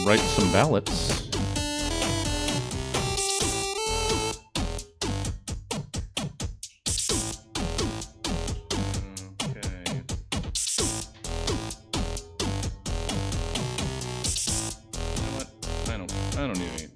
write some ballots. I don't need any.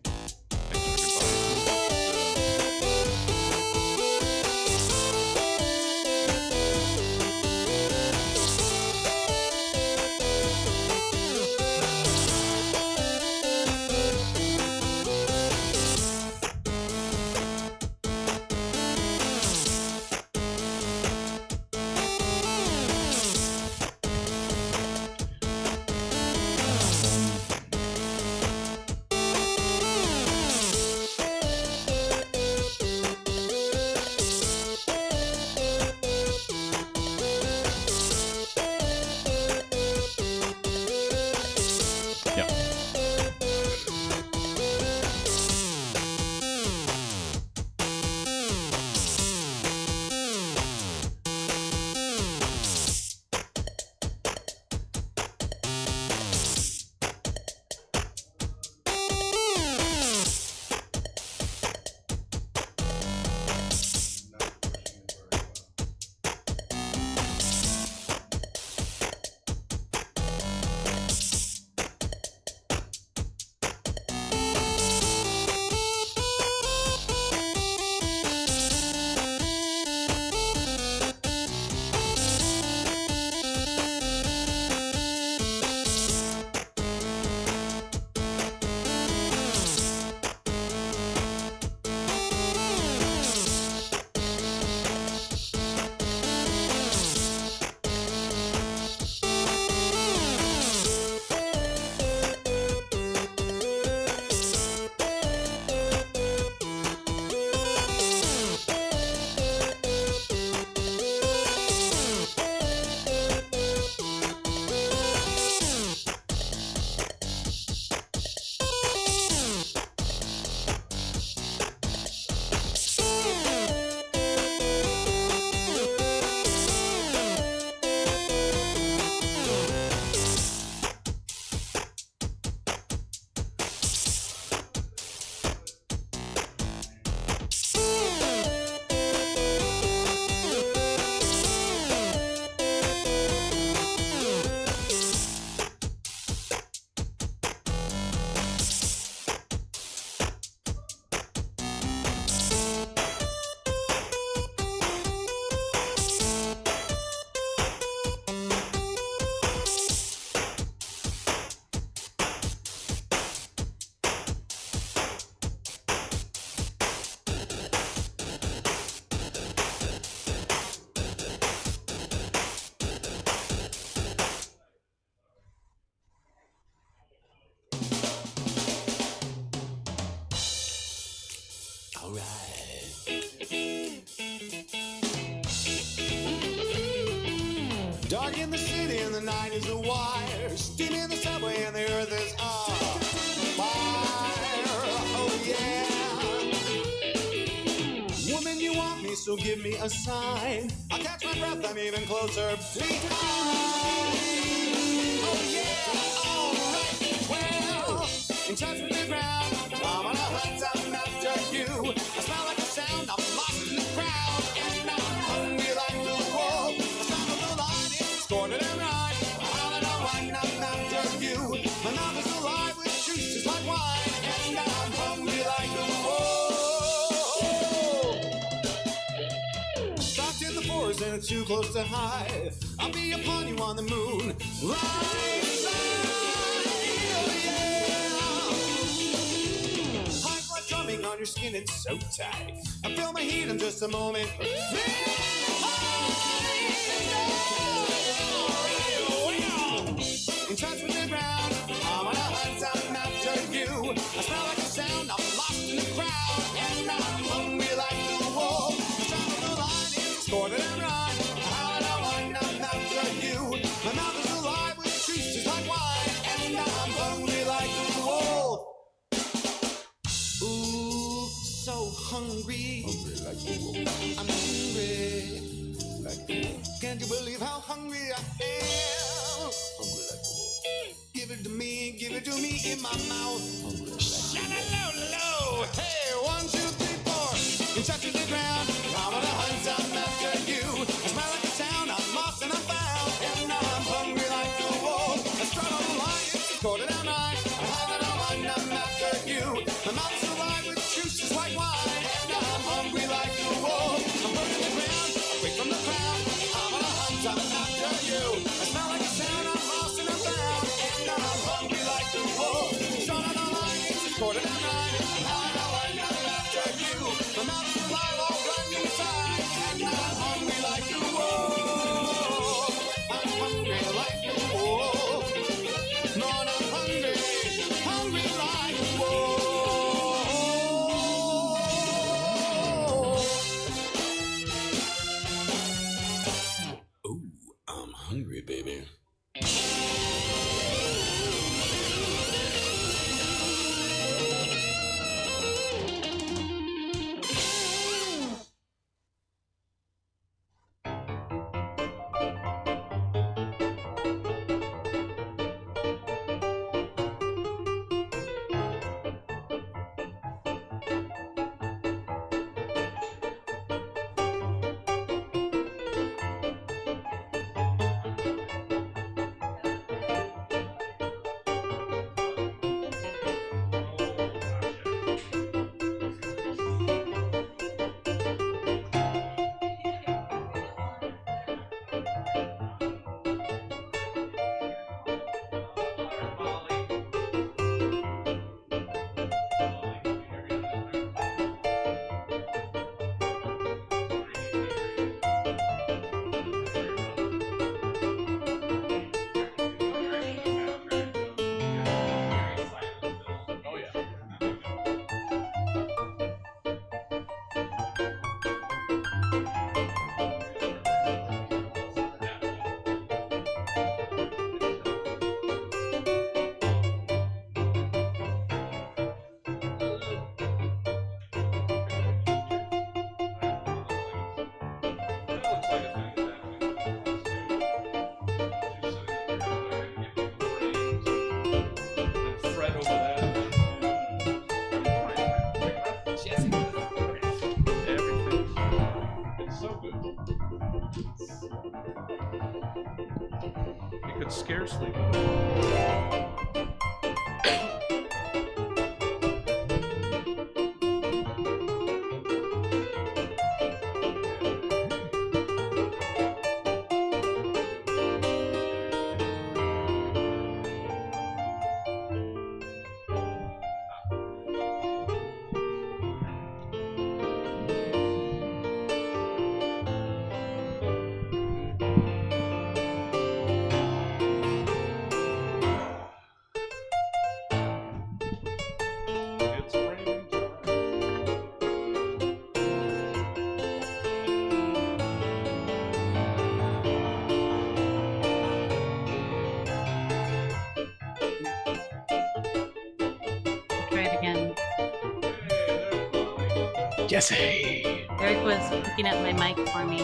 Dark in the city and the night is a wire. Steam in the subway and the earth is on fire. Oh yeah. Woman, you want me, so give me a sign. I'll catch my breath, I'm even closer behind. Oh yeah, alright. Well, in touch with the ground, I'm on a hunt, I'm after you. I smell like a sound, I'm lost in the crowd, and I'm hungry like the wolf. The sound of the lion is scorned and right. Howling a wine, I'm after you. My mouth is alive with juices like wine, and I'm hungry like the wolf. Stopped in the forest and it's too close to hide. I'll be upon you on the moon. Right side, oh yeah. Heart like drumming on your skin, it's so tight. I feel my heat in just a moment. In touch with the ground, I'm on a hunt, I'm after you. I smell like a sound, I'm lost in the crowd, and I'm hungry like the wolf. The sound of the lion is scorned and right. Howling a wine, I'm after you. My mouth is alive with juices like wine, and I'm hungry like the wolf. Ooh, so hungry. Hungry like the wolf. I'm hungry like the wolf. Can't you believe how hungry I am? Hungry like the wolf. give it to me in my mouth. Sha-la-lo-lo, hey, 1, 2, 3, 4. You touch the ground, I'm on a hunt, I'm after you. I smell like a town, I'm lost and I'm found, and now I'm hungry like the wolf. I strut on the line, it's quarter down night. I'm hungry, I'm after you. My mouth's alive with juices like wine, and now I'm hungry like the wolf. I'm burning the ground, away from the crowd. I'm on a hunt, I'm after you. I smell like a sound, I'm lost and I'm found, and now I'm hungry like the wolf. Strut on the line, it's quarter down night. I'm after you. My mouth's alive, all running inside, and now I'm hungry like the wolf. I'm hungry like the wolf. Lord, I'm hungry, hungry like the wolf. Ooh, I'm hungry, baby. You could scarcely. It's raining time. Try it again. Jesse. Eric was picking up my mic for me.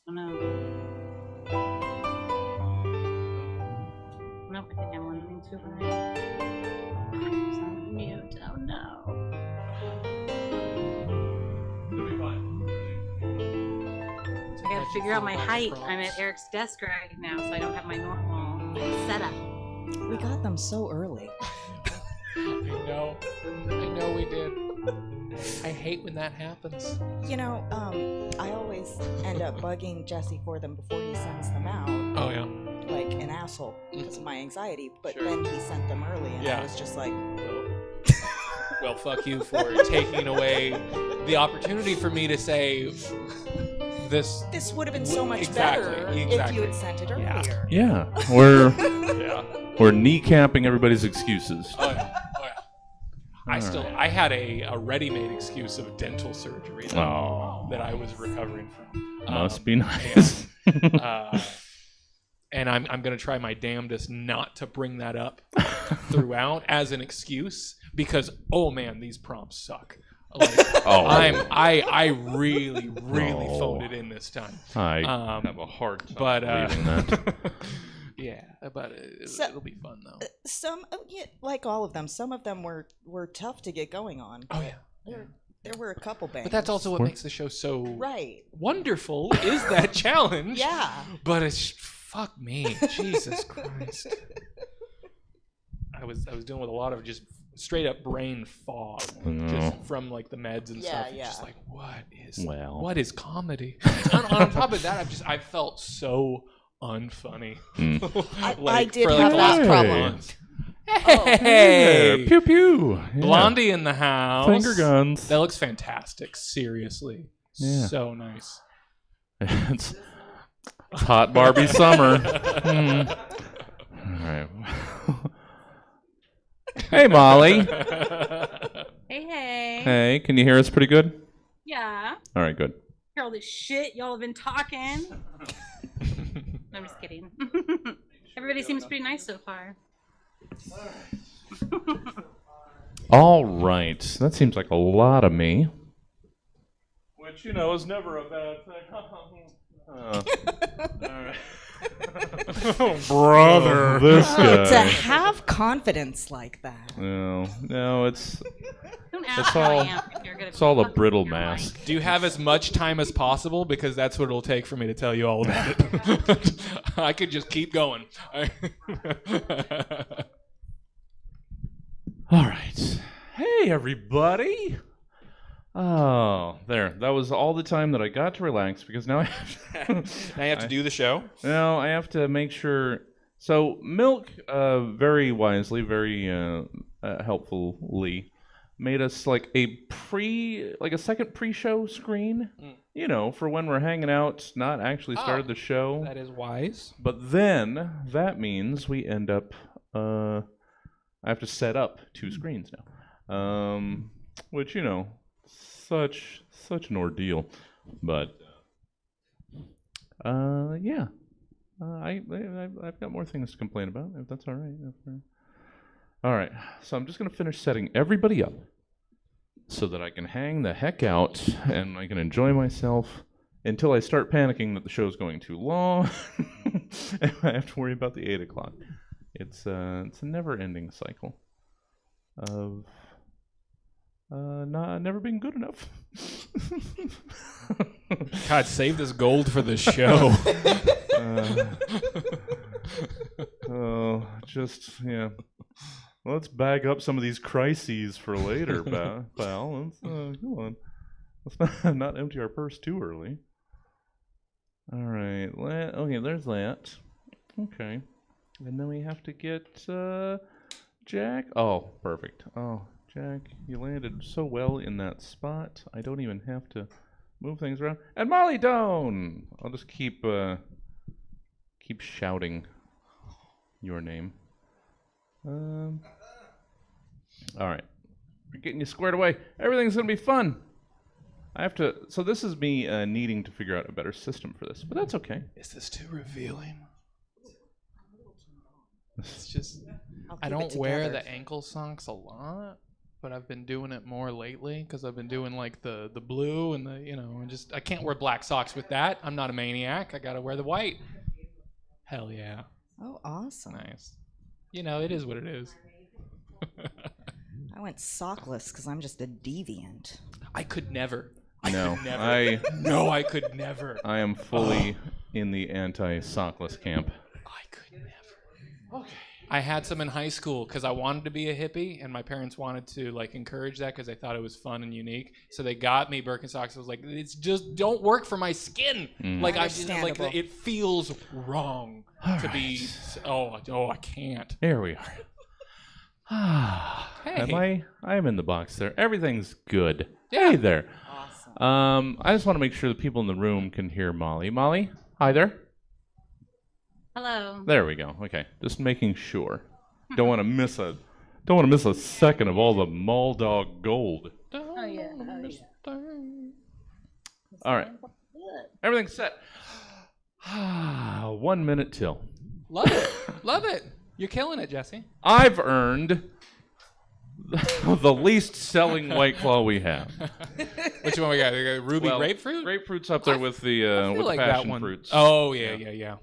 Oh no. Nope, I think I'm wondering too high. It's on mute. Oh no. It'll be fine. I gotta figure out my height. I'm at Eric's desk right now, so I don't have my normal setup. We got them so early. I know we did. I hate when that happens. You know, I always end up bugging Jesse for them before he sends them out. Oh yeah. Like an asshole because of my anxiety. But Sure. then he sent them early and Yeah. I was just like, Well, fuck you for taking away the opportunity for me to say this. this would have been so much Exactly, better if exactly. you had sent it Yeah. earlier. Yeah, we're Yeah. we're kneecapping everybody's excuses. Oh yeah. Oh yeah. I had a ready-made excuse of dental surgery Oh, that I was recovering from. must be nice. Yeah. and I'm going to try my damnedest not to bring that up throughout as an excuse because oh man, these prompts suck. Like, I really phoned it in this time. I have a hard time believing that. Yeah, but it'll be fun though. Like all of them, some of them were tough to get going on. Oh yeah. There were a couple bangers. But that's also what makes the show so right. wonderful is that challenge. Yeah. But it's fuck me, Jesus Christ. I was dealing with a lot of just straight up brain fog, just from like the meds and stuff. It's just like what is comedy? on top of that, I felt so unfunny. I did have that problem. Hey, pew pew, Blondie in the house. Finger guns. That looks fantastic. Seriously, so nice. It's hot Barbie summer. All right. Hey, Molly. Hey. Hey, can you hear us pretty good? Yeah. All right, good. Hear all this shit y'all have been talking. I'm just kidding. Everybody seems pretty nice so far. All right. That seems like a lot of me. Which, is never a bad thing. All right. Oh, brother. This guy. To have confidence like that. No, it's Don't ask how I am if you're gonna it's all a fucking brittle your mask. mic. Do you have as much time as possible? Because that's what it'll take for me to tell you all about it. I could just keep going. All right. Hey, everybody. Oh, there. That was all the time that I got to relax because now I have to, do the show. Now I have to make sure. So Milk, very wisely, very helpfully, made us like a second pre-show screen. For when we're hanging out, not actually started the show. That is wise. But then that means we end up. I have to set up 2 screens now, which such an ordeal, but I've got more things to complain about, if that's all right. All right, so I'm just gonna finish setting everybody up so that I can hang the heck out and I can enjoy myself until I start panicking that the show's going too long and I have to worry about the 8 o'clock. It's a never-ending cycle of never being good enough. God, save this gold for the show. Let's bag up some of these crises for later, pal. Let's come on. Let's not empty our purse too early. All right. Okay, there's that. Okay. And then we have to get Jack. Oh, perfect. Oh, Jack, you landed so well in that spot. I don't even have to move things around. And Molly Doan! I'll just keep shouting your name. All right. We're getting you squared away. Everything's going to be fun. So this is me needing to figure out a better system for this, but that's okay. Is this too revealing? It's just, I don't wear the ankle socks a lot, but I've been doing it more lately because I've been doing like the blue and I can't wear black socks with that. I'm not a maniac. I got to wear the white. Hell yeah. Oh, awesome. Nice. It is what it is. I went sockless because I'm just a deviant. I could never. No, I could never. I am fully in the anti-sockless camp. I could never. Okay. I had some in high school because I wanted to be a hippie, and my parents wanted to encourage that because they thought it was fun and unique. So they got me Birkenstocks. I was like, it's just don't work for my skin. It feels wrong to be. Oh, I can't. Here we are. Hey. I am in the box there. Everything's good. Yeah. Hey there. Awesome. I just want to make sure the people in the room can hear Molly. Molly, hi there. Hello. There we go. Okay, just making sure. Don't want to miss a second of all the mall dog gold. Oh yeah. All right. Everything's set. 1 minute till. Love it. Love it. You're killing it, Jesse. I've earned the least selling White Claw we have. Which one we got? Ruby grapefruit? Grapefruit's up there with the like passion that one. fruits. Oh, yeah.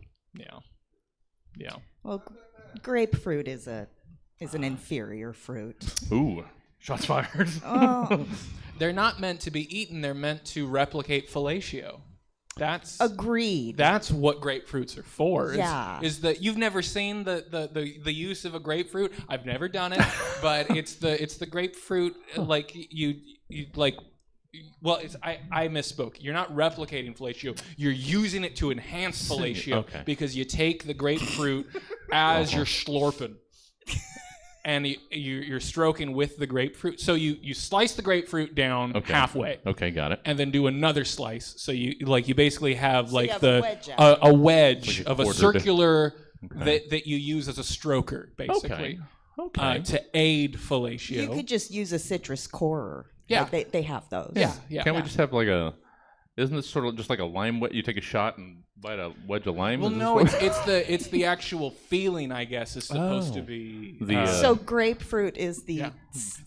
Well, grapefruit is an inferior fruit. Ooh, shots fired. Oh, They're not meant to be eaten. They're meant to replicate fellatio. That's agreed. That's what grapefruits are for. Yeah. Is that you've never seen the use of a grapefruit? I've never done it, but it's the grapefruit like you like. Well, I misspoke. You're not replicating fellatio. You're using it to enhance fellatio because you take the grapefruit as you're slurping. And you're stroking with the grapefruit. So you slice the grapefruit down halfway. Okay, got it. And then do another slice. So you basically have So you have a wedge Like of a circular that you use as a stroker, basically. Okay. To aid fellatio. You could just use a citrus corer. Yeah. Like they have those. Yeah. Can't we just have like isn't this sort of just like a lime wedge? You take a shot and bite a wedge of lime? Well, no, it's the actual feeling, I guess, is supposed to be. So grapefruit is the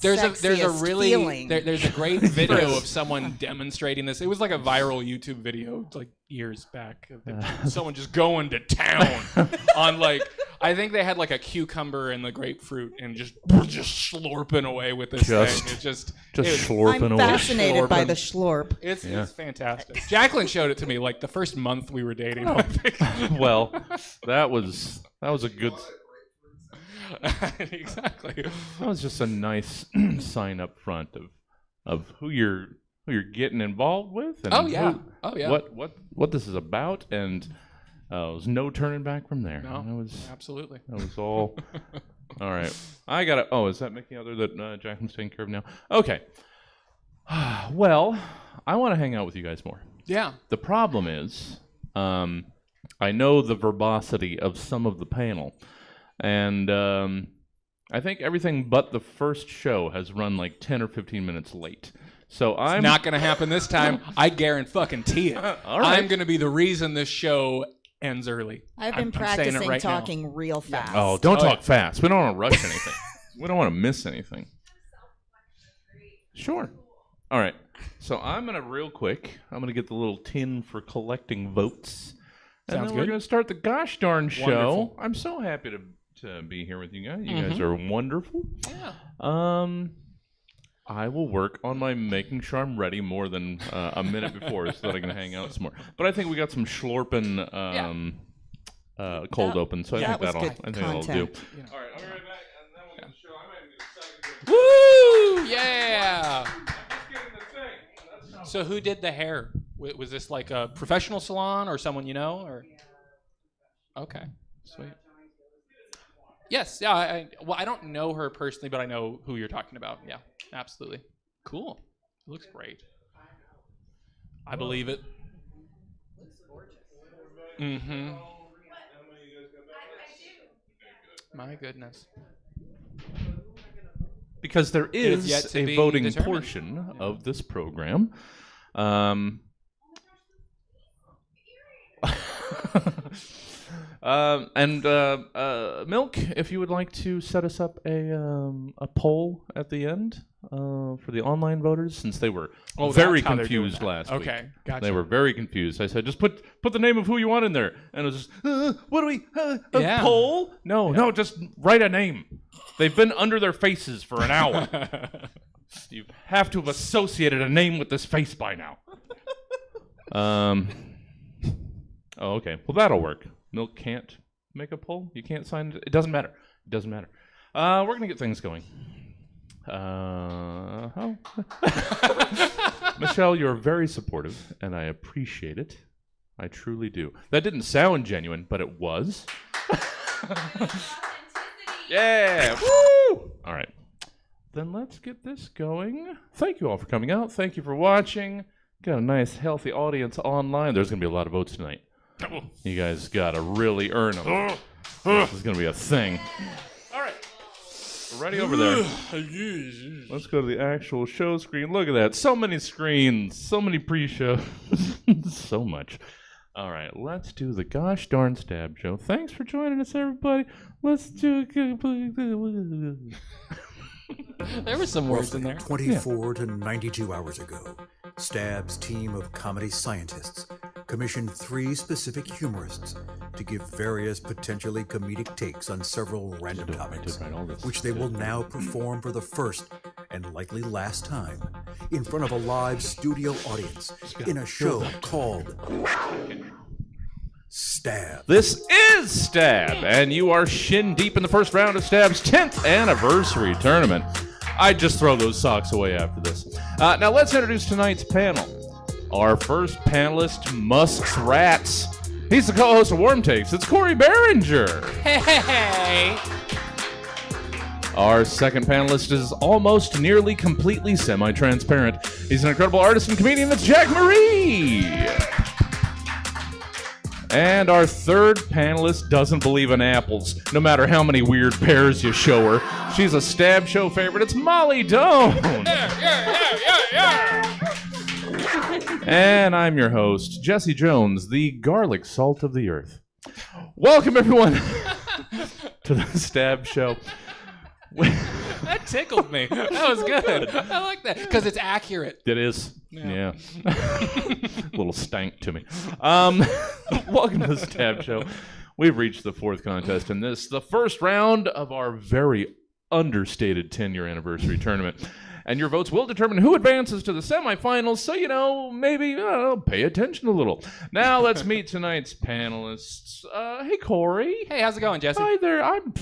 there's a really feeling. there's a great video of someone demonstrating this. It was like a viral YouTube video like years back. Someone just going to town on like I think they had like a cucumber and the grapefruit and just slurping away with this thing. It's just slurping I'm away. fascinated by the slurp. It's fantastic. Jacqueline showed it to me like the first month we were dating. Well, that was a good. Exactly. That was just a nice sign up front of who you're getting involved with and what this is about, and there's no turning back from there. No, absolutely. That was all. All right, I gotta. Oh, is that making other that Jacqueline's taking care of now? Okay. Well, I want to hang out with you guys more. Yeah. The problem is, I know the verbosity of some of the panel, and I think everything but the first show has run like 10 or 15 minutes late. So I'm not going to happen this time. I guarantee it. All right. I'm going to be the reason this show ends early. I've been practicing talking real fast. Oh, don't talk fast. We don't want to rush anything. We don't want to miss anything. Sure. All right. So I'm going to real quick. I'm going to get the little tin for collecting votes. And Sounds then good. We're going to start the gosh darn show. Wonderful. I'm so happy to be here with you guys. You guys are wonderful. Yeah. I will work on my making sure I'm ready more than a minute before so that I can hang out some more. But I think we got some Schlorpen cold open, so I think that'll do. Content. All right, I'll be right back, and then we'll get the show. I might even get a second. Woo! Yeah. I'm just getting the thing. So who did the hair? Was this like a professional salon or someone you know? Or okay, sweet. Yes, yeah. I don't know her personally, but I know who you're talking about. Yeah, absolutely. Cool. It looks great. I believe it. Mm-hmm. My goodness. Because there is yet to a be voting determined. portion of this program. Milk, if you would like to set us up a poll at the end for the online voters, since they were very that's how they're doing confused that. last week. Okay, gotcha. They were very confused. I said, just put the name of who you want in there, and it was just, what do we a poll? No, just write a name. They've been under their faces for an hour. You have to have associated a name with this face by now. Oh, okay. Well, that'll work. Milk can't make a poll. You can't sign it. It doesn't matter. It doesn't matter. We're gonna get things going. Michelle, you're very supportive, and I appreciate it. I truly do. That didn't sound genuine, but it was. Yeah! Woo! All right. Then let's get this going. Thank you all for coming out. Thank you for watching. Got a nice, healthy audience online. There's going to be a lot of votes tonight. You guys got to really earn them. This is going to be a thing. All right. We're ready over there. Let's go to the actual show screen. Look at that. So many screens. So many pre-shows. So much. All right, let's do the gosh darn stab show. Thanks for joining us, everybody. Let's do There were some words in there. 24 to 92 hours ago, Stab's team of comedy scientists commissioned 3 specific humorists to give various potentially comedic takes on several random topics, which they will now perform for the first and likely last time in front of a live studio audience in a show called Stab. This is Stab, and you are shin deep in the first round of Stab's 10th anniversary tournament. I'd just throw those socks away after this. Now let's introduce tonight's panel. Our first panelist, Musk's Rats. He's the co-host of Warm Takes. It's Corey Behringer. Hey! Our second panelist is almost nearly completely semi-transparent. He's an incredible artist and comedian. That's Jack Marie. And our third panelist doesn't believe in apples, no matter how many weird pears you show her. She's a Stab show favorite. It's Molly Doan. And I'm your host, Jesse Jones, the garlic salt of the earth. Welcome, everyone, to the Stab show. That tickled me. That was good. I like that because it's accurate. It is. Yeah. A little stank to me. Welcome to the Stab Show. We've reached the 4th contest in this, the first round of our very understated 10-year anniversary tournament. And your votes will determine who advances to the semifinals, so, maybe pay attention a little. Now let's meet tonight's panelists. Hey, Corey. Hey, how's it going, Jesse? Hi there. I'm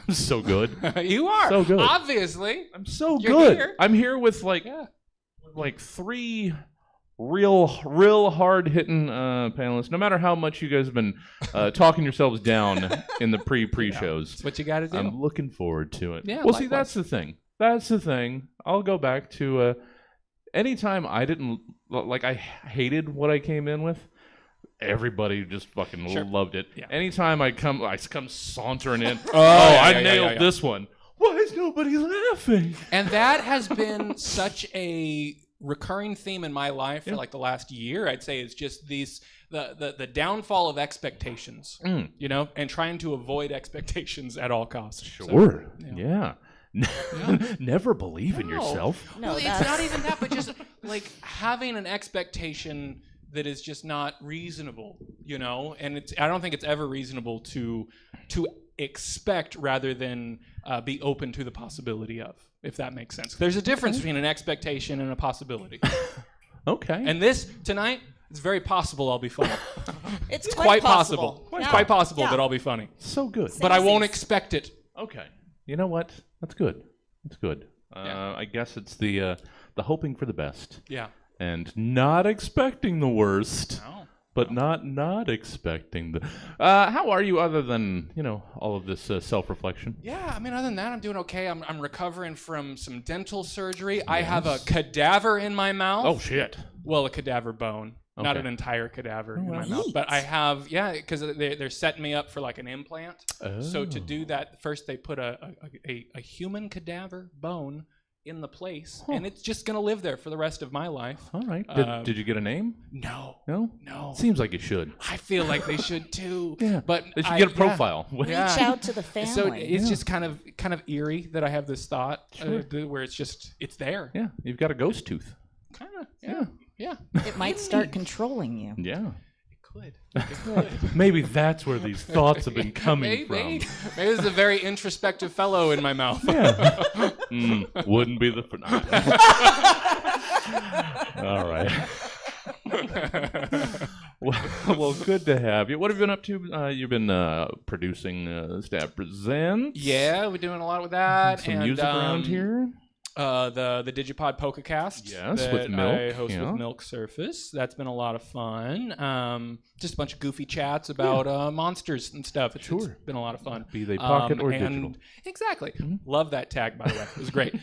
so good. You are. So good. Obviously. I'm so You're good. here. I'm here with like 3 real hard-hitting panelists. No matter how much you guys have been talking yourselves down in the pre-shows. That's what you got to do. I'm looking forward to it. Yeah, well, likewise. see, that's the thing. That's the thing. I'll go back to anytime I didn't, I hated what I came in with. Everybody just fucking loved it. Yeah. Anytime I come sauntering in. I nailed this one. Why is nobody laughing? And that has been such a recurring theme in my life for like the last year. I'd say it's just the downfall of expectations, and trying to avoid expectations at all costs. Sure. So, yeah. Never believe in yourself. No, well, it's not even that, but just like having an expectation that is just not reasonable, and I don't think it's ever reasonable to expect rather than be open to the possibility of, if that makes sense. There's a difference between an expectation and a possibility. Okay. And this tonight, it's very possible I'll be funny. It's quite possible. Yeah. It's quite possible Yeah. that I'll be funny. So good. But I won't expect it. Okay. You know what? That's good. That's good. I guess it's the hoping for the best. Yeah. And not expecting the worst. No. But not expecting the... how are you other than, all of this self-reflection? Yeah, I mean, other than that, I'm doing okay. I'm recovering from some dental surgery. Yes. I have a cadaver in my mouth. Oh, shit. Well, a cadaver bone. Okay. Not an entire cadaver in my mouth. But I have, because they're setting me up for like an implant. Oh. So to do that, first they put a human cadaver bone in the place, and it's just going to live there for the rest of my life. All right. Did you get a name? No. No? Seems like you should. I feel like they should too. Yeah. But they should get a profile. Reach out to the family. So it's just kind of eerie that I have this thought where it's there. Yeah. You've got a ghost tooth. Kind of. Yeah. Yeah. It might start controlling you. Yeah. It could. Maybe that's where these thoughts have been coming from. Maybe there's a very introspective fellow in my mouth. Yeah. Wouldn't be the... All right. Well, good to have you. What have you been up to? You've been producing Stab Presents. Yeah, we're doing a lot with that. Some music around here. The Digipod PokeCast. Yes, that with Milk. I host with Milk Surface. That's been a lot of fun. Just a bunch of goofy chats about monsters and stuff. It's been a lot of fun. Be they pocket or digital. Exactly. Mm-hmm. Love that tag, by the way. It was great.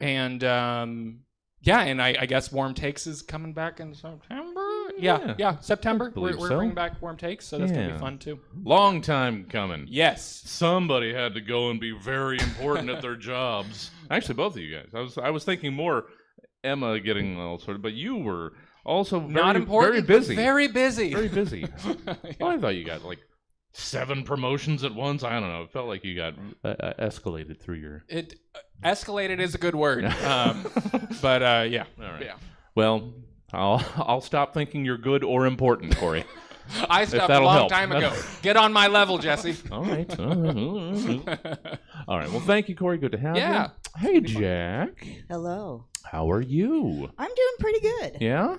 And I guess Warm Takes is coming back in September. Yeah, September. We're bringing back Warm Takes, so that's going to be fun, too. Long time coming. Yes. Somebody had to go and be very important at their jobs. Actually, both of you guys. I was thinking more Emma getting all sorted, but you were Also, Not very, important. very but busy. Very busy. Very busy. Yeah. Well, I thought you got like 7 promotions at once. I don't know. It felt like you got escalated through your. It escalated is a good word. But yeah. All right. Yeah. Well, I'll stop thinking you're good or important, Corey. I stopped a that'll long help. time ago. Get on my level, Jesse. All right. All right. Well, thank you, Corey. Good to have Yeah. you. Hey, Jack. Hello. How are you? I'm doing pretty good. Yeah?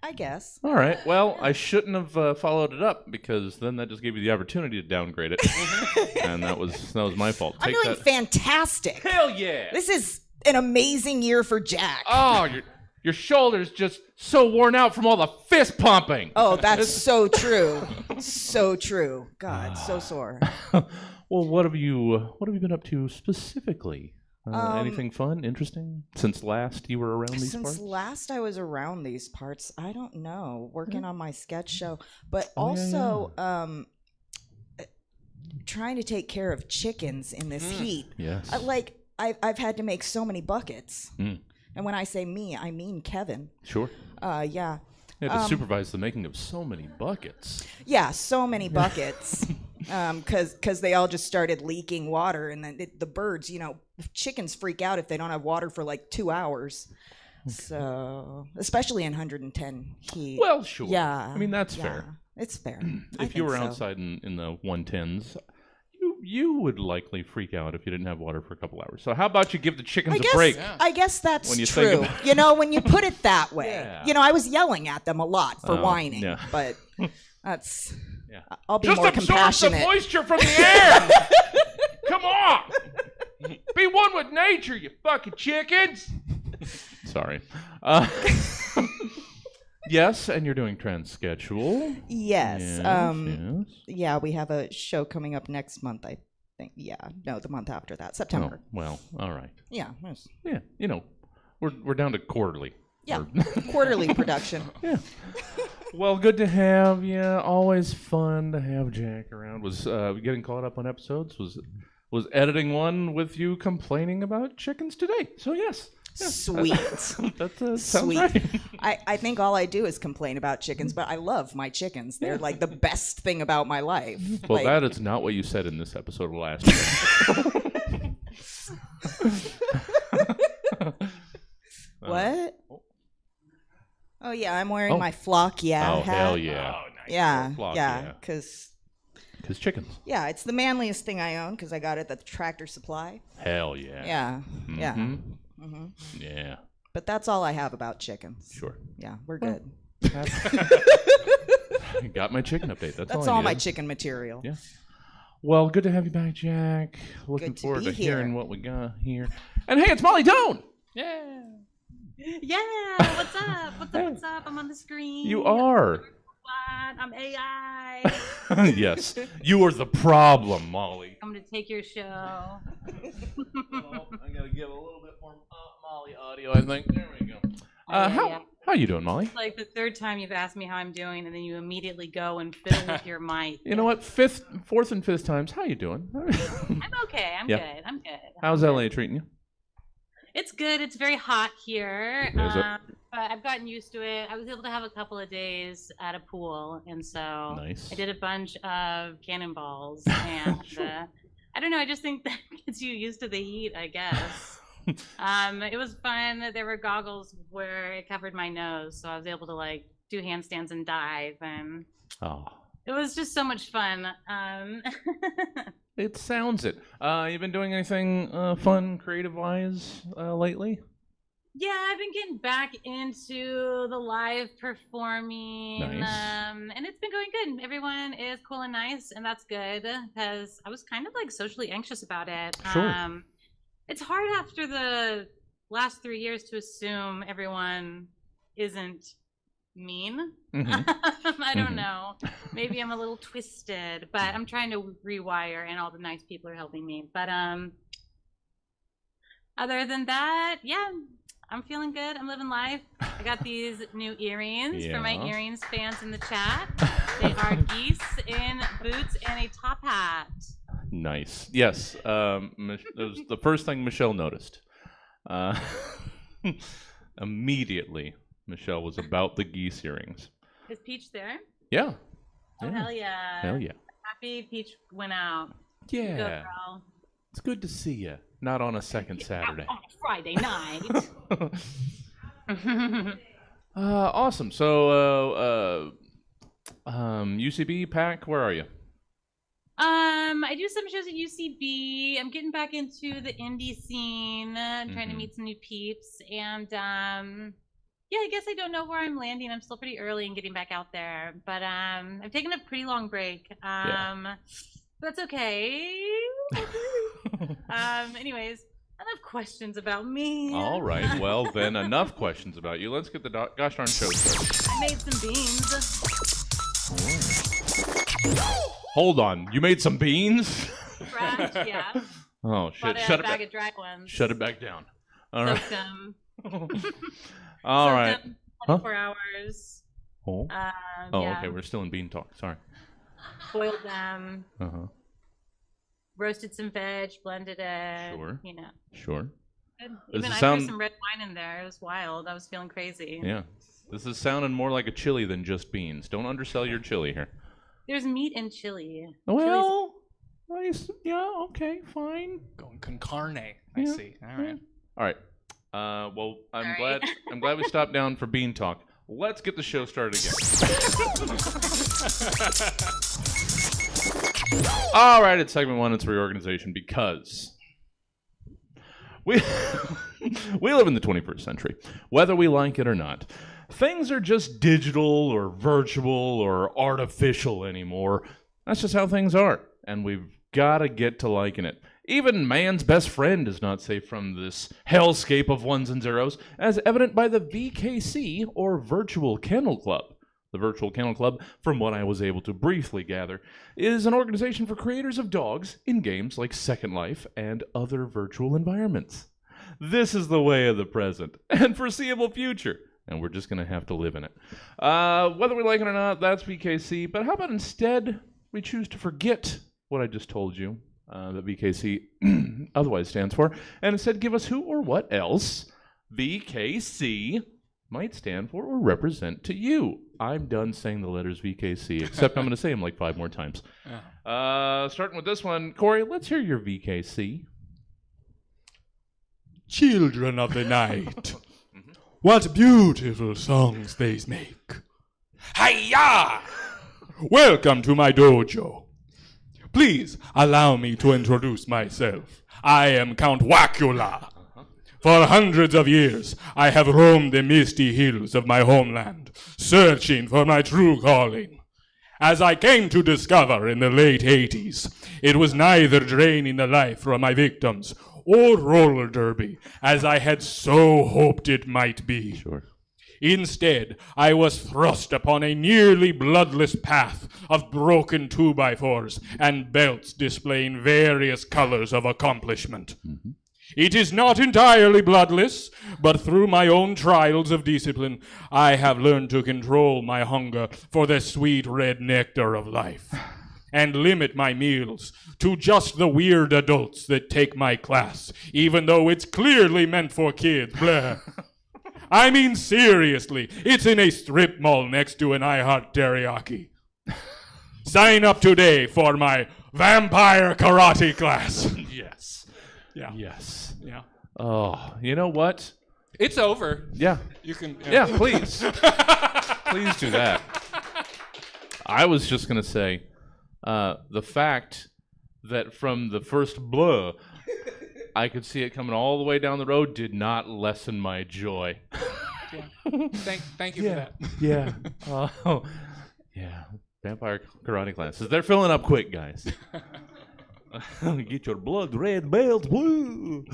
I guess. All right. Well, I shouldn't have followed it up because then that just gave you the opportunity to downgrade it. And that was my fault. I'm Take doing that. fantastic. Hell yeah. This is an amazing year for Jack. Oh, your shoulder's just so worn out from all the fist pumping. Oh, that's so true. So true. God, so sore. Well, what have you been up to specifically? Anything fun, interesting since last you were around these parts? Since last I was around these parts, I don't know. Working on my sketch show, but Oh, also trying to take care of chickens in this heat. Yes. I've had to make so many buckets. Mm. And when I say me, I mean Kevin. Sure. Yeah. You had to supervise the making of so many buckets. Yeah, so many buckets. Because they all just started leaking water. And then the birds, chickens freak out if they don't have water for like 2 hours. Okay. So, especially in 110 heat. Well, sure. Yeah. I mean, that's fair. It's fair. If you were outside in the 110s, you would likely freak out if you didn't have water for a couple hours. So how about you give the chickens a break? I guess that's when you true. When you put it that way. Yeah. I was yelling at them a lot for whining. Yeah. But that's... Yeah. I'll be just more absorb compassionate. some moisture from the air. Come on. Be one with nature, you fucking chickens. Sorry. Yes, and you're doing Transschedule. Yes. Yes. Yeah, we have a show coming up next month, I think. Yeah. No, the month after that. September. Oh, well, all right. Yeah. Yeah, we're down to quarterly. Yeah. Quarterly production. Yeah. Well, good to have you. Always fun to have Jack around. Was getting caught up on episodes? Was editing one with you complaining about chickens today? So yes. Yeah, Sweet. That sounds Sweet. right. I think all I do is complain about chickens, but I love my chickens. They're like the best thing about my life. Well, that is not what you said in this episode of last year. What? Oh yeah, I'm wearing my flock Oh, hat. hell yeah. Oh, nice. Yeah, Flock, yeah, because chickens. yeah, it's the manliest thing I own because I got it at the Tractor Supply. Hell yeah. Yeah, yeah. Mm-hmm. Yeah. But that's all I have about chickens. Sure. Yeah, we're good. Got my chicken update. That's all all I my needed. chicken material. Yeah. Well, good to have you back, Jack. Looking Good to forward be to hearing here. what we got here. And hey, it's Molly Doan. Yeah. Yeah, what's up? What's up? I'm on the screen. You are. What? I'm AI. Yes. You are the problem, Molly. I'm gonna take your show. Well, I gotta give a little bit more Molly audio, I think. There we go. How you doing, Molly? It's like the third time you've asked me how I'm doing, and then you immediately go and fiddle with your mic. You know what? Fourth and fifth times. How you doing? I'm okay. I'm Yeah. good. I'm good. How's LA treating you? It's good. It's very hot here. Is it? But I've gotten used to it. I was able to have a couple of days at a pool, and so Nice. I did a bunch of cannonballs. And I don't know. I just think that gets you used to the heat, I guess. It was fun. There were goggles where it covered my nose, so I was able to do handstands and dive, and Oh. it was just so much fun. It sounds it. You been doing anything fun, creative-wise lately? Yeah, I've been getting back into the live performing, Nice. and it's been going good. Everyone is cool and nice, and that's good because I was kind of socially anxious about it. Sure. It's hard after the last 3 years to assume everyone isn't mean. Mm-hmm. I don't know. Maybe I'm a little twisted, but I'm trying to rewire, and all the nice people are helping me. But other than that, yeah, I'm feeling good. I'm living life. I got these new earrings for my Yeah. earrings fans in the chat. They are geese in boots and a top hat. Nice. Yes. It was the first thing Michelle noticed. Immediately Michelle was about the geese earrings. Is Peach there? Yeah. Oh, hell yeah. Hell yeah. Happy Peach went out. Go, Yeah. girl. It's good to see you. Not on a second Saturday. On a Friday night. Awesome. So, UCB, Pack, where are you? I do some shows at UCB. I'm getting back into the indie scene, trying to meet some new peeps, and yeah, I guess I don't know where I'm landing. I'm still pretty early in getting back out there, but I've taken a pretty long break. That's okay. Anyways, enough questions about me. All right. Well, then, enough questions about you. Let's get the gosh darn show started. I made some beans. Hold on. You made some beans? Fresh, yeah. Oh, shit. Bought a Shut it bag back. of dry ones. Shut it back down. All right. Soaked them. All Soaked right. them Huh? 24 hours. Oh. Yeah. Okay. We're still in bean talk. Sorry. Boiled them. Uh-huh. Roasted some veg, blended it. Sure. You know. Sure. Good. Does Even it I sound- threw some red wine in there. It was wild. I was feeling crazy. Yeah. This is sounding more like a chili than just beans. Don't undersell your chili here. There's meat in chili. Well, yeah, okay, fine. Going con carne. I Yeah. see. All right. All right. Well, I'm Sorry. glad we stopped down for bean talk. Let's get the show started again. All right, it's segment 1. It's reorganization because we we live in the 21st century, whether we like it or not. Things are just digital or virtual or artificial anymore. That's just how things are, and we've got to get to liking it. Even man's best friend is not safe from this hellscape of ones and zeros, as evident by the VKC, or Virtual Kennel Club. The Virtual Kennel Club, from what I was able to briefly gather, is an organization for creators of dogs in games like Second Life and other virtual environments. This is the way of the present and foreseeable future, and we're just going to have to live in it. Whether we like it or not, that's VKC, but how about instead we choose to forget what I just told you that VKC otherwise stands for, and instead give us who or what else VKC might stand for or represent to you. I'm done saying the letters VKC, except I'm going to say them like 5 more times. Starting with this one, Corey, let's hear your VKC. Children of the night, what beautiful songs they make. Hi-ya! Welcome to my dojo. Please allow me to introduce myself. I am Count Wacula. For hundreds of years, I have roamed the misty hills of my homeland, searching for my true calling. As I came to discover in the late 80s, it was neither draining the life from my victims or roller derby, as I had so hoped it might be. Sure. Instead, I was thrust upon a nearly bloodless path of broken 2x4s and belts displaying various colors of accomplishment. It is not entirely bloodless, but through my own trials of discipline, I have learned to control my hunger for the sweet red nectar of life, and limit my meals to just the weird adults that take my class, even though it's clearly meant for kids. Blah. I mean, seriously, it's in a strip mall next to an iHeart Teriyaki. Sign up today for my vampire karate class. Yes. Yeah. Yes. Yeah. Oh, you know what? It's over. Yeah. You can. Yeah, please. Please do that. I was just going to say, the fact that from the first blah, I could see it coming all the way down the road did not lessen my joy. Thank you for that. Yeah. Oh, yeah. Vampire karate classes. They're filling up quick, guys. Get your blood red belt blue.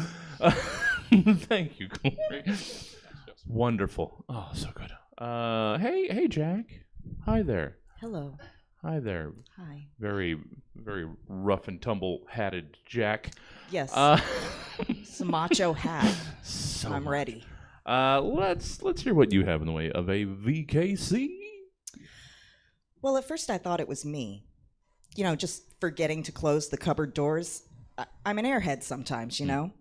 Thank you, Corey. Wonderful. Oh, so good. Hey, Jack. Hi there. Hello. Hi there. Hi. Very, very rough and tumble hatted Jack. Yes. Uh, It's a macho hat. so I'm much. ready. Let's hear what you have in the way of a VKC. Well, at first I thought it was me. You know, just forgetting to close the cupboard doors. I'm an airhead sometimes, you know.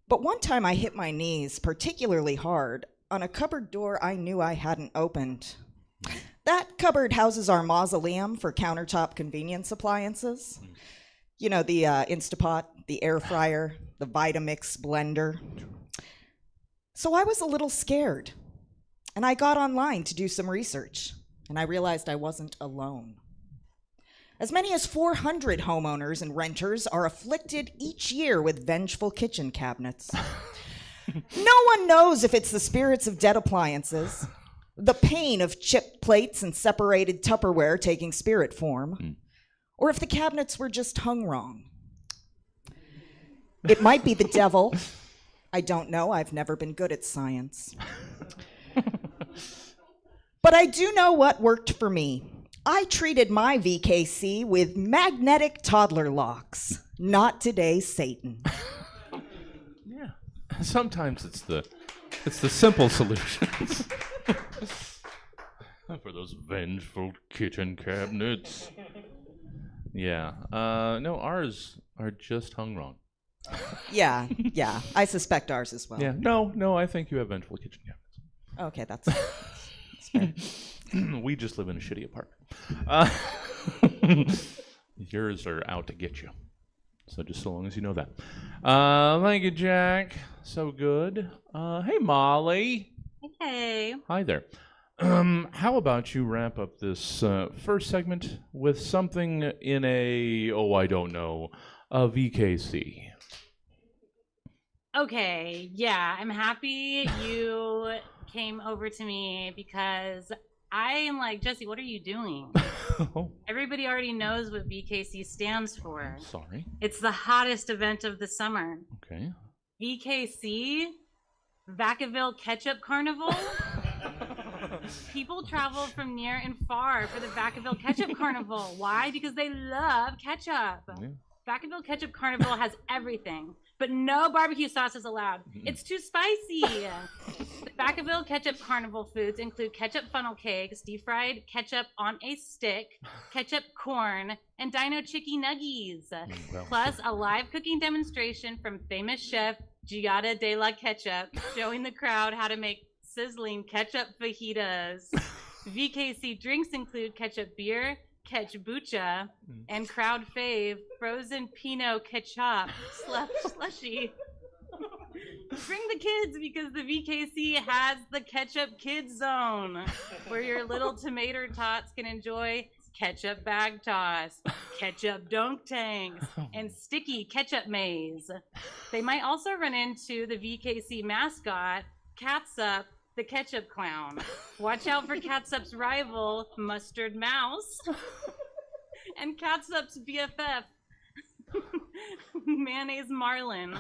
But one time I hit my knees particularly hard on a cupboard door I knew I hadn't opened. That cupboard houses our mausoleum for countertop convenience appliances. You know, the Instapot, the air fryer, the Vitamix blender. So I was a little scared, and I got online to do some research, and I realized I wasn't alone. As many as 400 homeowners and renters are afflicted each year with vengeful kitchen cabinets. No one knows if it's the spirits of dead appliances, the pain of chipped plates and separated Tupperware taking spirit form, or if the cabinets were just hung wrong. It might be the devil. I don't know. I've never been good at science. But I do know what worked for me. I treated my VKC with magnetic toddler locks. Not today, Satan. Yeah. Sometimes it's the simple solutions. For those vengeful kitchen cabinets. Yeah. No, ours are just hung wrong. Yeah. I suspect ours as well. Yeah. No, I think you have vengeful kitchen cabinets. Okay, that's fair. We just live in a shitty apartment. Yours are out to get you. So just so long as you know that. Thank you, Jack. So good. Hey, Molly. Hey. Hi there. How about you wrap up this first segment with something in a VKC? Okay, yeah, I'm happy you came over to me because I am like, Jesse, what are you doing? Oh, Everybody already knows what VKC stands for. sorry. It's the hottest event of the summer. Okay. VKC, Vacaville Ketchup Carnival. People travel from near and far for the Vacaville Ketchup Carnival. Why? Because they love ketchup. Yeah. Vacaville Ketchup Carnival has everything, but no barbecue sauce is allowed. It's too spicy. The Vacaville Ketchup Carnival foods include ketchup funnel cakes, deep-fried ketchup on a stick, ketchup corn, and dino chicky nuggies. Well, Plus a live cooking demonstration from famous chef Giada de la Ketchup, showing the crowd how to make sizzling ketchup fajitas. VKC drinks include ketchup beer, Ketchubucha, and crowd fave, frozen Pinot Ketchup slushy. Bring the kids because the VKC has the Ketchup Kids Zone, where your little tomato tots can enjoy ketchup bag toss, ketchup dunk tanks, and sticky ketchup maze. They might also run into the VKC mascot, Catsup, the ketchup clown. Watch out for Catsup's rival, Mustard Mouse, and Catsup's BFF, Mayonnaise Marlin.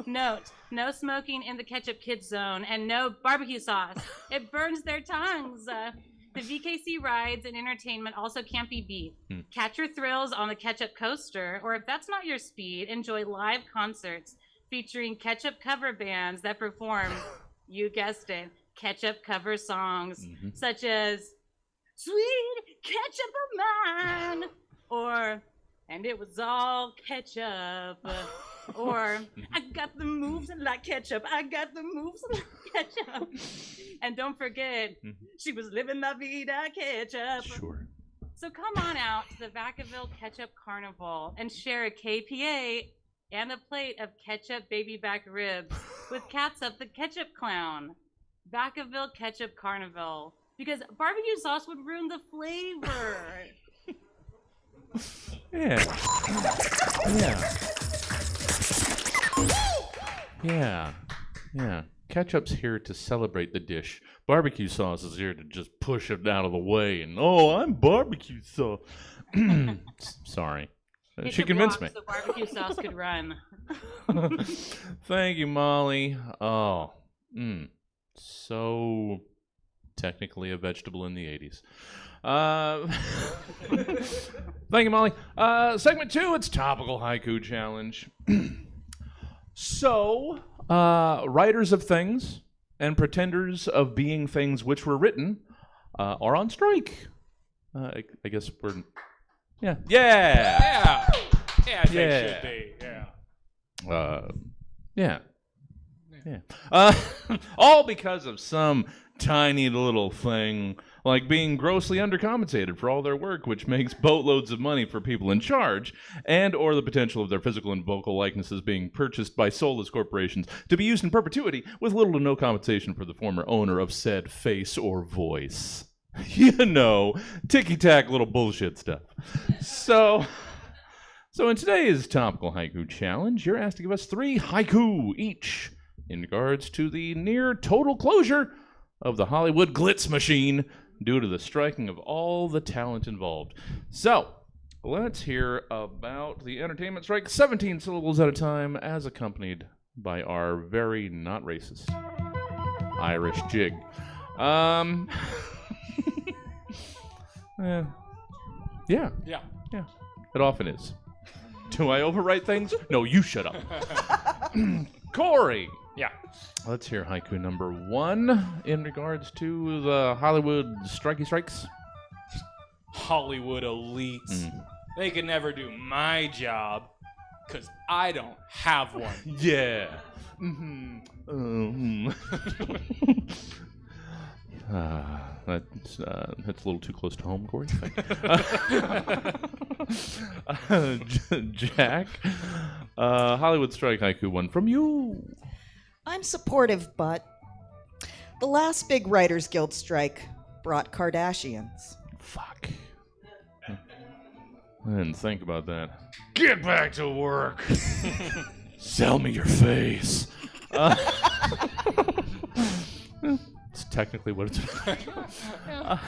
Note, no smoking in the Ketchup Kids Zone and no barbecue sauce. It burns their tongues. The VKC rides and entertainment also can't be beat. Catch your thrills on the Ketchup Coaster, or if that's not your speed, enjoy live concerts featuring ketchup cover bands that perform, you guessed it, ketchup cover songs such as Sweet Ketchup of Mine, or And It Was All Ketchup, or I got the moves like ketchup, I got the moves like ketchup. And don't forget, she was living La Vida Ketchup. Sure. So come on out to the Vacaville Ketchup Carnival and share a KPA and a plate of ketchup baby back ribs with Catsup the Ketchup Clown. Vacaville Ketchup Carnival, because barbecue sauce would ruin the flavor. Yeah. Ketchup's here to celebrate the dish. Barbecue sauce is here to just push it out of the way. And I'm barbecue sauce. Sorry. She convinced me. So barbecue sauce could run. Thank you, Molly. So technically a vegetable in the 80s. Thank you, Molly. Segment 2, it's Topical Haiku Challenge. So, writers of things and pretenders of being things which were written are on strike. I guess we're... Yeah. Yeah, they should be. Yeah. Yeah. All because of some tiny little thing like being grossly undercompensated for all their work, which makes boatloads of money for people in charge, and or the potential of their physical and vocal likenesses being purchased by soulless corporations to be used in perpetuity with little to no compensation for the former owner of said face or voice. You know, ticky-tack little bullshit stuff. So in today's topical haiku challenge, you're asked to give us 3 haiku each in regards to the near total closure of the Hollywood glitz machine due to the striking of all the talent involved. So, let's hear about the entertainment strike, 17 syllables at a time, as accompanied by our very not racist Irish jig. Yeah. It often is. Do I overwrite things? No, you shut up. Corey. Yeah. Let's hear haiku number 1 in regards to the Hollywood strikes. Hollywood elites. They could never do my job because I don't have one. Yeah. That's a little too close to home, Corey. Jack, Hollywood strike haiku 1 from you. I'm supportive, but the last big Writers Guild strike brought Kardashians. Fuck. I didn't think about that. Get back to work. Sell me your face. It's technically what it's about.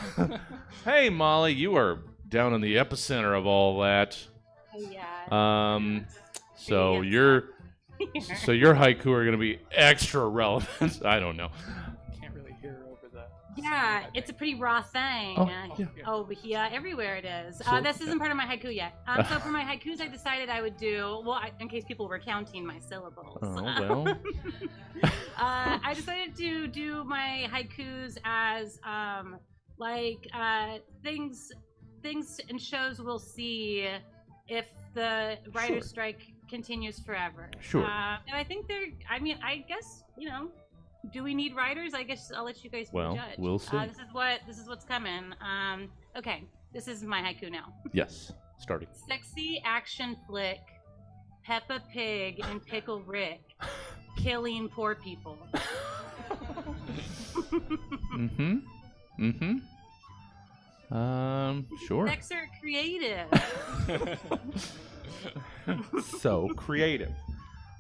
Hey, Molly, you are down in the epicenter of all that. Yeah. So your haiku are going to be extra relevant. I don't know. Can't really hear over that. Yeah, it's a pretty raw thing. Over here, everywhere it is. This isn't part of my haiku yet. So for my haikus, I decided I would do, in case people were counting my syllables. Oh, well. I decided to do my haikus as things and shows we'll see if the writer's strike continues forever. Sure. And I think I guess, do we need writers? I guess I'll let you guys judge. We'll see. This is what's coming. Okay, this is my haiku now. Yes, starting. Sexy action flick, Peppa Pig and Pickle Rick, killing poor people. Sure. Excerpt creative. So creative.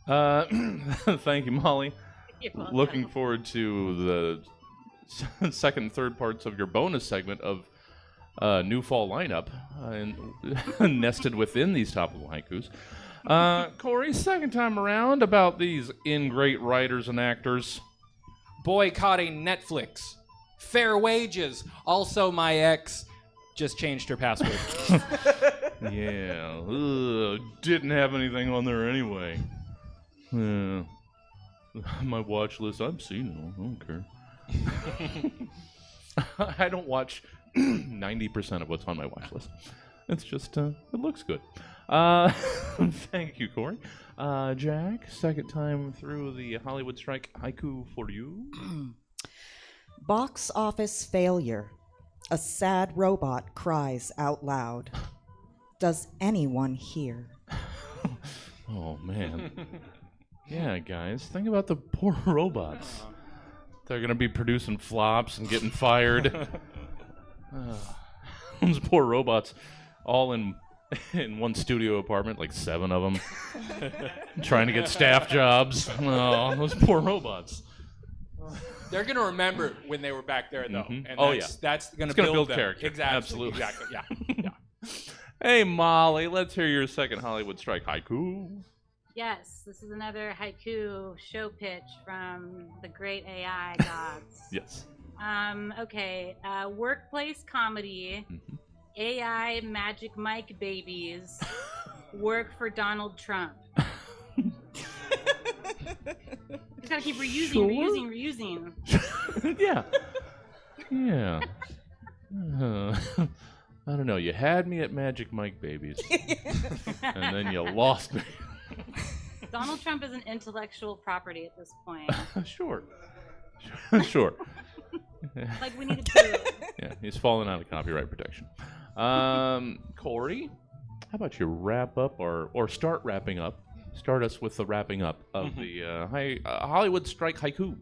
Thank you, Molly. You're welcome. Looking forward to the second and third parts of your bonus segment of new fall lineup and nested within these topical haikus. Corey, second time around about these ingrate writers and actors. Boycotting Netflix. Fair wages. Also, my ex just changed her password. Yeah. Didn't have anything on there anyway. My watch list, I've seen it. I don't care. I don't watch 90% of what's on my watch list. It's just, it looks good. Thank you, Corey. Jack, second time through the Hollywood strike haiku for you. Box office failure. A sad robot cries out loud. Does anyone hear? Oh, man. Yeah, guys, think about the poor robots. They're going to be producing flops and getting fired. Those poor robots, all in one studio apartment, like 7 of them, trying to get staff jobs. Oh, those poor robots. They're going to remember when they were back there, though. Mm-hmm. And that's going to build them. character. Exactly. Absolutely. Exactly. Yeah. Hey, Molly, let's hear your second Hollywood strike haiku. Yes, this is another haiku show pitch from the great AI gods. Yes. Okay. Workplace comedy. Mm-hmm. AI Magic Mike babies work for Donald Trump. Just gotta keep reusing. Yeah. Yeah. I don't know. You had me at Magic Mike babies, and then you lost me. Donald Trump is an intellectual property at this point. Sure. Sure. Like, we need to. Yeah, he's fallen out of copyright protection. Corey, how about you wrap up or start wrapping up? Start us with the wrapping up of the Hollywood strike haiku.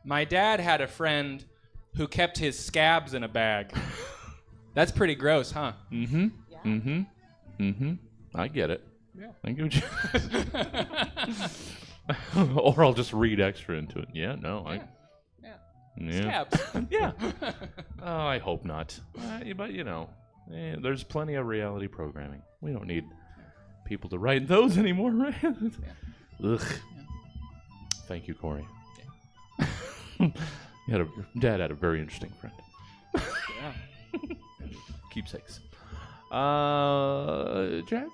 My dad had a friend who kept his scabs in a bag. That's pretty gross, huh? Mm-hmm. Yeah. Mm-hmm. Mm-hmm. I get it. Yeah. I get you. Or I'll just read extra into it. Yeah, no, Yeah. Yeah. Scabs. Yeah. Oh, I hope not. But, you know, there's plenty of reality programming. We don't need people to write those anymore, right? Ugh. Yeah. Thank you, Corey. Yeah. Dad had a very interesting friend. Yeah. Keepsakes. Jack?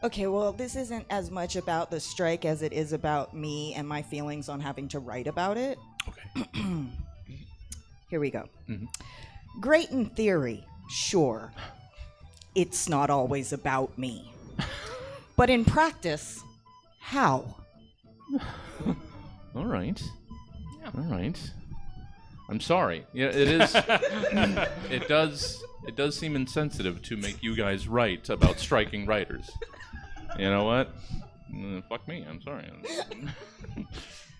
Okay, well, this isn't as much about the strike as it is about me and my feelings on having to write about it. Okay. Here we go. Mhm. Great in theory, sure. It's not always about me. But in practice, how? All right. Yeah. All right. I'm sorry. Yeah, it is. It does seem insensitive to make you guys write about striking writers. You know what? Fuck me. I'm sorry.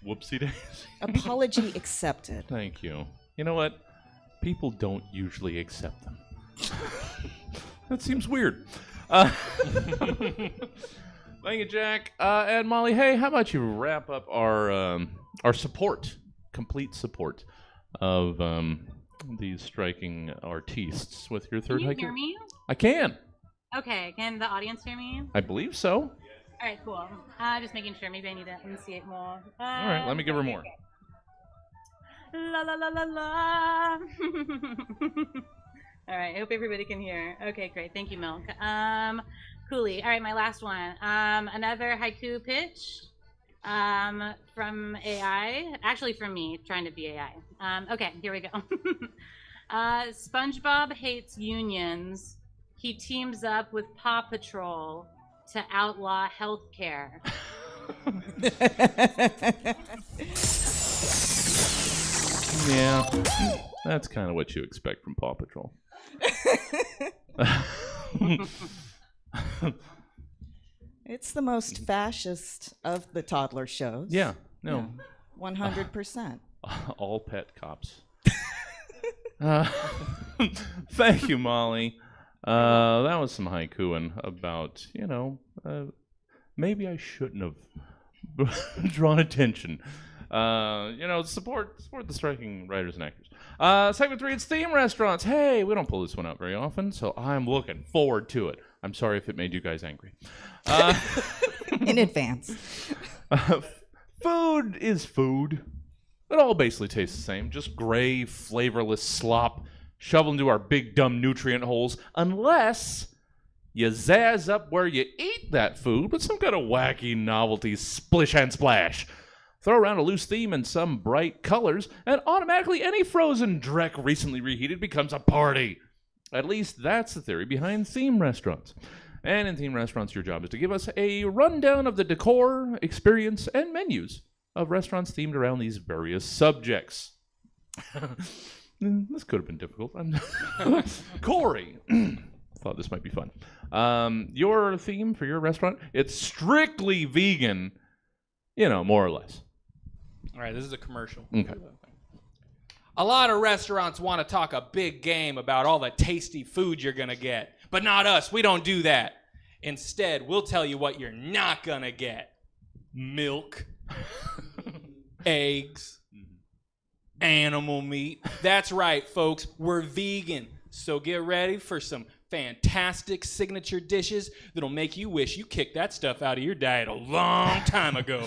Whoopsie daisy. Apology accepted. Thank you. You know what? People don't usually accept them. That seems weird. Thank you, Jack. And Molly, hey, how about you wrap up our support, complete support of these striking artistes with your third Can you haiku? hear me? I can. Okay, can the audience hear me? I believe so. All right, cool. Just making sure. Maybe I need to enunciate more. All right, let me give her more. La la la la la. All right, I hope everybody can hear. Okay, great. Thank you, Milk. Cooley. All right, my last one. Another haiku pitch from AI. Actually, from me, trying to be AI. Okay, here we go. SpongeBob hates unions. He teams up with Paw Patrol to outlaw healthcare. Yeah, that's kind of what you expect from Paw Patrol. It's the most fascist of the toddler shows. Yeah, no. 100%. All pet cops. Thank you, Molly. That was some haikuing about, maybe I shouldn't have drawn attention. Support the striking writers and actors. Segment 3, it's theme restaurants. Hey, we don't pull this one out very often, so I'm looking forward to it. I'm sorry if it made you guys angry. In advance. Food is food. It all basically tastes the same, just gray, flavorless slop shoveled into our big, dumb nutrient holes, unless you zazz up where you eat that food with some kind of wacky novelty splish and splash. Throw around a loose theme and some bright colors, and automatically any frozen dreck recently reheated becomes a party. At least that's the theory behind theme restaurants. And in theme restaurants, your job is to give us a rundown of the decor, experience, and menus of restaurants themed around these various subjects. This could have been difficult. Corey, thought this might be fun. Your theme for your restaurant, it's strictly vegan, more or less. All right, this is a commercial. Okay. A lot of restaurants want to talk a big game about all the tasty food you're going to get. But not us. We don't do that. Instead, we'll tell you what you're not going to get. Milk. Eggs. Animal meat. That's right, folks. We're vegan. So get ready for some fantastic signature dishes that'll make you wish you kicked that stuff out of your diet a long time ago.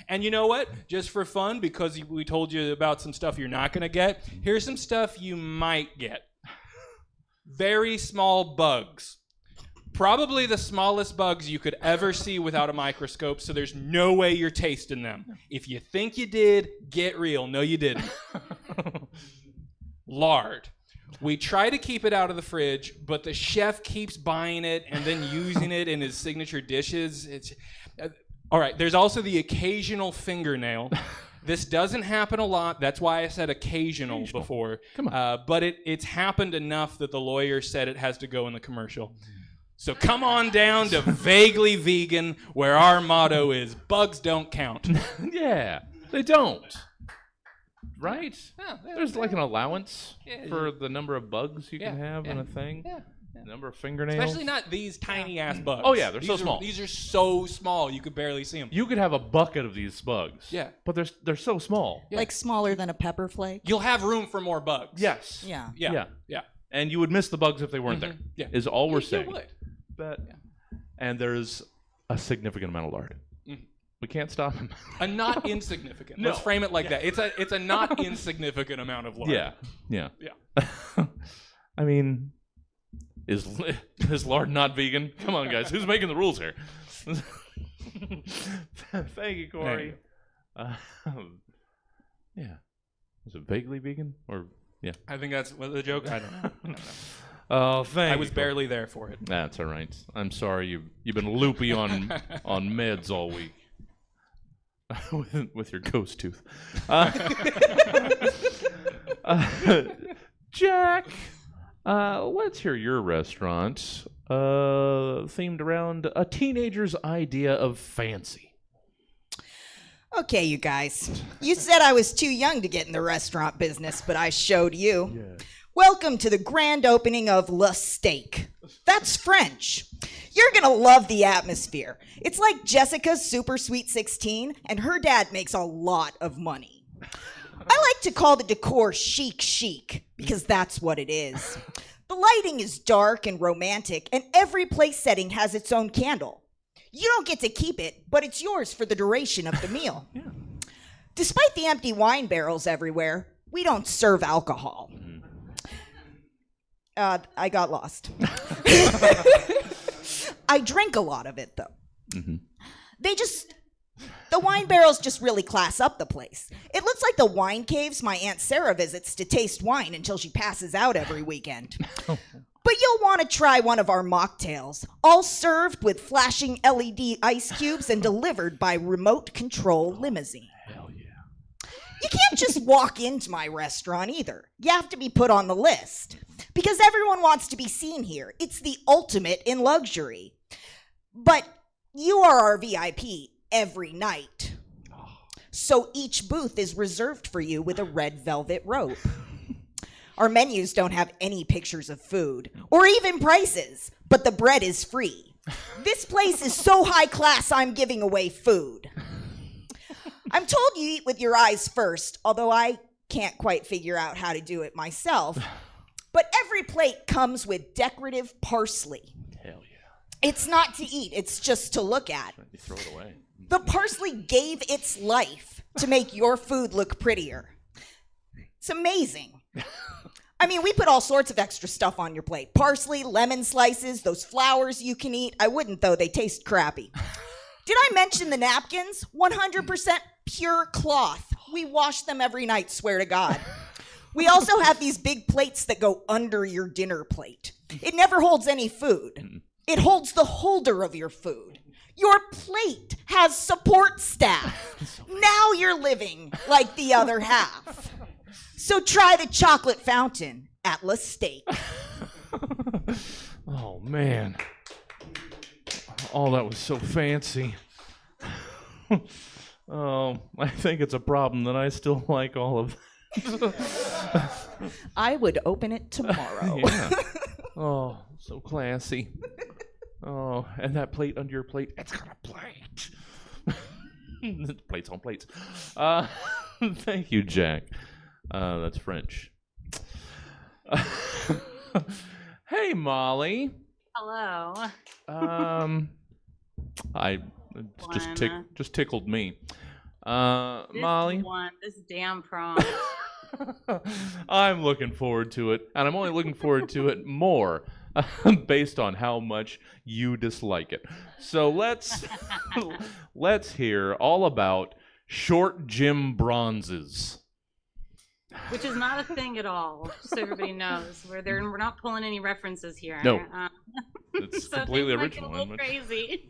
And you know what? Just for fun, because we told you about some stuff you're not going to get, here's some stuff you might get. Very small bugs. Probably the smallest bugs you could ever see without a microscope, so there's no way you're tasting them. If you think you did, get real. No, you didn't. Lard. We try to keep it out of the fridge, but the chef keeps buying it and then using it in his signature dishes. It's all right. There's also the occasional fingernail. This doesn't happen a lot. That's why I said occasional before. Come on. But it's happened enough that the lawyer said it has to go in the commercial. So come on down to Vaguely Vegan, where our motto is bugs don't count. Yeah, they don't. Right? Yeah, There's like an allowance for the number of bugs you can have in a thing. Yeah. Number of fingernails. Especially not these tiny ass bugs. Oh, yeah, they're so small. These are so small you could barely see them. You could have a bucket of these bugs. Yeah. But they're so small. Yeah. Like smaller than a pepper flake. You'll have room for more bugs. Yes. Yeah. Yeah. And you would miss the bugs if they weren't there. Yeah. Is all we're saying. You would. But, and there's a significant amount of lard. We can't stop him. A not insignificant. No. Let's frame it like that. It's a not insignificant amount of lard. Yeah. I mean, is lard not vegan? Come on, guys. Who's making the rules here? Thank you, Corey. Yeah. Was it vaguely vegan? Or, yeah. I think that's what the joke. I don't know. Oh, thank I you. was barely there for it. That's all right. I'm sorry you've been loopy on meds all week with your ghost tooth. Jack, let's hear your restaurant themed around a teenager's idea of fancy. Okay, you guys. You said I was too young to get in the restaurant business, but I showed you. Yeah. Welcome to the grand opening of Le Steak. That's French. You're going to love the atmosphere. It's like Jessica's Super Sweet 16, and her dad makes a lot of money. I like to call the decor chic, because that's what it is. The lighting is dark and romantic, and every place setting has its own candle. You don't get to keep it, but it's yours for the duration of the meal. Yeah. Despite the empty wine barrels everywhere, we don't serve alcohol. I got lost. I drink a lot of it, though. Mm-hmm. The wine barrels just really class up the place. It looks like the wine caves my Aunt Sarah visits to taste wine until she passes out every weekend. But you'll want to try one of our mocktails, all served with flashing LED ice cubes and delivered by remote control limousine. Hell yeah. You can't just walk into my restaurant either. You have to be put on the list. Because everyone wants to be seen here. It's the ultimate in luxury. But you are our VIP every night. So each booth is reserved for you with a red velvet rope. Our menus don't have any pictures of food or even prices, but the bread is free. This place is so high class, I'm giving away food. I'm told you eat with your eyes first, although I can't quite figure out how to do it myself. But every plate comes with decorative parsley. Hell yeah. It's not to eat, it's just to look at. You throw it away. The parsley gave its life to make your food look prettier. It's amazing. I mean, we put all sorts of extra stuff on your plate. Parsley, lemon slices, those flowers you can eat. I wouldn't, though. They taste crappy. Did I mention the napkins? 100% pure cloth. We wash them every night, swear to God. We also have these big plates that go under your dinner plate. It never holds any food. It holds the holder of your food. Your plate has support staff. Now you're living like the other half. So try the chocolate fountain at Le Steak. Oh, man. Oh, that was so fancy. Oh, I think it's a problem that I still like all of I would open it tomorrow. Yeah. Oh, so classy. Oh, and that plate under your plate, it's got a plate. Plates on plates. Thank you, Jack. That's French. Hey, Molly. Hello. Just tickled me. This Molly. this damn prompt. I'm looking forward to it, and I'm only looking forward to it more based on how much you dislike it. So let's hear all about short gym bronzes. which is not a thing at all, just so everybody knows. We're not pulling any references here. No. It's So completely things might get original. a little crazy.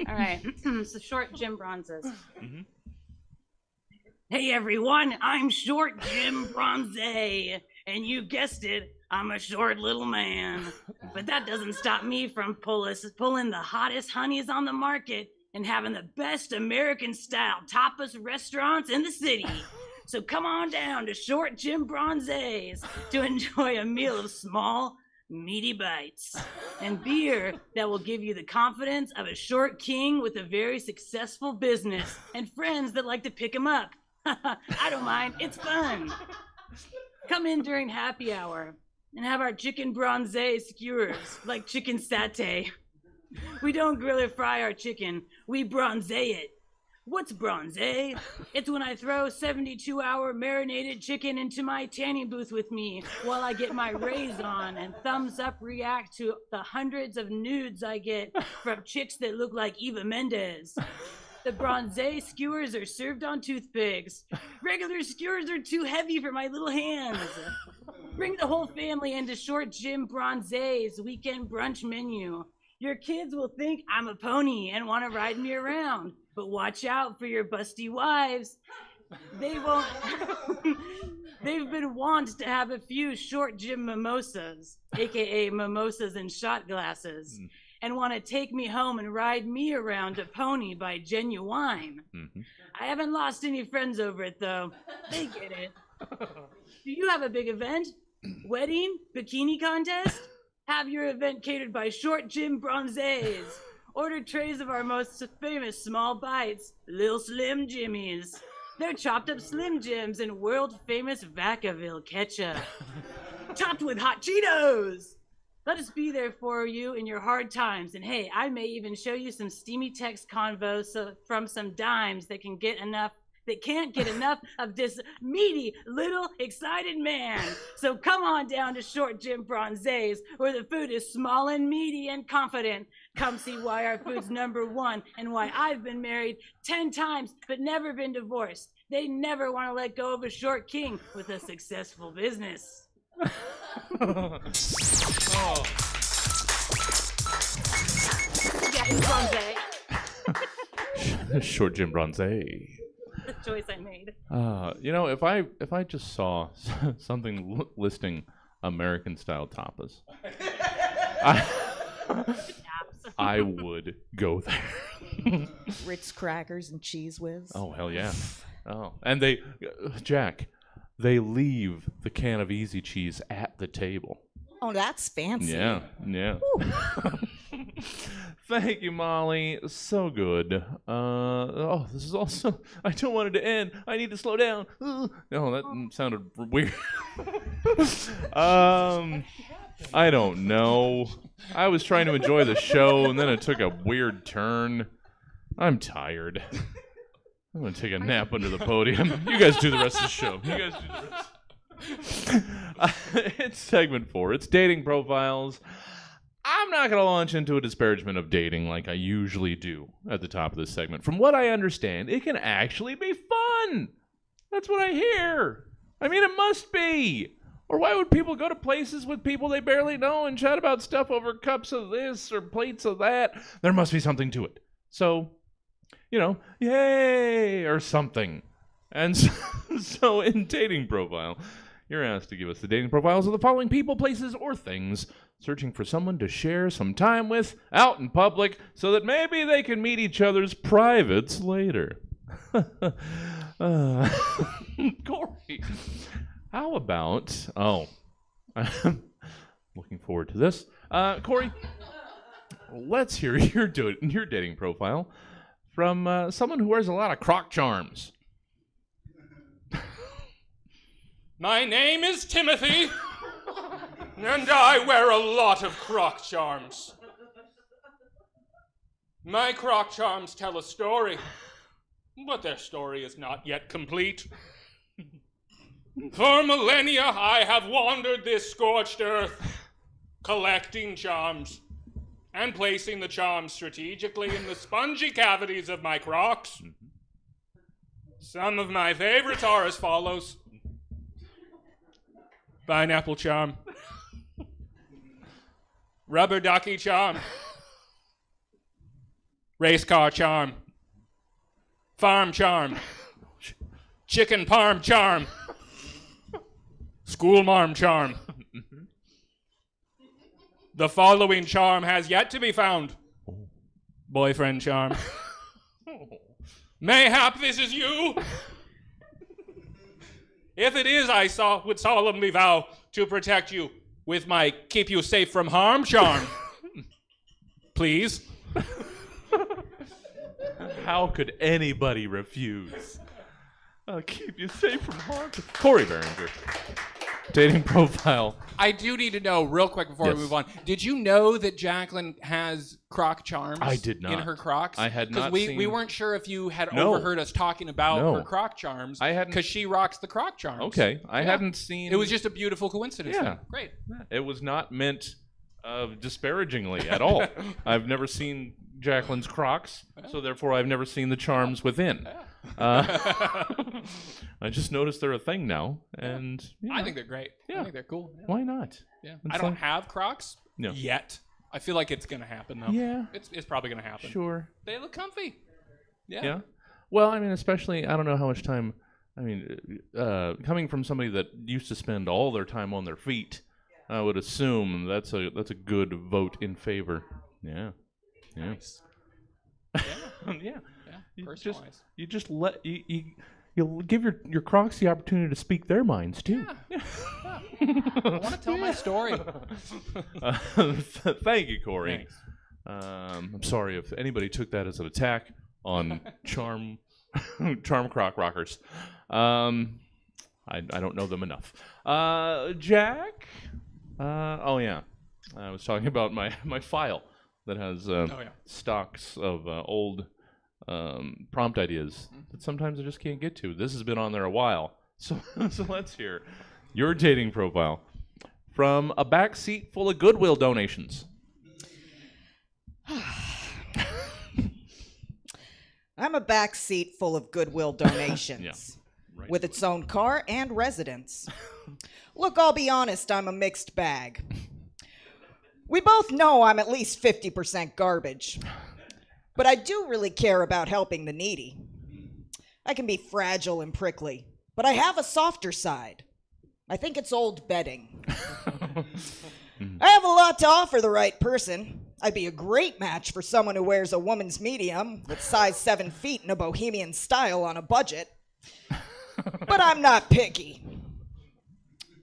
All right, so Short Jim Bronzes. Mm-hmm. Hey everyone, I'm Short Jim Bronze, and you guessed it, I'm a short little man. But that doesn't stop me from pulling the hottest honeys on the market and having the best American-style tapas restaurants in the city. So come on down to Short Jim Bronze's to enjoy a meal of small, meaty bites and beer that will give you the confidence of a short king with a very successful business and friends that like to pick him up. I don't mind, it's fun. Come in during happy hour and have our chicken bronze skewers like chicken satay. We don't grill or fry our chicken, we bronze it. What's bronze? It's when I throw 72-hour marinated chicken into my tanning booth with me while I get my rays on and thumbs up react to the hundreds of nudes I get from chicks that look like Eva Mendes. The bronze skewers are served on toothpicks. Regular skewers are too heavy for my little hands. Bring the whole family into Short Jim Bronze's weekend brunch menu. Your kids will think I'm a pony and want to ride me around. But watch out for your busty wives. They won't. They've been wont to have a few Short Jim mimosas, aka mimosas in shot glasses, and want to take me home and ride me around a pony by Genuine. Mm-hmm. I haven't lost any friends over it though. They get it. Do you have a big event? Wedding? Bikini contest? Have your event catered by Short Jim Bronze's. Order trays of our most famous small bites, Lil Slim Jimmies. They're chopped up Slim Jims in world-famous Vacaville ketchup. Topped with hot Cheetos! Let us be there for you in your hard times. And hey, I may even show you some steamy text convos from some dimes that can't get enough of this meaty, little, excited man. So come on down to Short Jim Bronze's, where the food is small and meaty and confident. Come see why our food's #1 and why I've been married 10 times but never been divorced. They never want to let go of a short king with a successful business. Yeah, it's Bronze. Short Jim Bronze. The choice I made. If I just saw something listing American style tapas, I would go there. Ritz crackers and cheese whiz. Oh hell yeah! Oh, and they leave the can of easy cheese at the table. Oh, that's fancy. Yeah. Thank you, Molly. So good. This is also. I don't want it to end. I need to slow down. No, that sounded weird. I don't know. I was trying to enjoy the show, and then it took a weird turn. I'm tired. I'm gonna take a nap under the podium. You guys do the rest of the show. It's segment 4. It's dating profiles. I'm not going to launch into a disparagement of dating like I usually do at the top of this segment. From what I understand, it can actually be fun. That's what I hear. I mean, it must be. Or why would people go to places with people they barely know and chat about stuff over cups of this or plates of that? There must be something to it. So, yay, or something. And so in dating profile, you're asked to give us the dating profiles of the following people, places, or things, searching for someone to share some time with out in public so that maybe they can meet each other's privates later. Corey, how about... Oh, I'm looking forward to this. Corey, let's hear your dating profile from someone who wears a lot of croc charms. My name is Timothy, and I wear a lot of croc charms. My croc charms tell a story, but their story is not yet complete. For millennia, I have wandered this scorched earth, collecting charms, and placing the charms strategically in the spongy cavities of my crocs. Some of my favorites are as follows. Pineapple charm. Rubber ducky charm. Race car charm. Farm charm. Chicken parm charm. School marm charm. The following charm has yet to be found. Boyfriend charm. Mayhap this is you. If it is, I would solemnly vow to protect you with my keep you safe from harm charm. Please. How could anybody refuse? Keep you safe from harm. Corey Behringer. Dating profile. I do need to know real quick before Yes. we move on. Did you know that Jacqueline has croc charms? I did not. In her crocs? I had not we seen- weren't sure if you had No. overheard us talking about No. her croc charms. I hadn't- Because she rocks the croc charms. Okay, I Yeah. hadn't seen. It was just a beautiful coincidence. Yeah. then. Great. It was not meant disparagingly at all. I've never seen Jacqueline's Crocs, so therefore I've never seen the charms within. I just noticed they're a thing now, and I think they're great. Yeah. I think they're cool. Yeah. why not? Yeah. It's I don't like- have crocs No. yet. I feel like it's going to happen, though. Yeah. It's probably going to happen. Sure. They look comfy. Yeah. Well, I mean, especially I don't know how much time. I mean, coming from somebody that used to spend all their time on their feet, I would assume that's a good vote in favor. Yeah. Yeah. Nice. Yeah. Yeah. You Personalized. just let you'll give your Crocs the opportunity to speak their minds too. Yeah. I want to tell my story. Thank you, Corey. Thanks. I'm sorry if anybody took that as an attack on charm Croc rockers. I don't know them enough. Jack. Oh yeah, I was talking about my file that has stocks of old prompt ideas that sometimes I just can't get to. This has been on there a while, so let's hear your dating profile from a back seat full of Goodwill donations. I'm a back seat full of Goodwill donations. Yeah. Right. With its own car and residence. Look, I'll be honest, I'm a mixed bag. We both know I'm at least 50% garbage. But I do really care about helping the needy. I can be fragile and prickly, but I have a softer side. I think it's old bedding. I have a lot to offer the right person. I'd be a great match for someone who wears a woman's medium with size 7 feet in a bohemian style on a budget. But I'm not picky.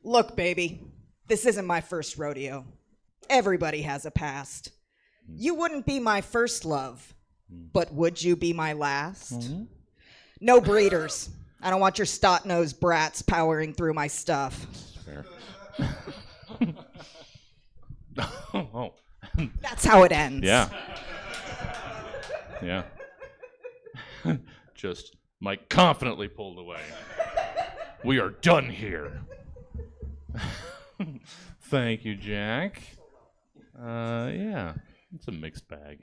Look, baby, this isn't my first rodeo. Everybody has a past. You wouldn't be my first love, but would you be my last? Mm-hmm. No breeders. I don't want your stot-nosed brats powering through my stuff. Fair. Oh. That's how it ends. Yeah. Yeah. Just Mike confidently pulled away. We are done here. Thank you, Jack. Yeah, it's a mixed bag.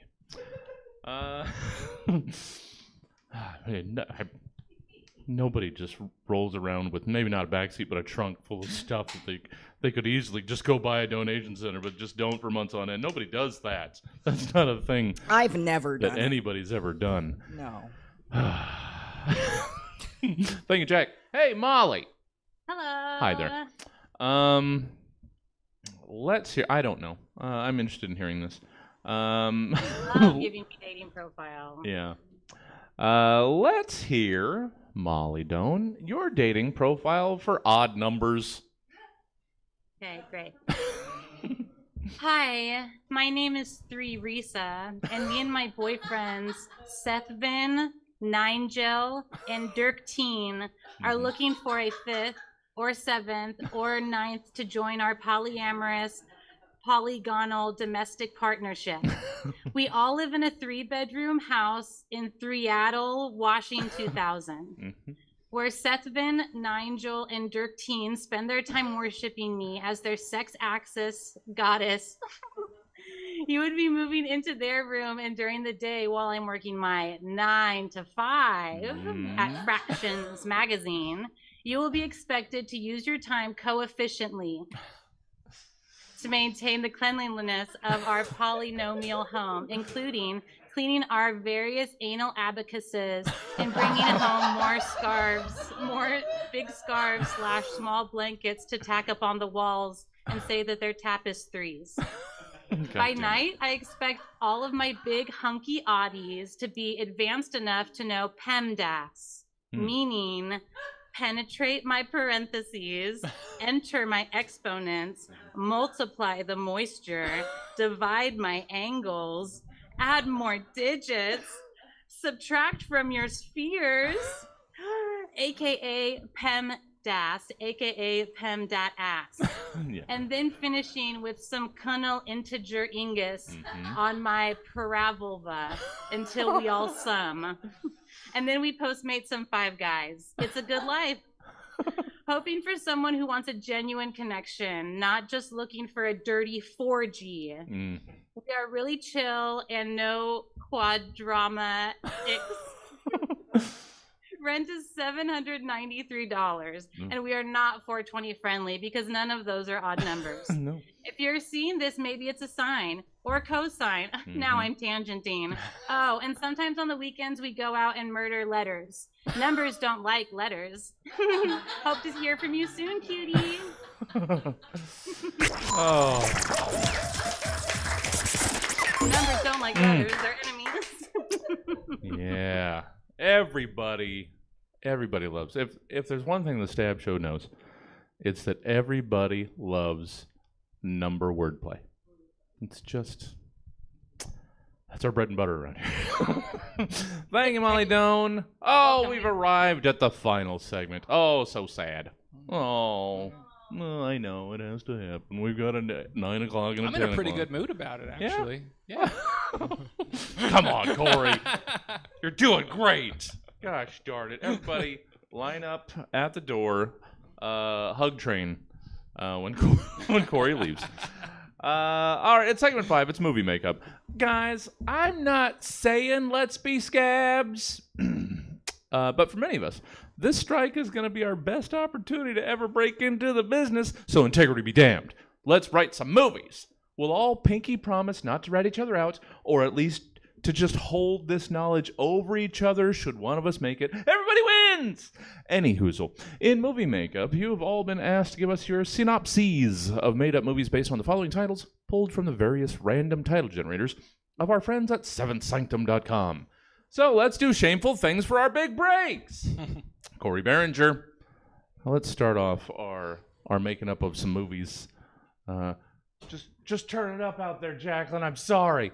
Nobody just rolls around with maybe not a backseat, but a trunk full of stuff that they could easily just go buy a donation center, but just don't for months on end. Nobody does that. That's not a thing I've never done that it. anybody's ever done. No. Thank you, Jack. Hey, Molly. Hello. Hi there. Let's hear. I don't know. I'm interested in hearing this. Love giving me dating profile. Yeah. Let's hear, Molly Doan, your dating profile for odd numbers. Okay, great. Hi, my name is 3 Risa, and me and my boyfriends, Seth Vin, Nigel, and Dirk Teen, are looking for a 5th or 7th or 9th to join our polyamorous, polygonal domestic partnership. We all live in a 3-bedroom house in Seattle, Washington, 2000. Where Seth Vin, Nigel, and Dirk Teen spend their time worshiping me as their sex axis goddess. You would be moving into their room, and during the day while I'm working my 9 to 5 at Fractions magazine, You will be expected to use your time co-efficiently to maintain the cleanliness of our polynomial home, including cleaning our various anal abacuses and bringing home more big scarves / small blankets to tack up on the walls and say that they're tapestries. By night, I expect all of my big hunky oddies to be advanced enough to know PEMDAS, meaning penetrate my parentheses, enter my exponents, multiply the moisture, divide my angles, add more digits, subtract from your spheres, aka PEMDAS, aka PEMDAT-ass. Yeah. And then finishing with some Kunnel integer ingus on my paravulva until we all sum. And then we postmate some Five Guys. It's a good life. Hoping for someone who wants a genuine connection, not just looking for a dirty 4G. We are really chill and no quad drama. Rent is $793, and we are not 420 friendly because none of those are odd numbers. No. If you're seeing this, maybe it's a sign or a cosine. Now I'm tangenting. Oh, and sometimes on the weekends we go out and murder letters. Numbers don't like letters. Hope to hear from you soon, cutie. Oh. Numbers don't like letters. They're enemies. Yeah. Everybody loves. If there's one thing the Stab Show knows, it's that everybody loves number wordplay. It's just that's our bread and butter around here. Thank you, Molly Doan. Oh, we've arrived at the final segment. Oh, so sad. Oh. Well, I know it has to happen. We've got a 9 o'clock and a 10 o'clock. I'm in a pretty good mood about it, actually. Yeah. Come on, Corey. You're doing great. Gosh darn it. Everybody, line up at the door. Hug train when Corey leaves. All right, it's segment 5. It's movie makeup. Guys, I'm not saying let's be scabs. But for many of us, this strike is going to be our best opportunity to ever break into the business, so integrity be damned. Let's write some movies. We'll all pinky promise not to rat each other out, or at least to just hold this knowledge over each other should one of us make it. Everybody wins! Any hoozle. In movie makeup, you have all been asked to give us your synopses of made-up movies based on the following titles, pulled from the various random title generators of our friends at seventhsanctum.com. So let's do shameful things for our big breaks. Corey Behringer, let's start off our making up of some movies. Just turn it up out there, Jacqueline. I'm sorry.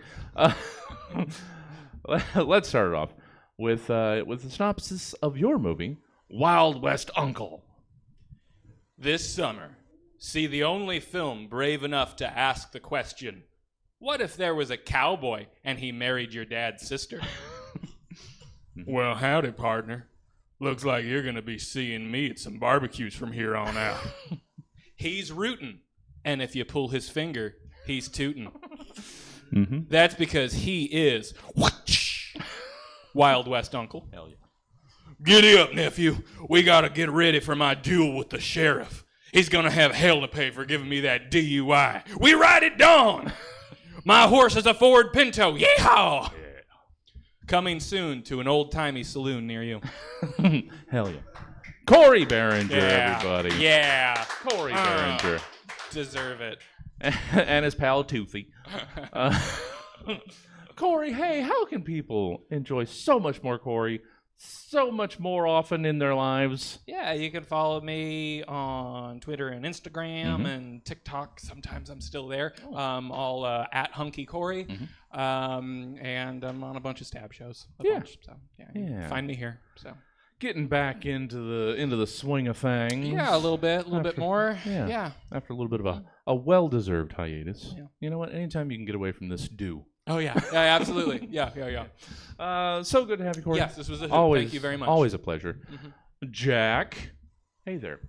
Let's start it off with the synopsis of your movie, Wild West Uncle. This summer, see the only film brave enough to ask the question, what if there was a cowboy and he married your dad's sister? Well, howdy, partner. Looks like you're going to be seeing me at some barbecues from here on out. He's rootin', and if you pull his finger, he's tootin'. That's because he is Wild West Uncle. Hell yeah. Giddy up, nephew. We got to get ready for my duel with the sheriff. He's going to have hell to pay for giving me that DUI. We ride at dawn. My horse is a Ford Pinto. Yeehaw! Coming soon to an old-timey saloon near you. Hell yeah. Corey Behringer, everybody. Yeah. Corey Behringer. Deserve it. And his pal Toothy. Corey, hey, how can people enjoy so much more Corey so much more often in their lives? Yeah, you can follow me on Twitter and Instagram and TikTok. Sometimes I'm still there. All at Hunky Corey. And I'm on a bunch of Stab shows. Bunch, so you can find me here. So getting back into the swing of things. Yeah, a little bit more. Yeah. After a little bit of a well-deserved hiatus. Yeah. You know what? Anytime you can get away from this, do. Oh yeah, absolutely. Yeah. So good to have you, Corey. Yes, this was a hoot. Always, thank you very much. Always a pleasure. Jack, hey there.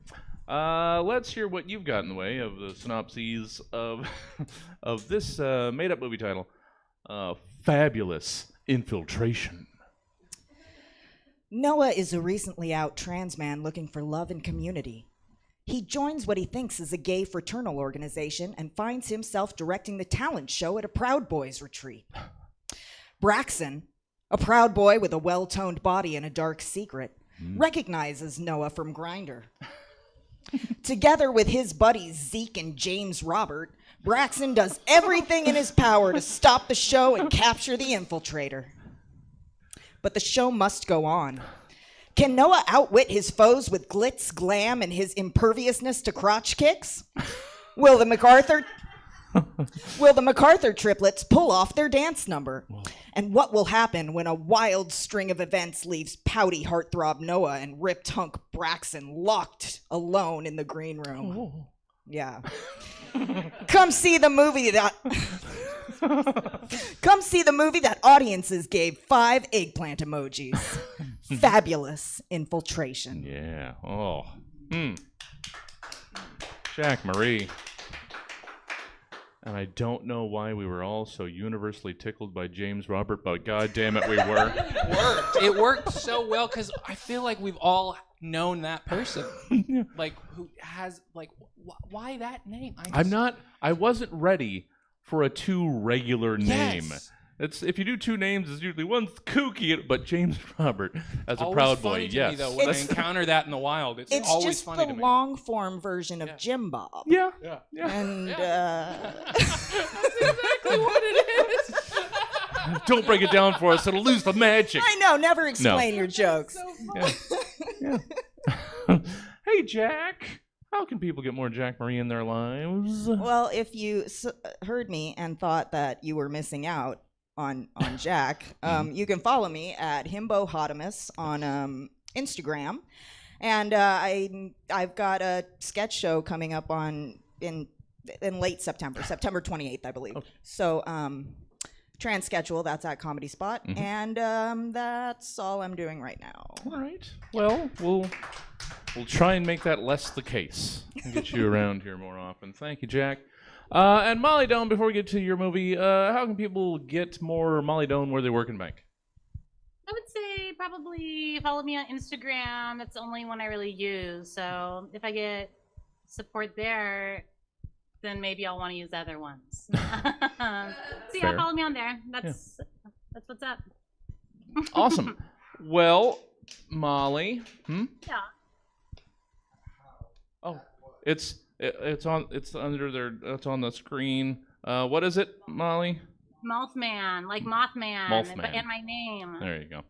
Let's hear what you've got in the way of the synopses of this made-up movie title, Fabulous Infiltration. Noah is a recently out trans man looking for love and community. He joins what he thinks is a gay fraternal organization and finds himself directing the talent show at a Proud Boys retreat. Braxton, a proud boy with a well-toned body and a dark secret, recognizes Noah from Grindr. Together with his buddies Zeke and James Robert, Braxton does everything in his power to stop the show and capture the infiltrator. But the show must go on. Can Noah outwit his foes with glitz, glam, and his imperviousness to crotch kicks? Will the MacArthur triplets pull off their dance number? And what will happen when a wild string of events leaves pouty heartthrob Noah and ripped hunk Braxton locked alone in the green room? Yeah. Come see the movie that audiences gave 5 eggplant emojis. Fabulous infiltration. Yeah. Oh. Jack Marie. And I don't know why we were all so universally tickled by James Robert, but god damn it, we were. It worked so well because I feel like we've all known that person. Yeah. Like, who has, like, why that name? I wasn't ready for a too regular name. Yes. It's if you do 2 names, it's usually one's kooky, but James Robert as a Always proud funny boy, to yes. me, though, when I encounter that in the wild, it's always just funny the to me. long form version of Jim Bob. Yeah. Yeah. And That's exactly what it is. Don't break it down for us; it'll lose the magic. I know, never explain your jokes. Yeah. Hey, Jack. How can people get more Jack Marie in their lives? Well, if you heard me and thought that you were missing out on Jack, you can follow me at himbohotamus on Instagram, and I've got a sketch show coming up in late September 28th, I believe. Okay. So trans schedule, that's at Comedy Spot, and that's all I'm doing right now. All right. Well, we'll try and make that less the case and get you around here more often. Thank you, Jack. And Molly Doan, before we get to your movie, how can people get more Molly Doan where they work and bank? I would say probably follow me on Instagram. That's the only one I really use. So if I get support there, then maybe I'll want to use the other ones. So yeah, follow me on there. That's what's up. Awesome. Well, Molly. Yeah. Oh, it's under there. It's on the screen. What is it, Molly? Mothman, like Mothman, Mothman. and my name. There you go.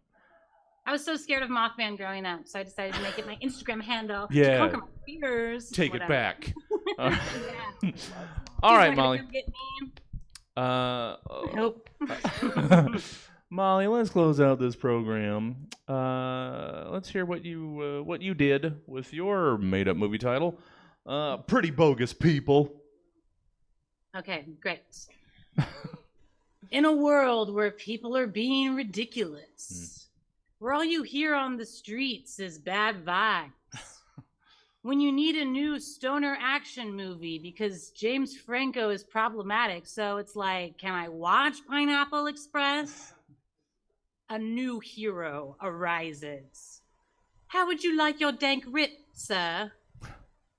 I was so scared of Mothman growing up, so I decided to make it my Instagram handle Yeah. to conquer my fears. Take Whatever. it back. Yeah. All right, He's not Molly. gonna come get me. Nope. Molly, let's close out this program. Let's hear what you did with your made-up movie title. Pretty Bogus People. Okay, great. In a world where people are being ridiculous, where all you hear on the streets is bad vibes, when you need a new stoner action movie because James Franco is problematic, so it's like, can I watch Pineapple Express? A new hero arises. How would you like your dank rip, sir?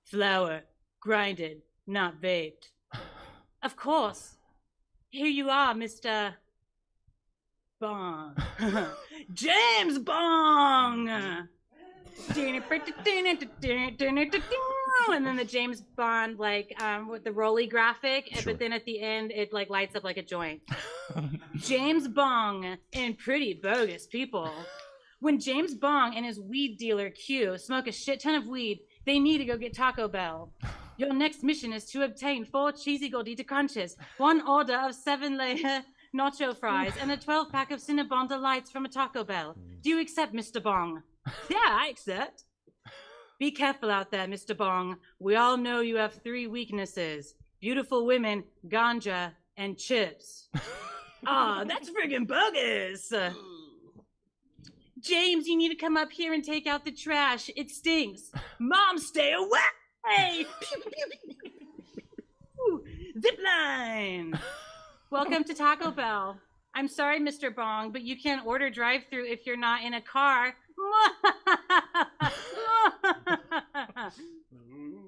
Flour, grinded, not vaped. Of course. Here you are, Mr. Bong. James Bong! And then the James Bond, with the rolly graphic, Sure. but then at the end, it, lights up like a joint. James Bong and Pretty Bogus People. When James Bong and his weed dealer, Q, smoke a shit ton of weed, they need to go get Taco Bell. Your next mission is to obtain 4 cheesy gordita crunches, 1 order of 7-layer nacho fries, and a 12-pack of Cinnabon Delights from a Taco Bell. Do you accept, Mr. Bong? Yeah, I accept. Be careful out there, Mr. Bong. We all know you have 3 weaknesses. Beautiful women, ganja, and chips. That's friggin' bogus. James, you need to come up here and take out the trash. It stinks. Mom, stay away! Zipline! Welcome to Taco Bell. I'm sorry, Mr. Bong, but you can't order drive-thru if you're not in a car.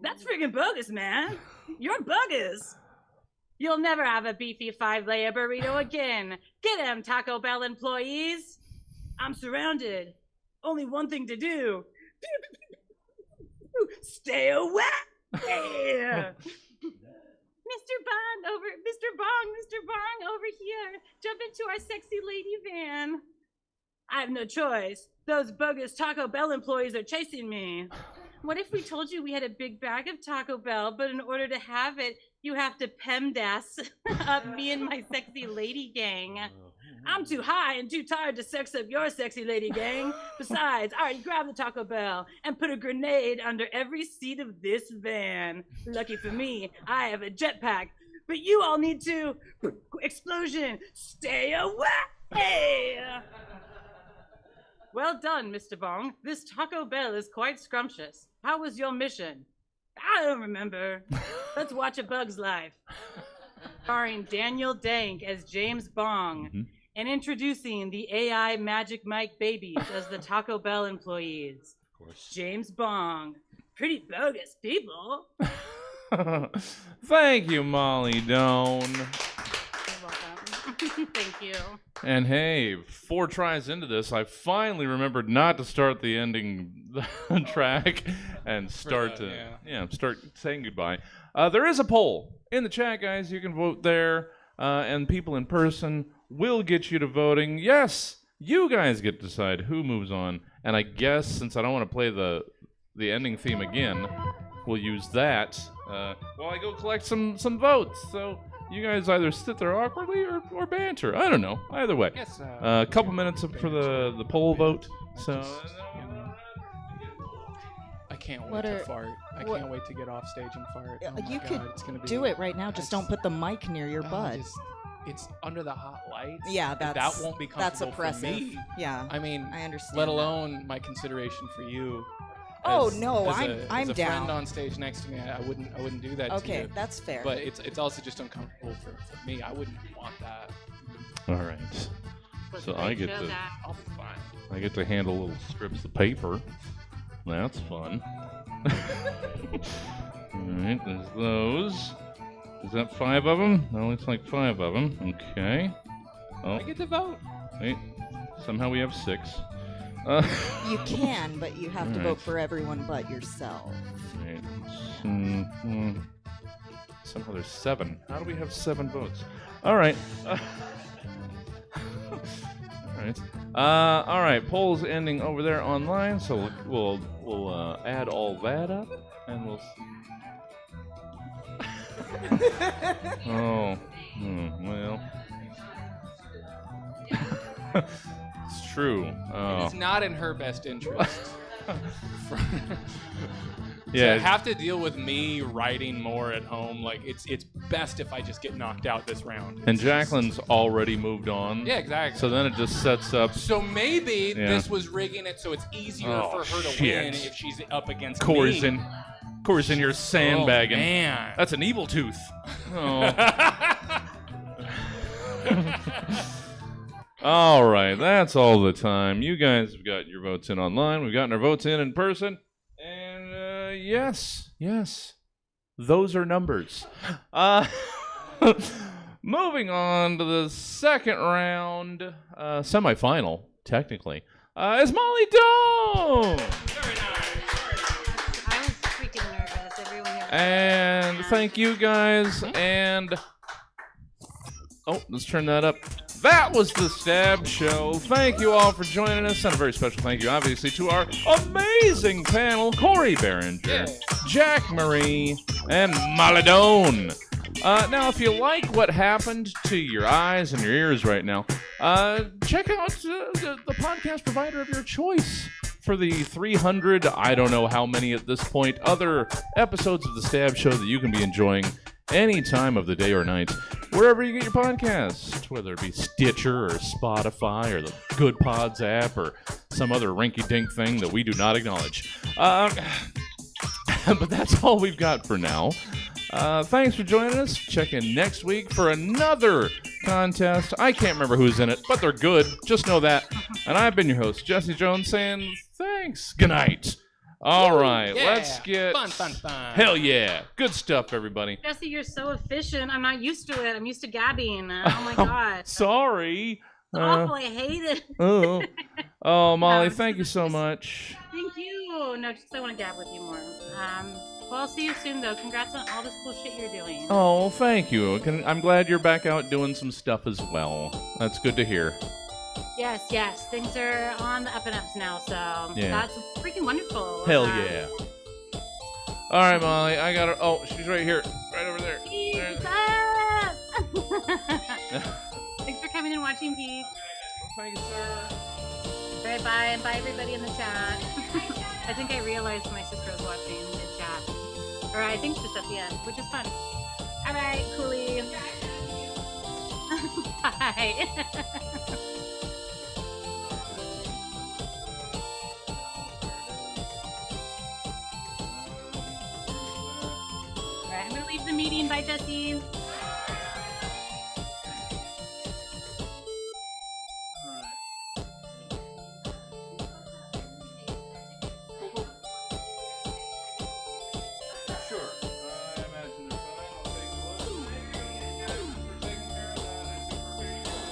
That's friggin' bogus, man. You're bogus. You'll never have a beefy 5-layer burrito again. Get 'em, Taco Bell employees. I'm surrounded. Only one thing to do. Stay away. Mr. Bong, over here. Jump into our sexy lady van. I have no choice. Those bogus Taco Bell employees are chasing me. What if we told you we had a big bag of Taco Bell, but in order to have it, you have to PEMDAS up me and my sexy lady gang? I'm too high and too tired to sex up your sexy lady gang. Besides, I already grabbed the Taco Bell and put a grenade under every seat of this van. Lucky for me, I have a jetpack. But you all need to... Explosion! Stay away! Well done, Mr. Bong. This Taco Bell is quite scrumptious. How was your mission? I don't remember. Let's watch A Bug's Life. Starring Daniel Dank as James Bong. And introducing the AI Magic Mike babies as the Taco Bell employees. Of course. James Bong. Pretty bogus people. Thank you, Molly Doan. You're welcome. Thank you. And hey, 4 tries into this, I finally remembered not to start the ending track and start start saying goodbye. There is a poll in the chat, guys. You can vote there, and people in person will get you to voting. Yes, you guys get to decide who moves on. And I guess since I don't want to play the ending theme again, we'll use that while I go collect some votes. So you guys either sit there awkwardly or banter. I don't know. Either way. Yes, a couple minutes for the poll vote. So I can't wait to fart. I can't wait to get off stage and fart. Oh you God, could it's gonna be, do it right now. Just don't put the mic near your butt. It's under the hot lights. Yeah, that won't be comfortable that's oppressive. for me. Yeah, I mean, I understand. Let alone my consideration for you. Oh no, I'm down. As a friend on stage next to me, I wouldn't do that to you. Okay, that's fair. But it's also just uncomfortable for me. I wouldn't want that. all right. So I get to I'll be fine. I get to handle little strips of paper. That's fun. All right, there's those. Is that 5 of them? No, looks like 5 of them. Okay. Oh, I get to vote. wait. Somehow we have 6. You can, but you have to All vote right. for everyone but yourself. Right. Somehow there's 7. How do we have 7 votes? All right. All right. All right. Polls ending over there online, so we'll add all that up, and we'll. Oh. Well. It's true. Oh. It's not in her best interest. Yeah. To have to deal with me writing more at home, like it's best if I just get knocked out this round. And Jacqueline's already moved on. Yeah, exactly. So then it just sets up. So maybe Yeah. this was rigging it so it's easier Oh, for her to shit. win if she's up against Corey's me. in your sandbagging. Oh, man. That's an evil tooth. Oh. All right, that's all the time. You guys have got your votes in online. We've gotten our votes in person. And yes, those are numbers. Moving on to the second round, semifinal, technically, is Molly Doan. I was freaking nervous. Everyone here. And thank you guys. And oh, let's turn that up. That was the Stab Show. Thank you all for joining us. And a very special thank you, obviously, to our amazing panel, Corey Behringer, Jack Marie, and Molly Doan. Now, if you like what happened to your eyes and your ears right now, check out the podcast provider of your choice for the 300, I don't know how many at this point, other episodes of the Stab Show that you can be enjoying any time of the day or night, wherever you get your podcast, whether it be Stitcher or Spotify or the Good Pods app or some other rinky-dink thing that we do not acknowledge. But that's all we've got for now. Thanks for joining us. Check in next week for another contest. I can't remember who's in it, but they're good. Just know that. And I've been your host, Jesse Jones, saying thanks. Good night. All right, Yeah. let's get... Fun. Hell yeah. Good stuff, everybody. Jesse, you're so efficient. I'm not used to it. I'm used to gabbing. Oh my god. Sorry. It's awful. I hate it. Oh, Molly, No, thank you so much. Thank you. No, just I want to gab with you more. Well, I'll see you soon, though. Congrats on all this cool shit you're doing. Oh, thank you. I'm glad you're back out doing some stuff as well. That's good to hear. Yes. Things are on the up and ups now, so Yeah. that's freaking wonderful. Hell yeah. All right, Molly, I got her. Oh, she's right here. Right over there. Pete's up! Thanks for coming and watching, Pete. Thank you, sir. All right, bye, and bye everybody in the chat. I think I realized my sister was watching the chat. Or I think just at the end, which is fun. All right, Cooley. Bye. All right, I'm gonna leave the meeting. Bye, Jesse. Sure. I imagine they're fine. I'll take a look. Thanks for taking care of that. I super appreciate it.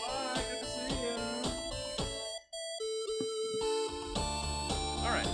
Bye. Good to see ya. All right.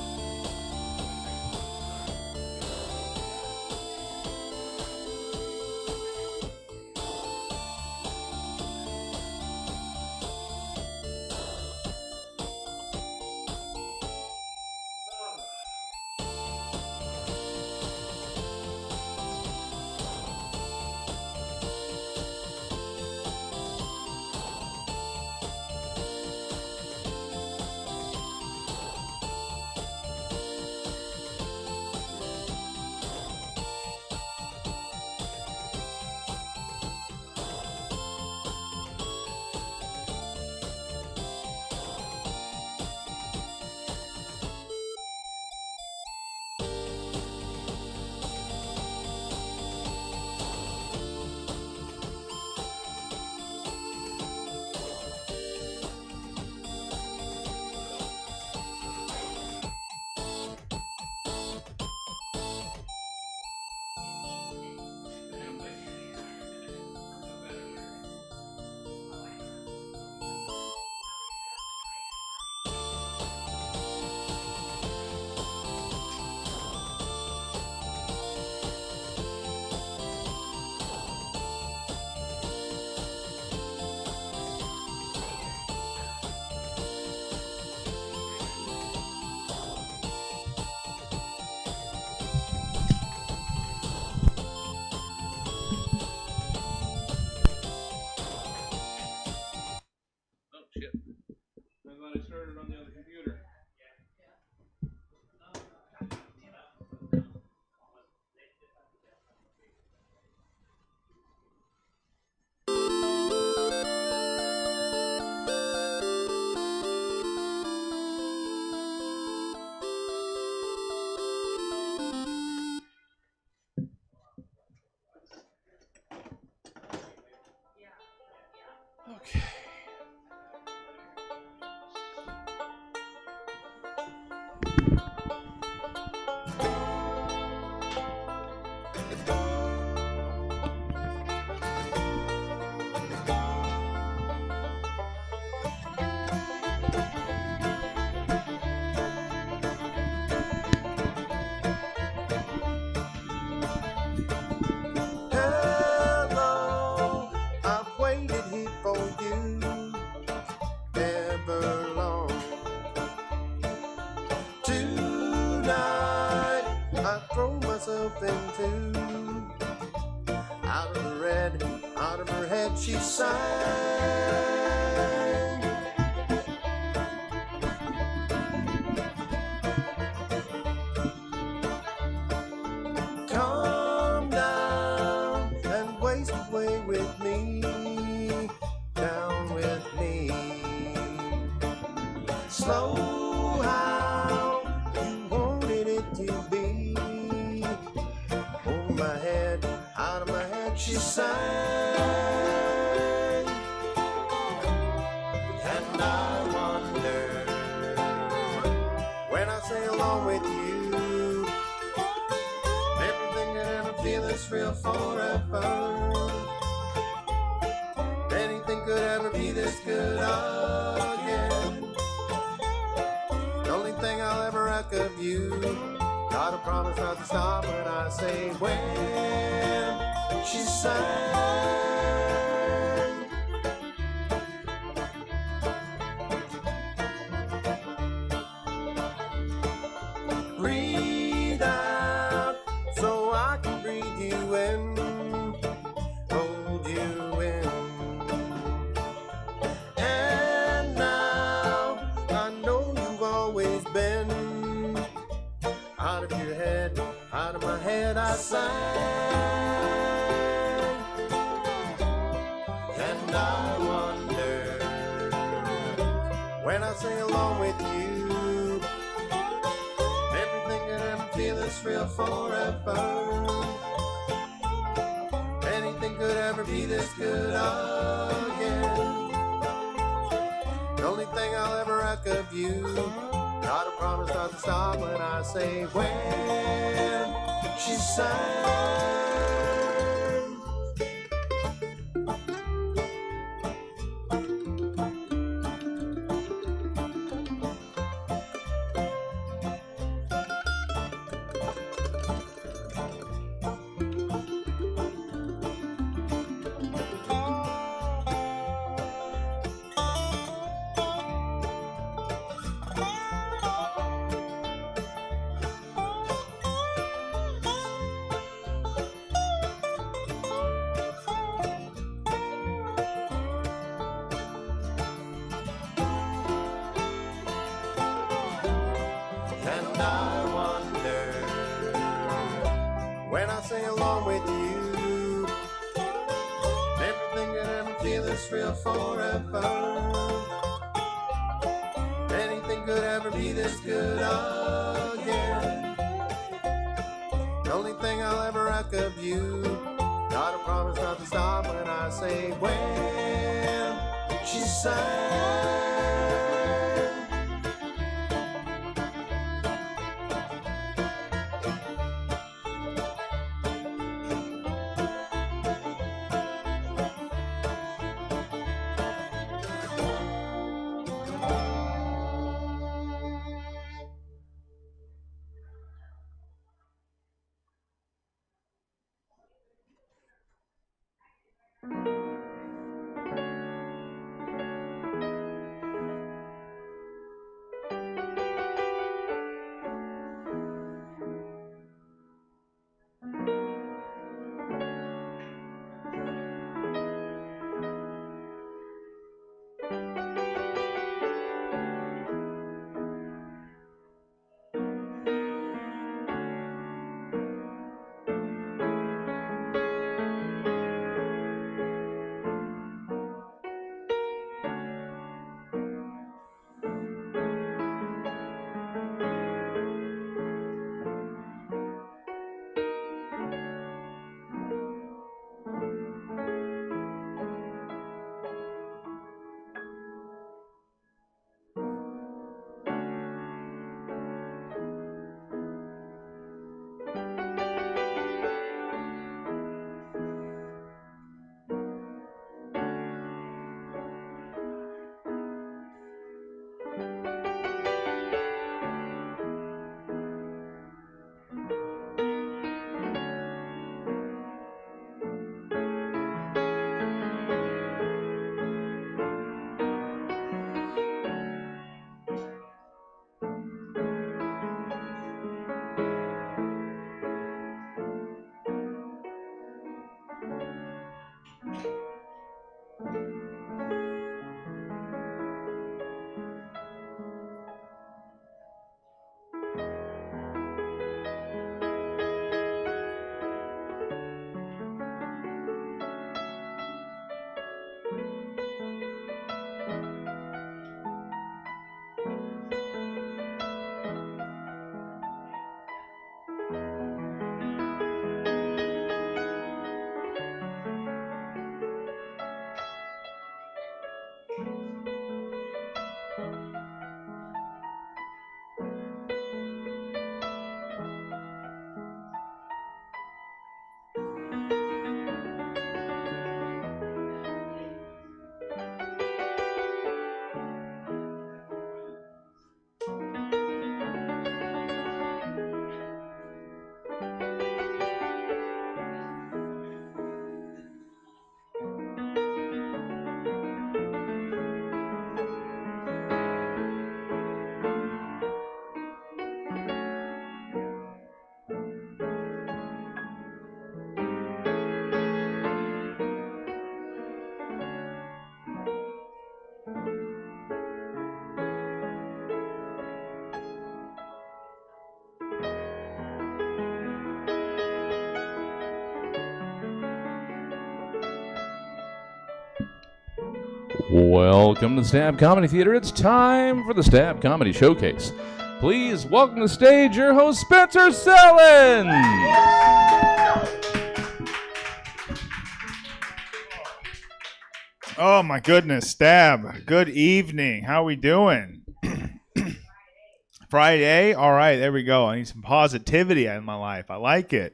Oh, shit. I thought I started on the other computer. Okay. Hello, I've waited here for you ever long. Tonight, I throw myself into out of the red, out of her head she sang. Calm down and waste away with me, down with me. Slow how this real forever. Anything could ever be this good again. The only thing I'll ever ask of you, gotta promise not to stop when I say when. She sang. Breathe out so I can breathe you in, hold you in. And now I know you've always been out of your head, out of my head I sang. And I wonder when I sing along with you, feel this real forever. Anything could ever be this good again. The only thing I'll ever ask of you, gotta promise not to stop when I say when. She sang. And I wonder when I sing along with you, everything could ever feel this real forever. Anything could ever be this good again. The only thing I'll ever ask of you, gotta promise not to stop when I say when. She sang. Welcome to Stab Comedy Theater. It's time for the Stab Comedy Showcase. Please welcome to the stage your host, Spencer Sellens. Oh my goodness, Stab. Good evening. How we doing? Friday? All right, there we go. I need some positivity in my life. I like it.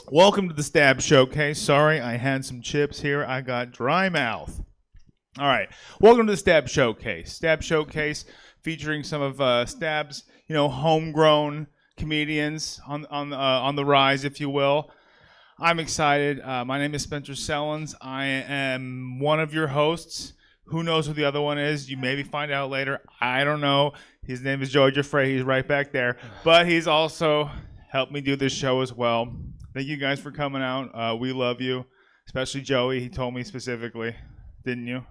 Welcome to the Stab Showcase. Sorry, I had some chips here. I got dry mouth. All right, welcome to the Stab Showcase. Stab Showcase featuring some of Stab's, homegrown comedians on the rise, if you will. I'm excited. My name is Spencer Sellens. I am one of your hosts. Who knows who the other one is? You maybe find out later. I don't know. His name is Joey Jaffray. He's right back there. But he's also helped me do this show as well. Thank you guys for coming out. We love you, especially Joey. He told me specifically, didn't you?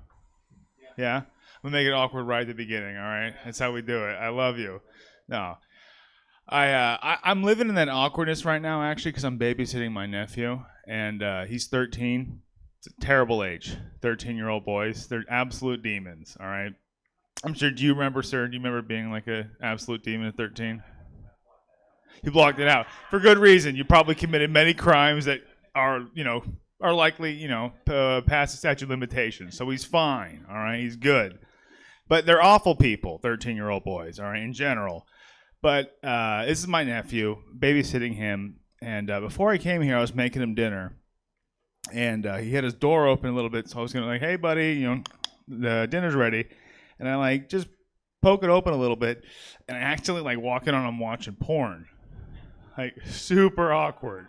Yeah? I'm going to make it awkward right at the beginning, all right? That's how we do it. I love you. No. I'm living in that awkwardness right now, actually, because I'm babysitting my nephew, and he's 13. It's a terrible age, 13-year-old boys. They're absolute demons, all right? I'm sure, do you remember being like an absolute demon at 13? You blocked it out. For good reason. You probably committed many crimes that are likely, past the statute of limitations. So he's fine, all right? He's good. But they're awful people, 13-year-old boys, all right, in general. But this is my nephew, babysitting him. And before I came here, I was making him dinner. And he had his door open a little bit, so I was going to hey, buddy, the dinner's ready. And I, just poke it open a little bit. And I accidentally, walk in on him watching porn. Super awkward.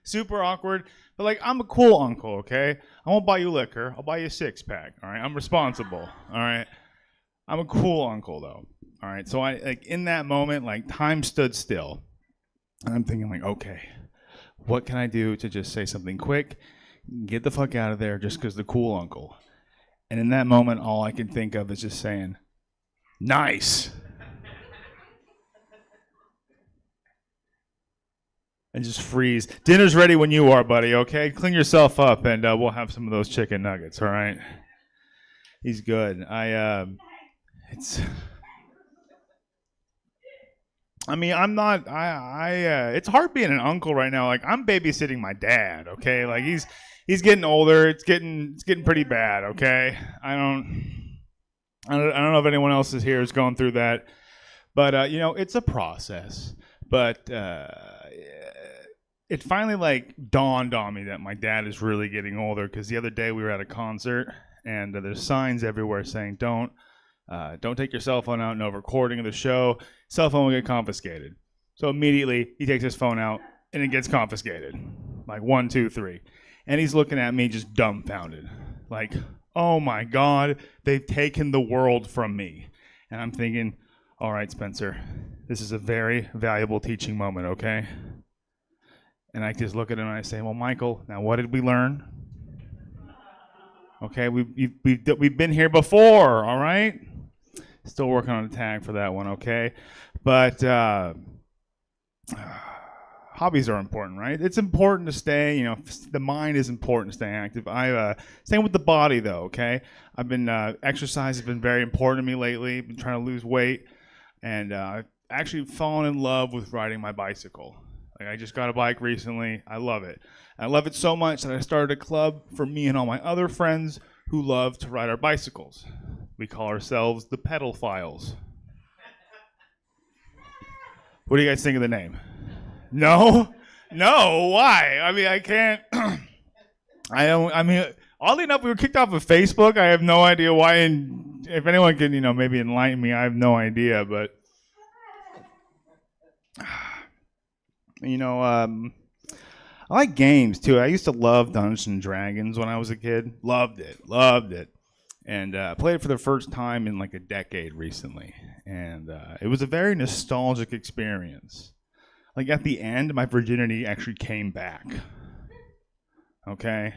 Super awkward. But, I'm a cool uncle, okay? I won't buy you liquor. I'll buy you a six-pack, all right? I'm responsible, all right? I'm a cool uncle, though, all right? So, in that moment, time stood still. And I'm thinking, okay, what can I do to just say something quick, get the fuck out of there just because the cool uncle? And in that moment, all I can think of is just saying, nice. And just freeze. Dinner's ready when you are, buddy, okay? Clean yourself up, and we'll have some of those chicken nuggets, all right? He's good. It's hard being an uncle right now. I'm babysitting my dad, okay? He's getting older. It's getting pretty bad, okay? I don't know if anyone else is here is going through that. But, it's a process. But it finally dawned on me that my dad is really getting older, because the other day we were at a concert and there's signs everywhere saying don't take your cell phone out, no recording of the show. Cell phone will get confiscated. So immediately he takes his phone out and it gets confiscated. 1, 2, 3. And he's looking at me just dumbfounded. Oh my God, they've taken the world from me. And I'm thinking, all right, Spencer, this is a very valuable teaching moment, okay? And I just look at him and I say, well, Michael, now what did we learn? Okay, we've been here before, all right? Still working on a tag for that one, okay? But hobbies are important, right? It's important to stay, the mind is important to stay active. Same with the body, though, okay? I've been, exercise has been very important to me lately. Been trying to lose weight. And I've actually fallen in love with riding my bicycle. I just got a bike recently. I love it. I love it so much that I started a club for me and all my other friends who love to ride our bicycles. We call ourselves the Pedal Files. What do you guys think of the name? No? No? Why? I can't. Oddly enough, we were kicked off of Facebook. I have no idea why. And if anyone can, maybe enlighten me, I have no idea. But I like games too. I used to love Dungeons and Dragons when I was a kid. Loved it. And I played it for the first time in a decade recently. And it was a very nostalgic experience. At the end, my virginity actually came back. Okay?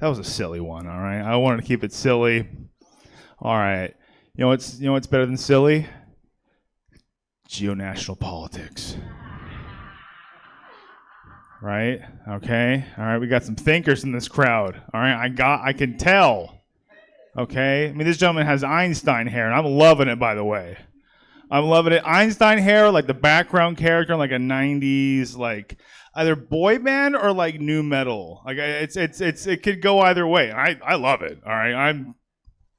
That was a silly one, all right? I wanted to keep it silly. All right. You know what's better than silly? Geonational politics. right? Okay, all right. We got some thinkers in this crowd. All right, I can tell. Okay, I mean, this gentleman has Einstein hair, and I'm loving it, by the way. I'm loving it. Einstein hair, like the background character in like a '90s, like either boy band or like new metal. Like it could go either way. I love it. All right,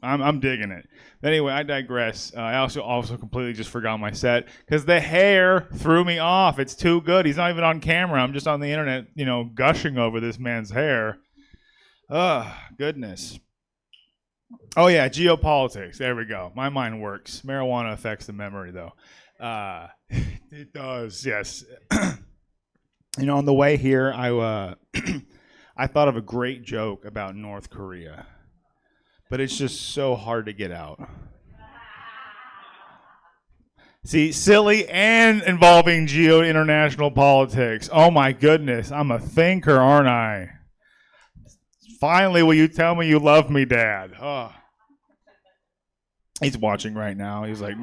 I'm digging it. But anyway, I digress. I also completely just forgot my set because the hair threw me off. It's too good. He's not even on camera. I'm just on the internet, gushing over this man's hair. Ugh, goodness. Oh yeah, geopolitics. There we go. My mind works. Marijuana affects the memory, though. It does. Yes. On the way here, I I thought of a great joke about North Korea, but it's just so hard to get out. See, silly and involving international politics. Oh my goodness, I'm a thinker, aren't I? Finally, will you tell me you love me, Dad? Oh. He's watching right now. He's like,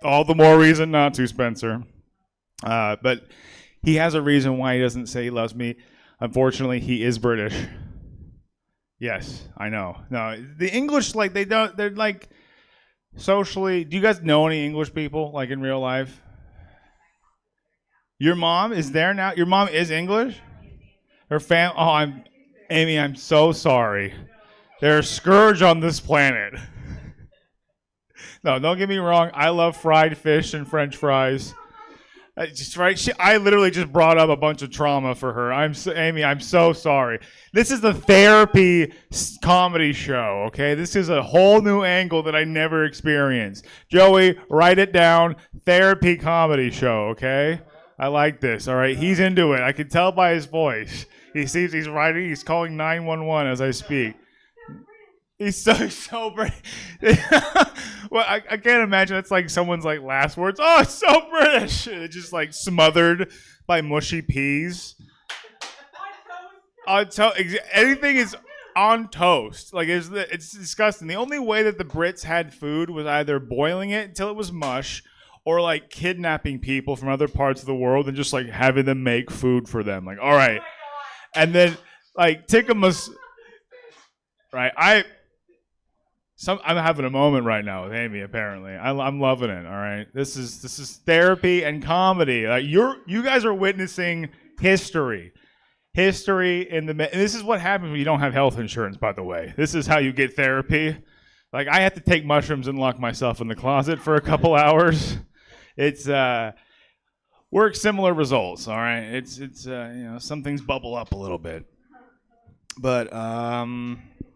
all the more reason not to, Spencer. But he has a reason why he doesn't say he loves me. Unfortunately, he is British. Yes, I know. No, the English, like, they're like socially. Do you guys know any English people, like in real life? Your mom is there now? Your mom is English? Her Amy, I'm so sorry. They're a scourge on this planet. No, don't get me wrong. I love fried fish and French fries. I literally just brought up a bunch of trauma for her. Amy, I'm so sorry. This is the therapy comedy show, okay? This is a whole new angle that I never experienced. Joey, write it down. Therapy comedy show, okay? I like this, all right? He's into it. I can tell by his voice. He sees he's writing. He's calling 911 as I speak. He's so British. Well, I can't imagine it's like someone's like last words. Oh, it's so British. It's just like smothered by mushy peas. Anything is on toast. Like it's disgusting. The only way that the Brits had food was either boiling it until it was mush, or like kidnapping people from other parts of the world and just like having them make food for them. Like, all right, and then like tikka right? I'm having a moment right now with Amy. Apparently, I'm loving it. All right, this is therapy and comedy. Like you guys are witnessing history in the. And this is what happens when you don't have health insurance. By the way, this is how you get therapy. Like I have to take mushrooms and lock myself in the closet for a couple hours. It's works similar results. All right, it's some things bubble up a little bit, but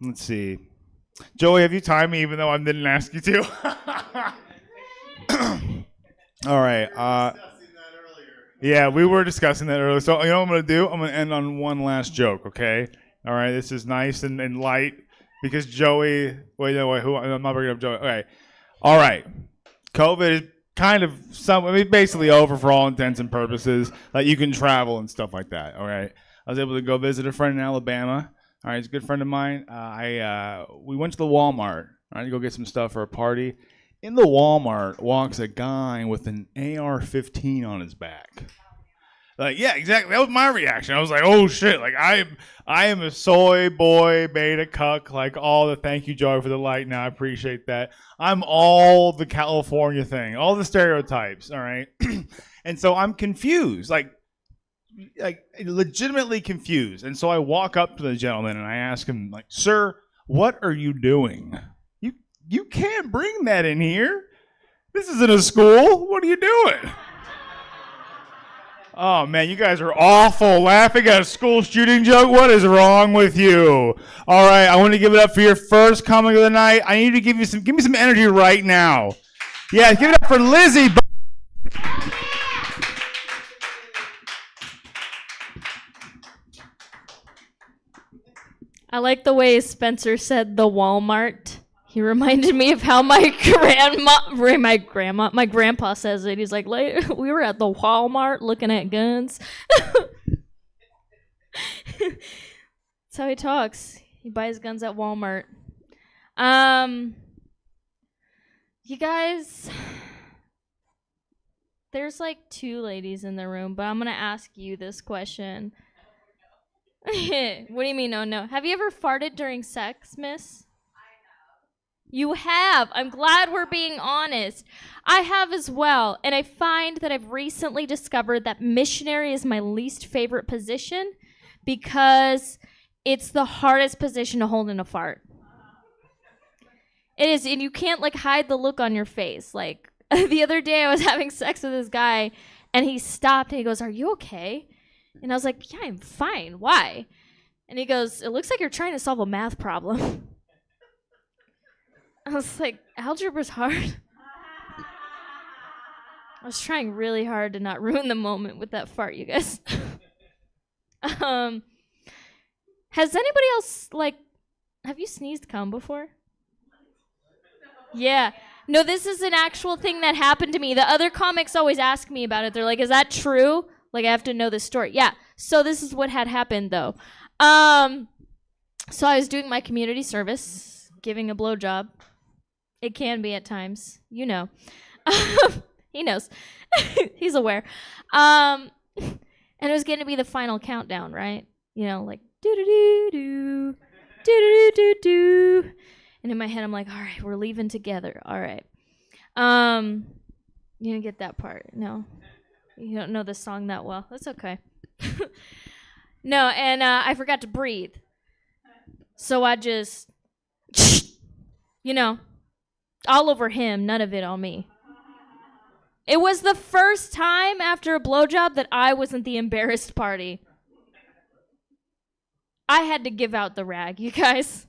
let's see. Joey, have you timed me even though I didn't ask you to? All right. Yeah, we were discussing that earlier. So, you know what I'm going to do? I'm going to end on one last joke, okay? All right, this is nice and light because Joey... Wait, who? I'm not bringing up Joey. Okay. All right. COVID is kind of basically over for all intents and purposes. Like, you can travel and stuff like that, all right? I was able to go visit a friend in Alabama. All right, he's a good friend of mine. We went to the Walmart, to go get some stuff for a party. In the Walmart walks a guy with an AR-15 on his back. Like, yeah, exactly. That was my reaction. I was like, oh shit! Like I am a soy boy, beta cuck. Like all the thank you, Joey, for the light. Now I appreciate that. I'm all the California thing, all the stereotypes. All right, and so I'm confused. Like legitimately confused. And so I walk up to the gentleman and I ask him, like, sir, what are you doing? You can't bring that in here. This isn't a school. What are you doing? Oh, man, you guys are awful. Laughing at a school shooting joke? What is wrong with you? All right, I want to give it up for your first comic of the night. I need to give me some energy right now. Yeah, give it up for Lizzie. I like the way Spencer said the Walmart. He reminded me of how my grandpa says it. He's like, we were at the Walmart looking at guns. That's how he talks. He buys guns at Walmart. You guys, there's like two ladies in the room, but I'm going to ask you this question. What do you mean, oh no? Have you ever farted during sex, miss? You have. I'm glad we're being honest. I have as well. And I find that I've recently discovered that missionary is my least favorite position because it's the hardest position to hold in a fart. It is, and you can't like hide the look on your face. Like the other day I was having sex with this guy and he stopped and he goes, "Are you okay?" And I was like, "Yeah, I'm fine. Why?" And he goes, "It looks like you're trying to solve a math problem." I was like, algebra's hard. I was trying really hard to not ruin the moment with that fart, you guys. Has anybody else, like, have you sneezed cum before? Yeah. No, this is an actual thing that happened to me. The other comics always ask me about it. They're like, is that true? Like, I have to know the story. Yeah. So this is what had happened, though. So I was doing my community service, giving a blowjob. It can be at times. You know. He knows. He's aware. And it was going to be the final countdown, right? You know, like, do-do-do-do, do-do-do-do-do. And in my head, I'm like, all right, we're leaving together. All right. You didn't get that part. No. You don't know the song that well. That's okay. No, and I forgot to breathe. So I just, you know, all over him, none of it on me. It was the first time after a blowjob that I wasn't the embarrassed party. I had to give out the rag, you guys.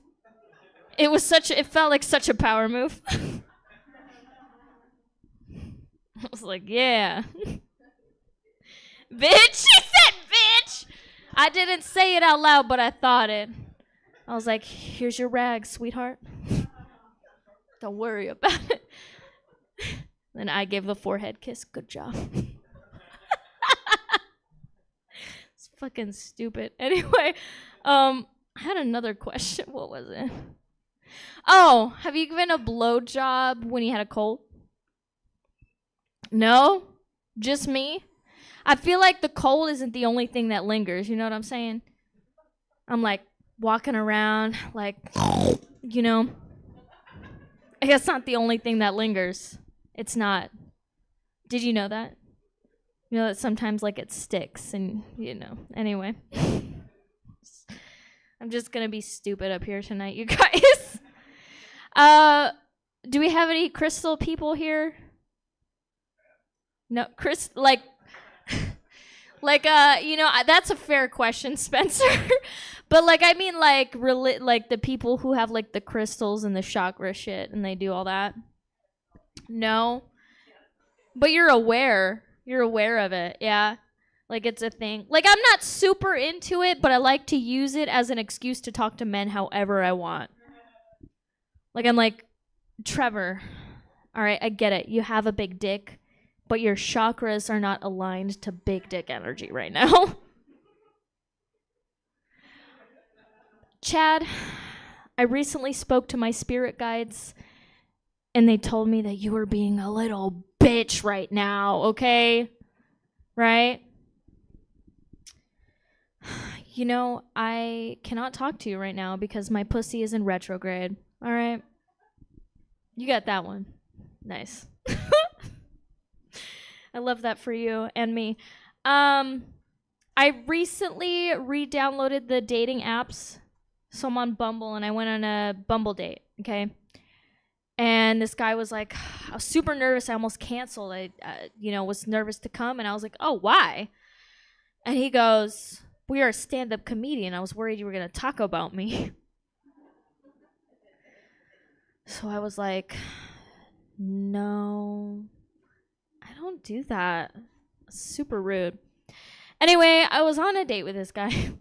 It felt like such a power move. I was like, yeah. Bitch, she said bitch. I didn't say it out loud, but I thought it. I was like, here's your rag, sweetheart. Don't worry about it. Then I gave the forehead kiss. Good job. It's fucking stupid. Anyway, I had another question. What was it? Oh, have you given a blowjob when you had a cold? No? Just me? I feel like the cold isn't the only thing that lingers. You know what I'm saying? I'm like walking around, like, you know. I guess not the only thing that lingers. It's not. Did you know that? You know that sometimes, like, it sticks and, you know. Anyway. I'm just going to be stupid up here tonight, you guys. Do we have any crystal people here? No, you know, that's a fair question, Spencer. But, like, I mean, like, like the people who have, like, the crystals and the chakra shit and they do all that. No. But you're aware. You're aware of it, yeah. Like, it's a thing. Like, I'm not super into it, but I like to use it as an excuse to talk to men however I want. Like, I'm like, Trevor, all right, I get it. You have a big dick, but your chakras are not aligned to big dick energy right now. Chad, I recently spoke to my spirit guides, and they told me that you were being a little bitch right now, okay? Right? You know, I cannot talk to you right now because my pussy is in retrograde. All right? You got that one. Nice. I love that for you and me. I recently re-downloaded the dating apps. So I'm on Bumble, and I went on a Bumble date, okay? And this guy was like, I was super nervous. I almost canceled. I was nervous to come. And I was like, oh, why? And he goes, we are a stand-up comedian. I was worried you were going to talk about me. So I was like, no, I don't do that. Super rude. Anyway, I was on a date with this guy.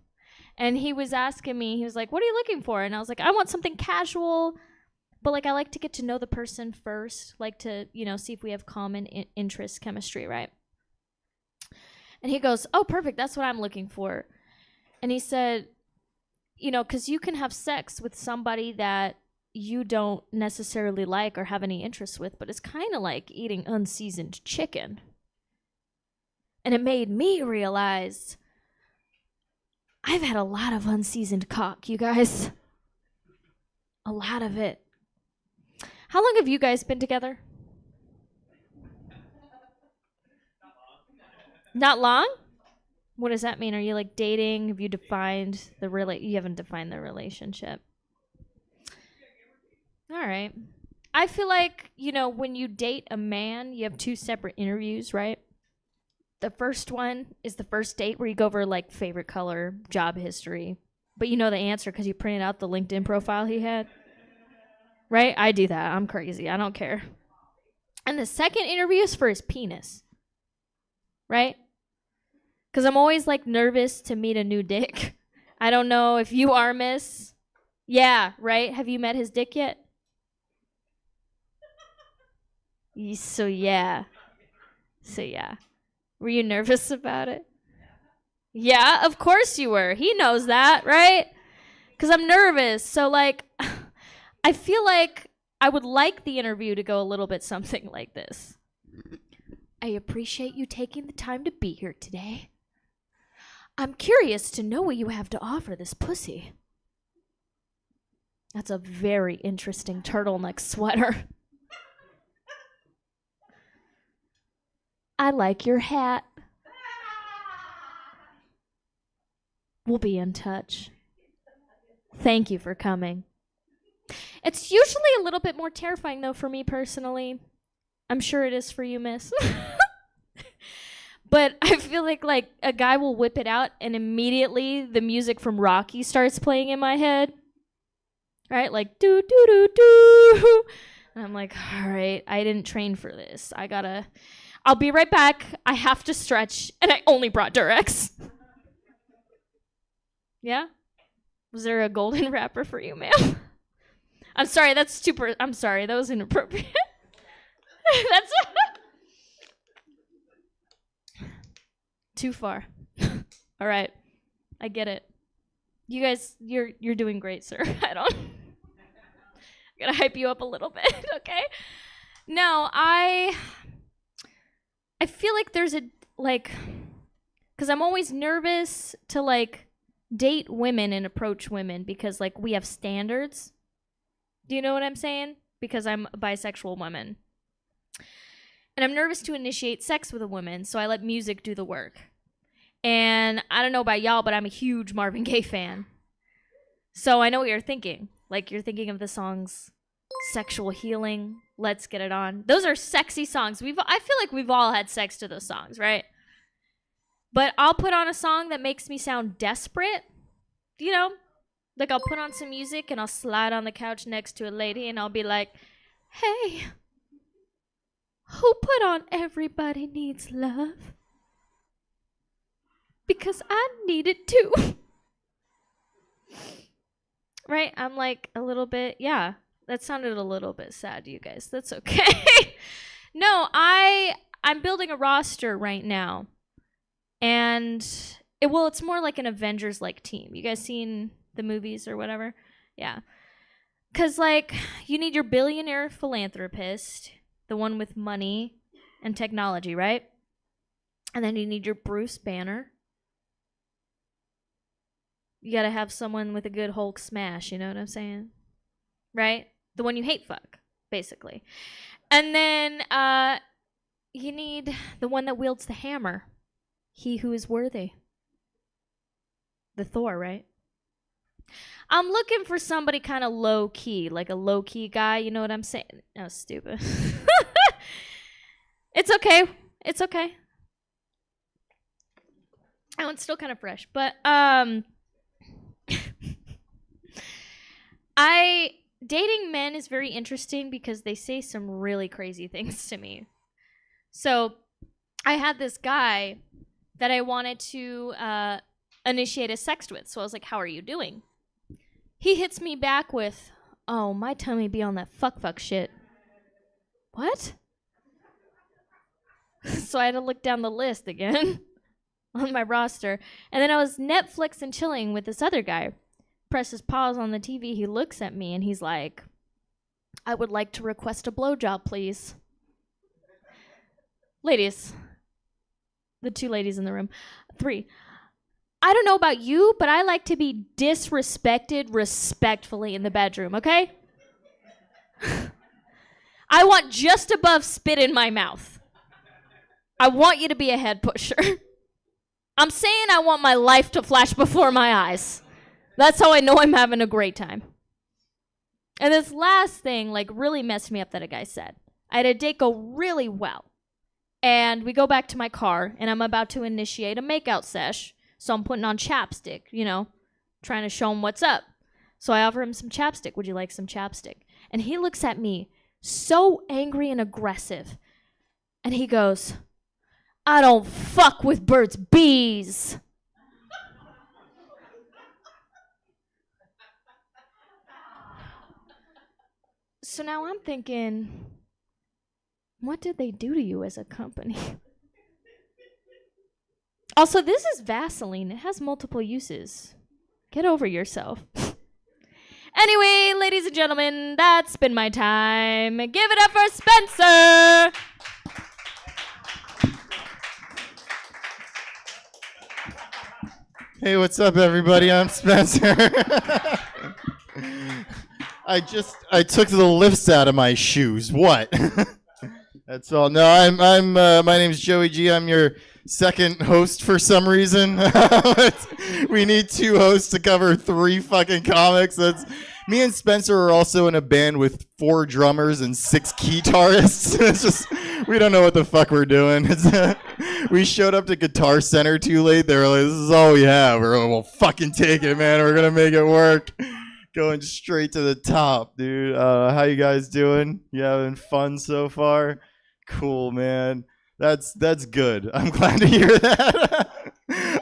And he was asking me, he was like, what are you looking for? And I was like, I want something casual. But, like, I like to get to know the person first. Like to, you know, see if we have common interest chemistry, right? And he goes, oh, perfect. That's what I'm looking for. And he said, you know, because you can have sex with somebody that you don't necessarily like or have any interest with, but it's kind of like eating unseasoned chicken. And it made me realize I've had a lot of unseasoned cock, you guys. A lot of it. How long have you guys been together? Not long? What does that mean? Are you like dating? Have you defined the you haven't defined the relationship. All right. I feel like, when you date a man, you have 2 separate interviews, right? The first one is the first date where you go over like favorite color, job history. But you know the answer because you printed out the LinkedIn profile he had. Right? I do that. I'm crazy. I don't care. And the second interview is for his penis. Right? Because I'm always like nervous to meet a new dick. I don't know if you are, miss. Yeah, right? Have you met his dick yet? So yeah. Were you nervous about it? Yeah, of course you were. He knows that, right? Because I'm nervous. So, like, I feel like I would like the interview to go a little bit something like this. I appreciate you taking the time to be here today. I'm curious to know what you have to offer this pussy. That's a very interesting turtleneck sweater. I like your hat. We'll be in touch. Thank you for coming. It's usually a little bit more terrifying, though, for me personally. I'm sure it is for you, miss. But I feel like a guy will whip it out and immediately the music from Rocky starts playing in my head. Right? Like, do, do, do, do. And I'm like, all right, I didn't train for this. I'll be right back. I have to stretch, and I only brought Durex. Yeah? Was there a golden wrapper for you, ma'am? I'm sorry, I'm sorry, that was inappropriate. That's too far. All right, I get it. You guys, you're doing great, sir. I gotta hype you up a little bit, okay? No, I feel like there's because I'm always nervous to date women and approach women because we have standards. Do you know what I'm saying? Because I'm a bisexual woman. And I'm nervous to initiate sex with a woman, so I let music do the work. And I don't know about y'all, but I'm a huge Marvin Gaye fan. So I know what you're thinking. You're thinking of the songs Sexual Healing, Let's Get It On. Those are sexy songs. I feel like we've all had sex to those songs, right? But I'll put on a song that makes me sound desperate. I'll put on some music and I'll slide on the couch next to a lady and I'll be like, hey, who put on Everybody Needs Love? Because I need it too. Right? I'm a little bit, yeah. That sounded a little bit sad, you guys. That's okay. No, I'm building a roster right now. And, it's more like an Avengers-like team. You guys seen the movies or whatever? Yeah. Because, you need your billionaire philanthropist, the one with money and technology, right? And then you need your Bruce Banner. You gotta have someone with a good Hulk smash, you know what I'm saying? Right? The one you hate fuck, basically. And then you need the one that wields the hammer. He who is worthy. The Thor, right? I'm looking for somebody kind of low-key, like a low-key guy, you know what I'm saying? Oh, stupid. It's okay. It's okay. Oh, it's still kind of fresh. But, dating men is very interesting because they say some really crazy things to me. So, I had this guy that I wanted to initiate a sex with. So I was like, how are you doing? He hits me back with, oh, my tummy be on that fuck shit. What? So I had to look down the list again on my roster. And then I was Netflix and chilling with this other guy. Presses pause on the TV. He looks at me and he's like, I would like to request a blowjob, please. Ladies. The 2 ladies in the room. 3. I don't know about you, but I like to be disrespected respectfully in the bedroom, okay? I want just above spit in my mouth. I want you to be a head pusher. I'm saying I want my life to flash before my eyes. That's how I know I'm having a great time. And this last thing, like, really messed me up that a guy said. I had a date go really well. And we go back to my car, and I'm about to initiate a makeout sesh. So I'm putting on chapstick, trying to show him what's up. So I offer him some chapstick. Would you like some chapstick? And he looks at me so angry and aggressive. And he goes, I don't fuck with Burt's Bees. So now I'm thinking, what did they do to you as a company? Also, this is Vaseline. It has multiple uses. Get over yourself. Anyway, ladies and gentlemen, that's been my time. Give it up for Spencer! Hey, what's up, everybody? I'm Spencer. I took the lifts out of my shoes. What? That's all. No, I'm. My name's Joey G. I'm your second host for some reason. We need 2 hosts to cover 3 fucking comics. That's me and Spencer are also in a band with 4 drummers and 6 guitarists. It's just we don't know what the fuck we're doing. We showed up to Guitar Center too late. They were like, "This is all we have." We're like, "Well, fucking take it, man. We're gonna make it work." Going straight to the top, dude. How you guys doing? You having fun so far? Cool, man. That's good. I'm glad to hear that.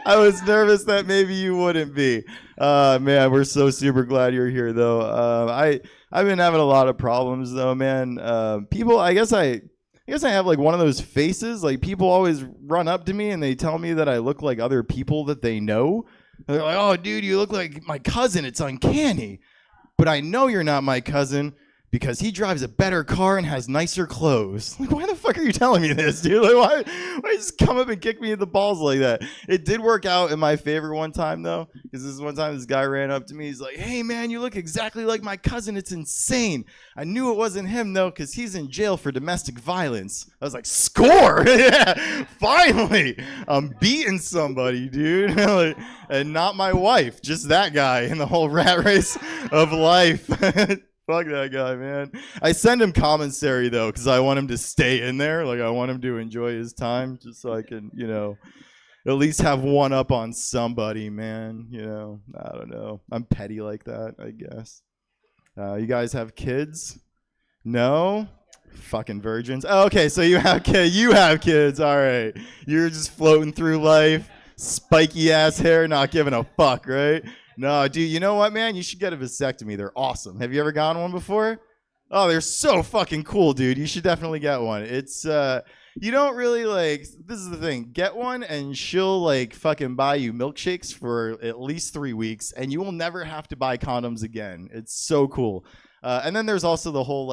I was nervous that maybe you wouldn't be. Man, we're so super glad you're here, though. I've been having a lot of problems, though, man. People, I guess I have like one of those faces. Like people always run up to me and they tell me that I look like other people that they know. They're like, "Oh, dude, you look like my cousin. It's uncanny." But I know you're not my cousin because he drives a better car and has nicer clothes. Like, why the fuck are you telling me this, dude? Like, why just come up and kick me in the balls like that? It did work out in my favor one time, though, because this one time this guy ran up to me. He's like, "Hey, man, you look exactly like my cousin. It's insane." I knew it wasn't him, though, because he's in jail for domestic violence. I was like, score! Yeah, finally! I'm beating somebody, dude. Like, and not my wife, just that guy in the whole rat race of life. Fuck that guy, man. I send him commissary, though, because I want him to stay in there. Like, I want him to enjoy his time just so I can, at least have one up on somebody, man. I don't know. I'm petty like that, I guess. You guys have kids? No? Fucking virgins. Oh, okay, so you have kids. You have kids. All right. You're just floating through life. Spiky ass hair, not giving a fuck, right? No, dude, you know what, man? You should get a vasectomy. They're awesome. Have you ever gotten one before? Oh, they're so fucking cool, dude. You should definitely get one. It's, you don't really, this is the thing. Get one, and she'll, fucking buy you milkshakes for at least 3 weeks, and you will never have to buy condoms again. It's so cool. And then there's also the whole,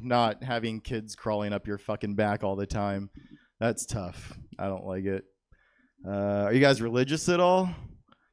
not having kids crawling up your fucking back all the time. That's tough. I don't like it. Are you guys religious at all?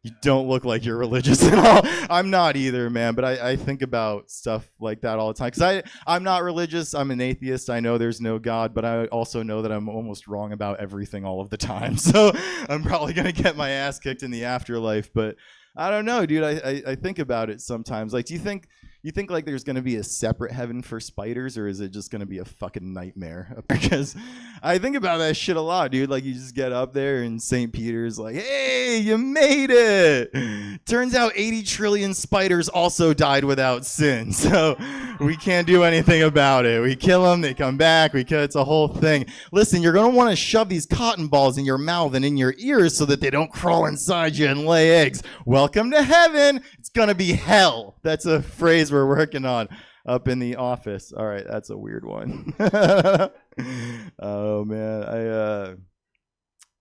You don't look like you're religious at all. I'm not either, man, but I think about stuff like that all the time. Because I'm not religious. I'm an atheist. I know there's no God, but I also know that I'm almost wrong about everything all of the time. So I'm probably going to get my ass kicked in the afterlife. But I don't know, dude. I think about it sometimes. Do you think there's going to be a separate heaven for spiders, or is it just going to be a fucking nightmare? Because I think about that shit a lot, dude. You just get up there and St. Peter's like, "Hey, you made it." Turns out 80 trillion spiders also died without sin. So we can't do anything about it. We kill them, they come back, it's a whole thing. Listen, you're going to want to shove these cotton balls in your mouth and in your ears so that they don't crawl inside you and lay eggs. Welcome to heaven. It's going to be hell. That's a phrase we're working on up in the office. All right, that's a weird one. Oh man,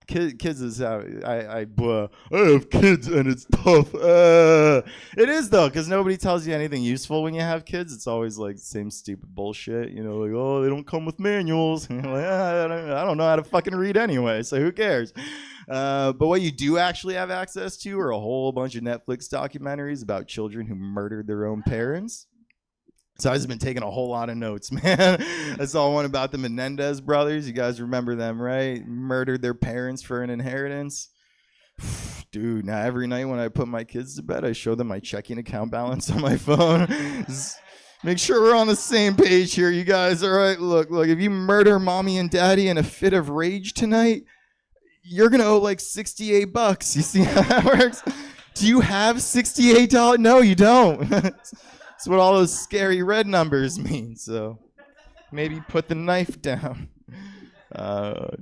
Kids is how I have kids and it's tough. It is though, because nobody tells you anything useful when you have kids. It's always like the same stupid bullshit, you know, like, oh, they don't come with manuals. And you're like, I don't know how to fucking read anyway, so who cares? But what you do actually have access to are a whole bunch of Netflix documentaries about children who murdered their own parents. So I've just been taking a whole lot of notes, man. I saw one about the Menendez brothers. You guys remember them, right? Murdered their parents for an inheritance. Dude, now every night when I put my kids to bed, I show them my checking account balance on my phone. Just make sure we're on the same page here, you guys. All right, look, if you murder mommy and daddy in a fit of rage tonight, you're going to owe like $68. You see how that works? Do you have $68? No, you don't. That's what all those scary red numbers mean. So maybe put the knife down.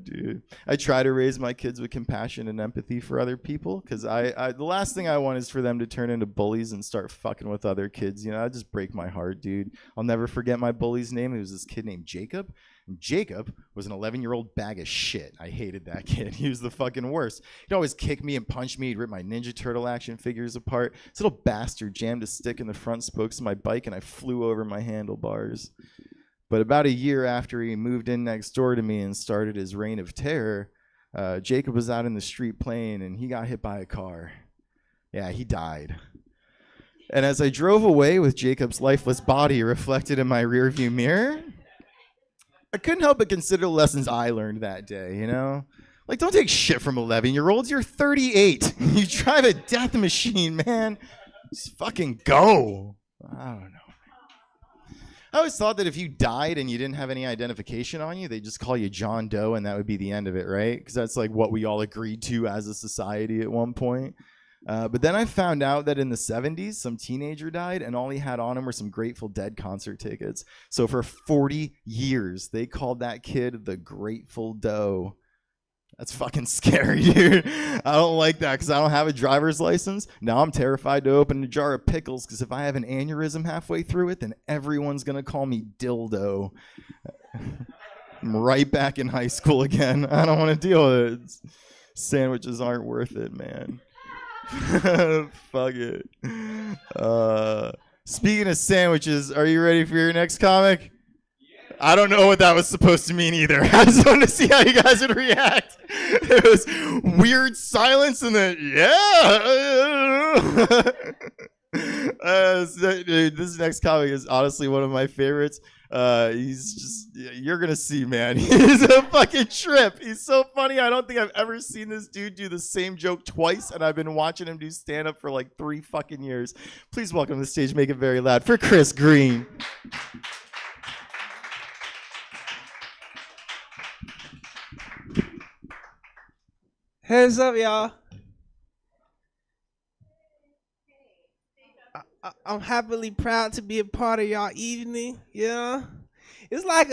Dude, I try to raise my kids with compassion and empathy for other people, because the last thing I want is for them to turn into bullies and start fucking with other kids. You know, that just break my heart, dude. I'll never forget my bully's name. It was this kid named Jacob. And Jacob was an 11-year-old bag of shit. I hated that kid. He was the fucking worst. He'd always kick me and punch me. He'd rip my Ninja Turtle action figures apart. This little bastard jammed a stick in the front spokes of my bike, and I flew over my handlebars. But about a year after he moved in next door to me and started his reign of terror, Jacob was out in the street playing, and he got hit by a car. Yeah, he died. And as I drove away with Jacob's lifeless body reflected in my rearview mirror, I couldn't help but consider the lessons I learned that day, you know? Like, don't take shit from 11-year-olds. You're 38. You drive a death machine, man. Just fucking go. I don't know. I always thought that if you died and you didn't have any identification on you, they'd just call you John Doe and that would be the end of it, right? Because that's like what we all agreed to as a society at one point. But then I found out that in the 70s, some teenager died, and all he had on him were some Grateful Dead concert tickets. So for 40 years, they called that kid the Grateful Doe. That's fucking scary, dude. I don't like that because I don't have a driver's license. Now I'm terrified to open a jar of pickles because if I have an aneurysm halfway through it, then everyone's going to call me Dildo. I'm right back in high school again. I don't want to deal with it. Sandwiches aren't worth it, man. Fuck it. Speaking of sandwiches, are you ready for your next comic? I don't know what that was supposed to mean either. I just wanted to see how you guys would react. It was weird silence and then, this next comic is honestly one of my favorites. He's just, you're gonna see, man. He's a fucking trip. He's so funny. I don't think I've ever seen this dude do the same joke twice, and I've been watching him do stand-up for like 3 fucking years. Please welcome to the stage, make it very loud, for Chris Green. Heads up, y'all. I'm happily proud to be a part of y'all evening. Yeah, it's like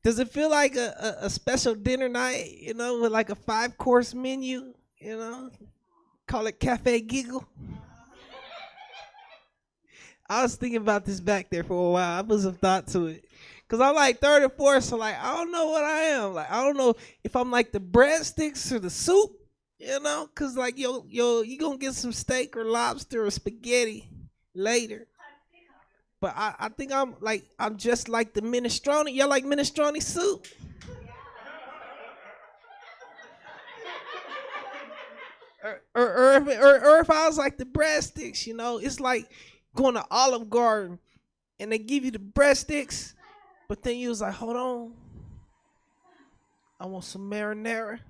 does it feel like a special dinner night, you know, with like a 5-course menu, you know? Call it Cafe Giggle. I was thinking about this back there for a while. I put some thought to it. Cause I'm like 3rd or 4th, so like I don't know what I am. Like I don't know if I'm like the breadsticks or the soup, you know. Cause like you gonna get some steak or lobster or spaghetti later. But I think I'm just like the minestrone. Y'all like minestrone soup? or if I was like the breadsticks, you know, it's like going to Olive Garden and they give you the breadsticks. But then you was like, hold on. I want some marinara.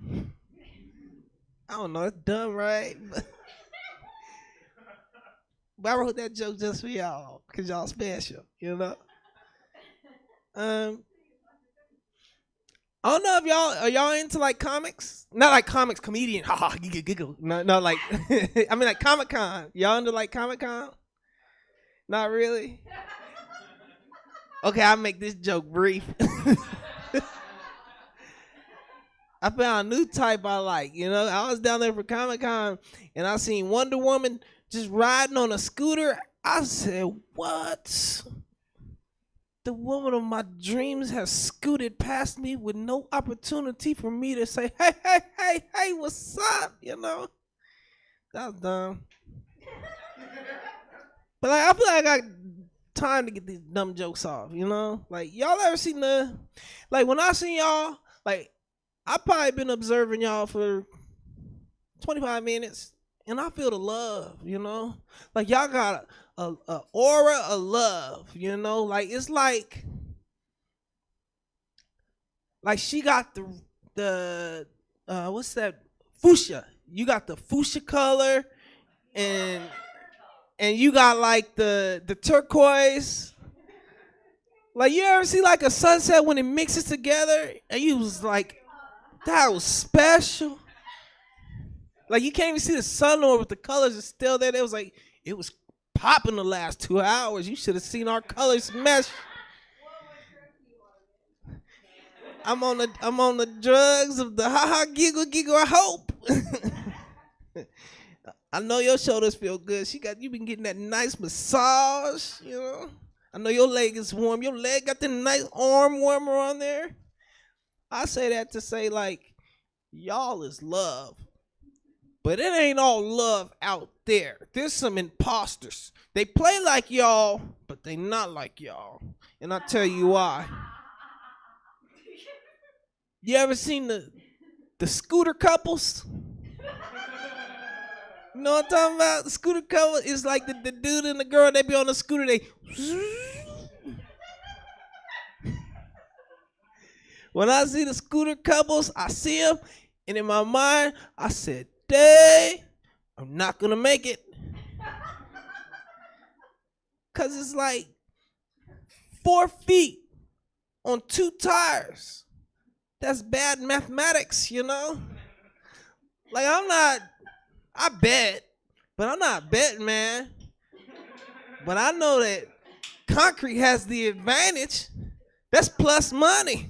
I don't know, it's dumb, right? But I wrote that joke just for y'all, because y'all special, you know? I don't know if y'all into like comics? Not like comics, comedian, haha, giggle. No, like, I mean like Comic-Con. Y'all into like Comic-Con? Not really? Okay, I'll make this joke brief. I found a new type I like, you know. I was down there for Comic-Con, and I seen Wonder Woman just riding on a scooter. I said, what? the woman of my dreams has scooted past me with no opportunity for me to say, hey, hey, hey, hey, what's up? You know? That was dumb. But like, I feel like I got time to get these dumb jokes off, you know? Like, y'all ever seen like, when I seen y'all, like, I probably been observing y'all for 25 minutes, and I feel the love, you know? Like, y'all got a aura of love, you know? Like, it's like she got the what's that? Fuchsia. You got the fuchsia color, and you got like the turquoise. Like, you ever see like a sunset when it mixes together, and you was like, that was special. Like, you can't even see the sun or but the colors are still there. It was like, it was popping the last 2 hours. You should have seen our colors mesh. I'm on the drugs of the ha giggle giggle. I hope. I know your shoulders feel good. You been getting that nice massage, you know. I know your leg is warm. Your leg got the nice arm warmer on there. I say that to say, like, y'all is love. But it ain't all love out there. There's some imposters. They play like y'all, but they not like y'all. And I'll tell you why. You ever seen the scooter couples? You know what I'm talking about? The scooter couple is like the dude and the girl, they be on the scooter, they when I see the scooter couples, I see them, and in my mind, I said, I'm not gonna make it. Cause it's like 4 feet on 2 tires. That's bad mathematics, you know? Like, I bet, but I'm not betting, man. But I know that concrete has the advantage. That's plus money.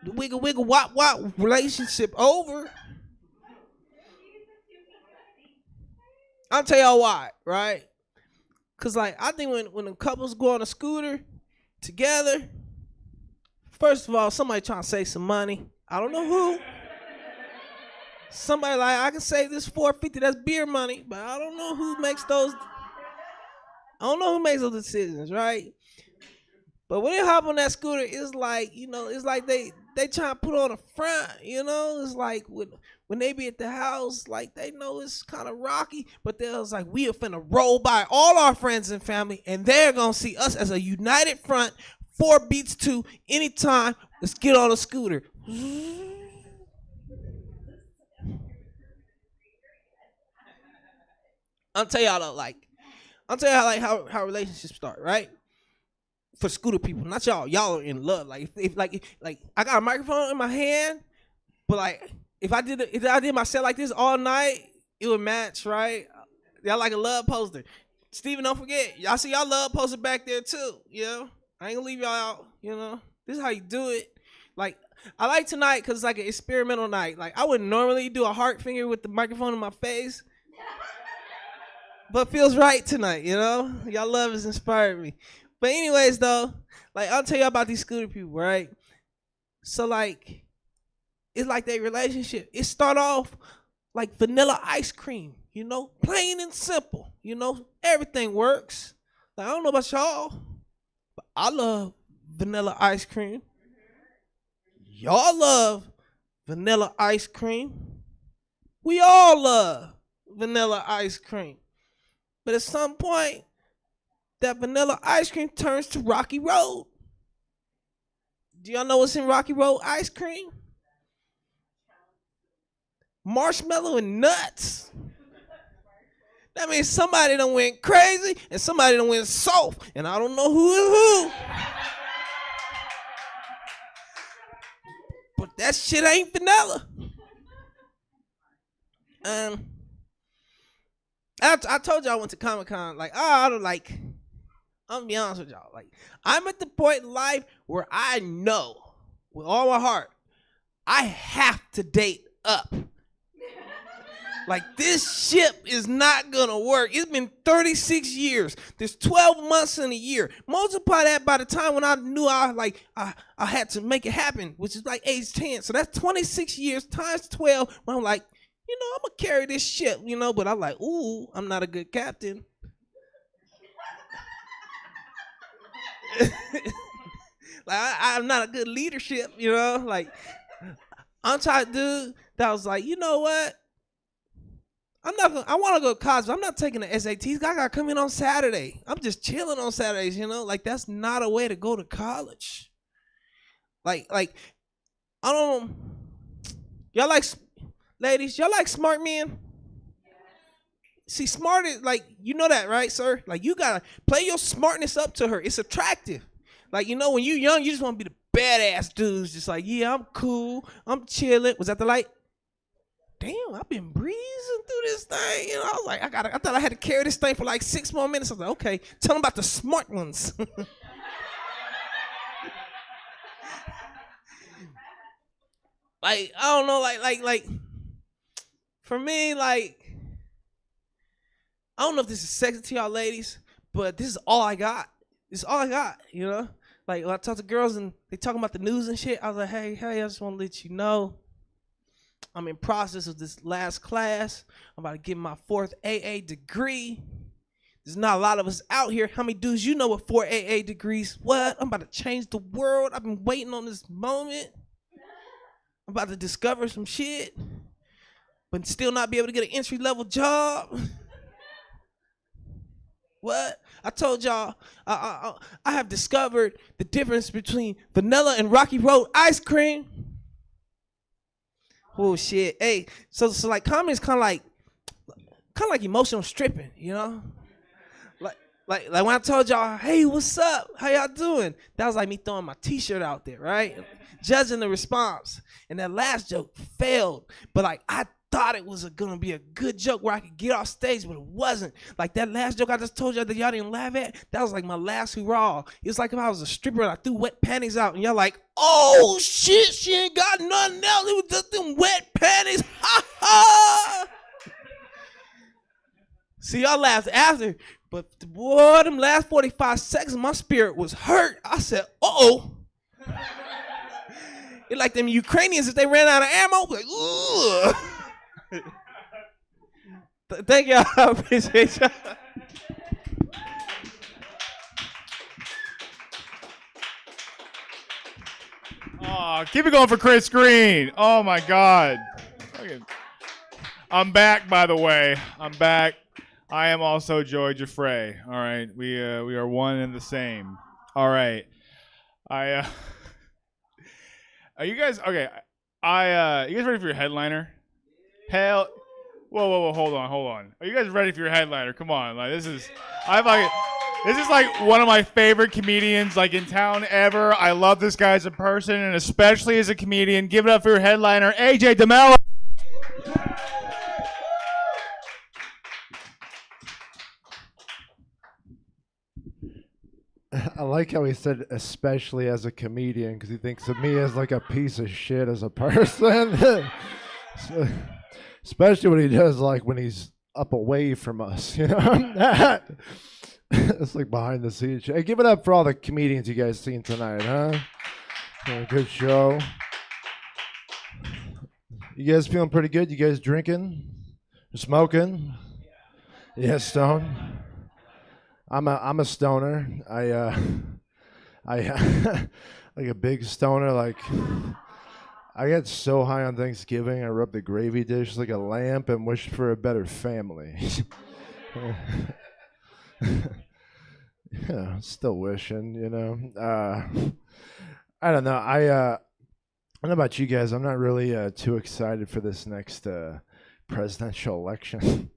The wiggle wiggle wop wop relationship over. I'll tell y'all why, right? Cause like, I think when the couples go on a scooter together, first of all, somebody trying to save some money. I don't know who. Somebody like, I can save this $4.50. That's beer money, but I don't know who makes those. I don't know who makes those decisions, right? But when they hop on that scooter, it's like, you know, it's like they trying to put on a front, you know? It's like when they be at the house, like, they know it's kind of rocky, but they're like, we are finna roll by all our friends and family, and they're gonna see us as a united front, 4 beats to anytime. Let's get on a scooter. I'll tell y'all how relationships start, right? For scooter people, not y'all. Y'all are in love. Like, if I got a microphone in my hand, but like, if I did my set like this all night, it would match, right? Y'all like a love poster. Steven, don't forget, y'all see y'all love poster back there too. You know, I ain't gonna leave y'all out. You know, this is how you do it. Like, I like tonight because it's like an experimental night. Like, I wouldn't normally do a heart finger with the microphone in my face, but feels right tonight, you know? Y'all love has inspired me. But anyways, though, like, I'll tell you about these scooter people, right? So, like, it's like their relationship. It start off like vanilla ice cream, you know? Plain and simple, you know? Everything works. Like, I don't know about y'all, but I love vanilla ice cream. Y'all love vanilla ice cream. We all love vanilla ice cream. But at some point, that vanilla ice cream turns to Rocky Road. Do y'all know what's in Rocky Road ice cream? Marshmallow and nuts. That means somebody done went crazy and somebody done went soft, and I don't know who is who. But that shit ain't vanilla. I told y'all I went to Comic-Con. Like, I'm gonna be honest with y'all. Like, I'm at the point in life where I know with all my heart, I have to date up. Like, this ship is not gonna work. It's been 36 years. There's 12 months in a year. Multiply that by the time when I knew I had to make it happen, which is like age 10. So that's 26 years times 12. When I'm like, I'm gonna carry this ship, but I'm like, ooh, I'm not a good captain. Like, I'm not a good leadership, like, I'm type of dude that was like, you know what? I want to go to college, but I'm not taking the SATs. I got to come in on Saturday. I'm just chilling on Saturdays, like, that's not a way to go to college. Like, I don't, ladies, y'all like smart men? See, smart is, like, that, right, sir? Like, you got to play your smartness up to her. It's attractive. Like, when you're young, you just want to be the badass dudes. Just like, yeah, I'm cool. I'm chilling. Was that the light? Damn, I've been breezing through this thing. I was like, I thought I had to carry this thing for like 6 more minutes. I was like, okay, tell them about the smart ones. Like, I don't know, like, for me, like, I don't know if this is sexy to y'all ladies, but this is all I got. This is all I got, Like, when I talk to girls and they talking about the news and shit, I was like, hey, I just want to let you know I'm in process of this last class. I'm about to get my 4th AA degree. There's not a lot of us out here. How many dudes you know with 4 AA degrees? What? I'm about to change the world. I've been waiting on this moment. I'm about to discover some shit, but still not be able to get an entry-level job. What? I told y'all I have discovered the difference between vanilla and Rocky Road ice cream. Oh shit. Hey, so like comedy is kind of like emotional stripping, Like when I told y'all, hey, what's up? How y'all doing? That was like me throwing my t-shirt out there, right? Judging the response. And that last joke failed. But like I thought it was gonna be a good joke where I could get off stage, but it wasn't. Like that last joke I just told y'all that y'all didn't laugh at, that was like my last hurrah. It was like if I was a stripper and I threw wet panties out and y'all like, oh shit, she ain't got nothing else. It was just them wet panties. Ha ha. See, y'all laughed after, but boy, them last 45 seconds, my spirit was hurt. I said, uh-oh. It's like them Ukrainians, if they ran out of ammo, like, ugh. Thank y'all. I appreciate y'all. Oh, keep it going for Chris Green. Oh my God. Okay. I'm back, by the way. I'm back. I am also Joey Jaffray. All right. We are one and the same. All right. Are you guys okay? You guys ready for your headliner? Hell, whoa, hold on. Are you guys ready for your headliner? Come on, like this is like one of my favorite comedians like in town ever. I love this guy as a person and especially as a comedian. Give it up for your headliner, AJ DeMello. I like how he said especially as a comedian because he thinks of me as like a piece of shit as a person. So, especially when he does like when he's up away from us, It's like behind the scenes. Hey, give it up for all the comedians you guys seen tonight, huh? Yeah, good show. You guys feeling pretty good? You guys drinking? Smoking? Yeah, stone. I'm a stoner. I like a big stoner. Like I get so high on Thanksgiving, I rub the gravy dish like a lamp and wish for a better family. Yeah, still wishing, I don't know. I don't know about you guys. I'm not really too excited for this next presidential election.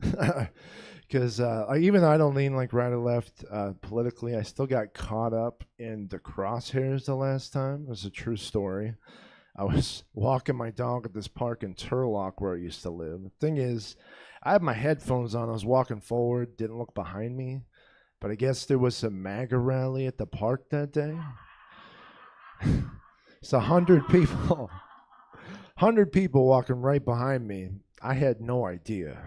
Because even though I don't lean like right or left politically, I still got caught up in the crosshairs the last time. It was a true story. I was walking my dog at this park in Turlock where I used to live. The thing is, I had my headphones on. I was walking forward, didn't look behind me. But I guess there was a MAGA rally at the park that day. It's 100 people. 100 people walking right behind me. I had no idea.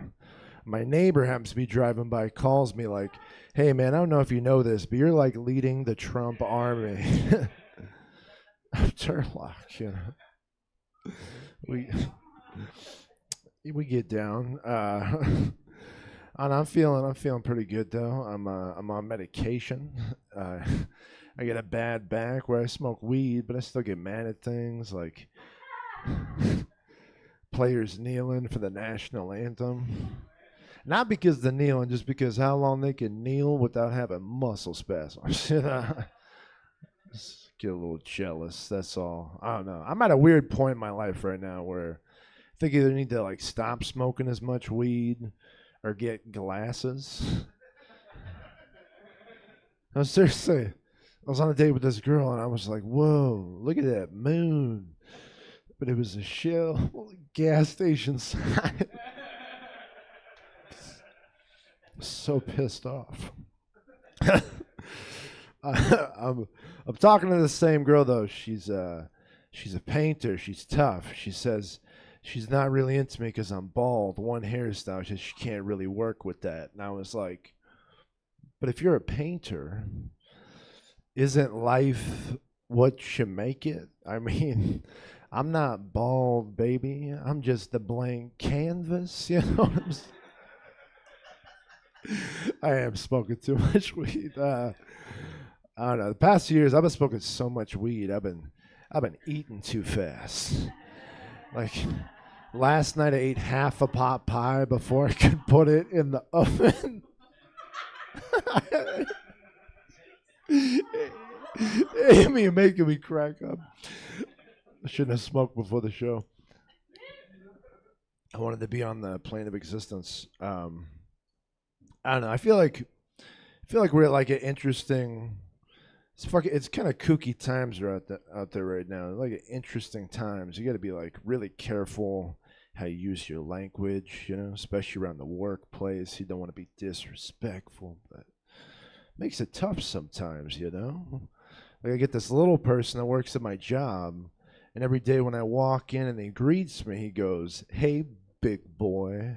My neighbor happens to be driving by, calls me like, "Hey man, I don't know if you know this, but you're like leading the Trump army of Turlock, you know." We get down. And I'm feeling pretty good though. I'm on medication. I get a bad back where I smoke weed, but I still get mad at things like players kneeling for the national anthem. Not because they're kneeling, just because how long they can kneel without having muscle spasms. You know? Just get a little jealous. That's all. I don't know. I'm at a weird point in my life right now where I think I either need to like stop smoking as much weed or get glasses. No, seriously. I was on a date with this girl and I was like, "Whoa, look at that moon." But it was a Shell gas station sign. So pissed off. I'm talking to the same girl though. She's a painter. She's tough. She says she's not really into me because I'm bald. One hairstyle. She says she can't really work with that. And I was like, but if you're a painter, isn't life what you make it? I mean, I'm not bald, baby. I'm just a blank canvas. You know what I'm saying? I am smoking too much weed. I don't know. The past years, I've been smoking so much weed. I've been eating too fast. Like last night, I ate half a pot pie before I could put it in the oven. Amy, you're making me crack up. I shouldn't have smoked before the show. I wanted to be on the plane of existence. I don't know. I feel like we're at like an interesting. It's kind of kooky times are out there right now. Like interesting times. You got to be like really careful how you use your language. You know, especially around the workplace. You don't want to be disrespectful, but it makes it tough sometimes. You know, like I get this little person that works at my job, and every day when I walk in and he greets me, he goes, "Hey, big boy."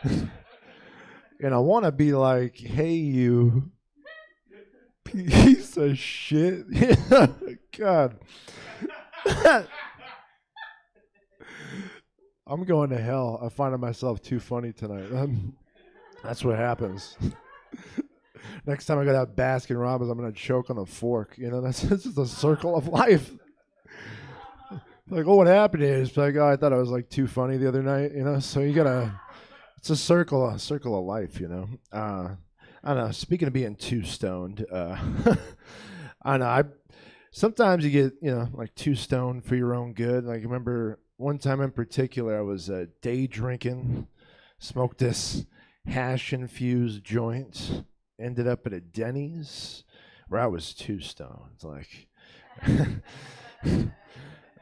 And I want to be like, "Hey, you piece of shit." God. I'm going to hell. I'm finding myself too funny tonight. That's what happens. Next time I go to that Baskin Robbins, I'm going to choke on a fork. You know, that's just a circle of life. Like, oh, what happened here? It's like, oh, I thought I was like too funny the other night. You know, so you got to. It's a circle of life, you know. I don't know. Speaking of being too stoned, I don't know. Sometimes you get, you know, like too stoned for your own good. Like I remember one time in particular, I was day drinking, smoked this hash infused joint, ended up at a Denny's where I was too stoned. Like.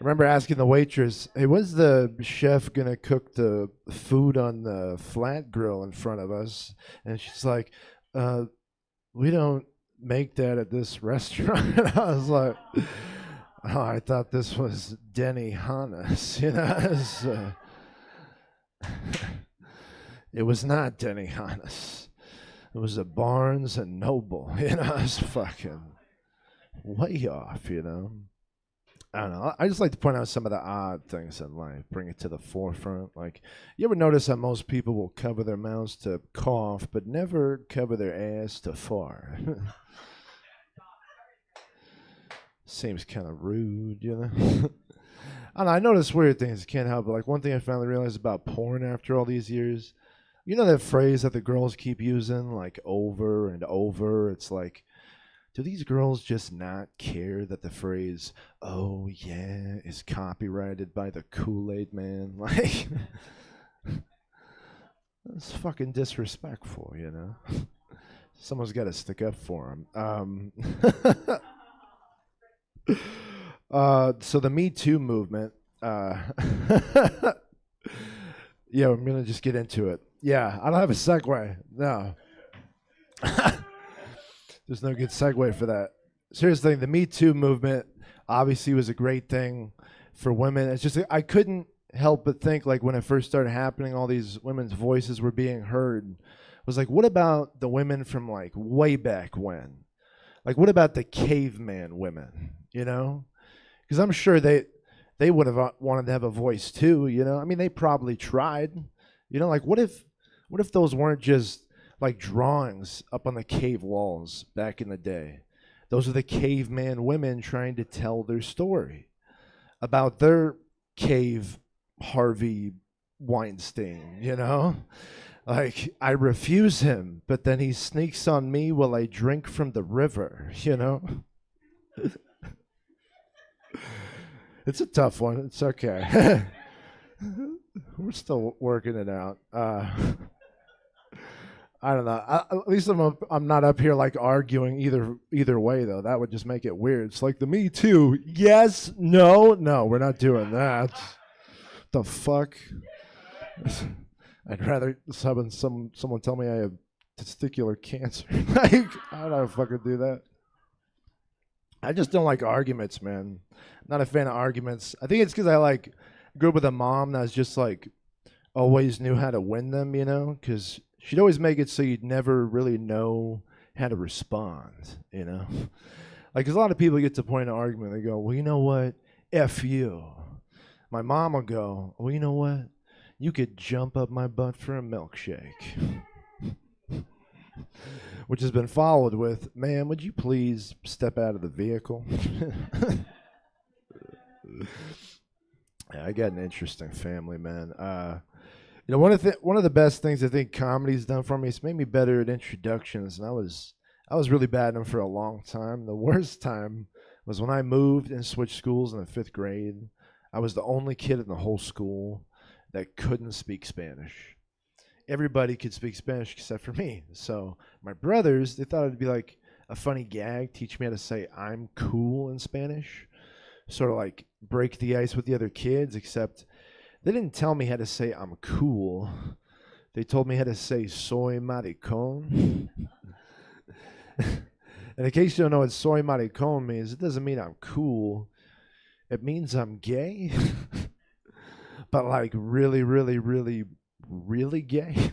I remember asking the waitress, "Hey, when's the chef gonna cook the food on the flat grill in front of us?" And she's like, "We don't make that at this restaurant." And I was like, "Oh, I thought this was Denny Hannes." You know, it was not Denny Hannes. It was a Barnes and Noble. You know, it's fucking way off. You know. I don't know. I just like to point out some of the odd things in life, bring it to the forefront. Like, you ever notice how most people will cover their mouths to cough, but never cover their ass to fart? Seems kind of rude, you know? I don't know. I notice weird things. Can't help it. Like, one thing I finally realized about porn after all these years, you know that phrase that the girls keep using, like, over and over? It's like, do these girls just not care that the phrase, "oh yeah," is copyrighted by the Kool-Aid Man? Like, that's fucking disrespectful, you know? Someone's got to stick up for them. So the Me Too movement, yeah, I'm going to just get into it. Yeah, I don't have a segue. No. There's no good segue for that. Seriously, the Me Too movement obviously was a great thing for women. It's just I couldn't help but think, like, when it first started happening, all these women's voices were being heard. Was like, what about the women from like way back when? Like, what about the caveman women? You know, because I'm sure they would have wanted to have a voice too. You know, I mean, they probably tried. You know, like, what if those weren't just like drawings up on the cave walls back in the day? Those are the caveman women trying to tell their story about their cave Harvey Weinstein, you know? Like, I refuse him, but then he sneaks on me while I drink from the river, you know? It's a tough one. It's okay. We're still working it out. I don't know. At least I'm not up here like arguing either way though. That would just make it weird. It's like the Me Too. Yes, no, we're not doing that. The fuck? I'd rather someone tell me I have testicular cancer. Like, I don't know if I could do that. I just don't like arguments, man. I'm not a fan of arguments. I think it's because I grew up with a mom that was just like always knew how to win them, you know, because she'd always make it so you'd never really know how to respond, you know? Like, 'cause a lot of people get to a point in an argument, they go, well, you know what? F you. My mom will go, well, you know what? You could jump up my butt for a milkshake. Which has been followed with, ma'am, would you please step out of the vehicle? Yeah, I got an interesting family, man. You know, one of the best things I think comedy's done for me is made me better at introductions, and I was really bad at them for a long time. The worst time was when I moved and switched schools in the 5th grade. I was the only kid in the whole school that couldn't speak Spanish. Everybody could speak Spanish except for me. So my brothers, they thought it'd be like a funny gag, teach me how to say I'm cool in Spanish, sort of like break the ice with the other kids, except they didn't tell me how to say I'm cool. They told me how to say soy maricón. And in case you don't know what soy maricón means, it doesn't mean I'm cool. It means I'm gay. But like really, really, really, really gay.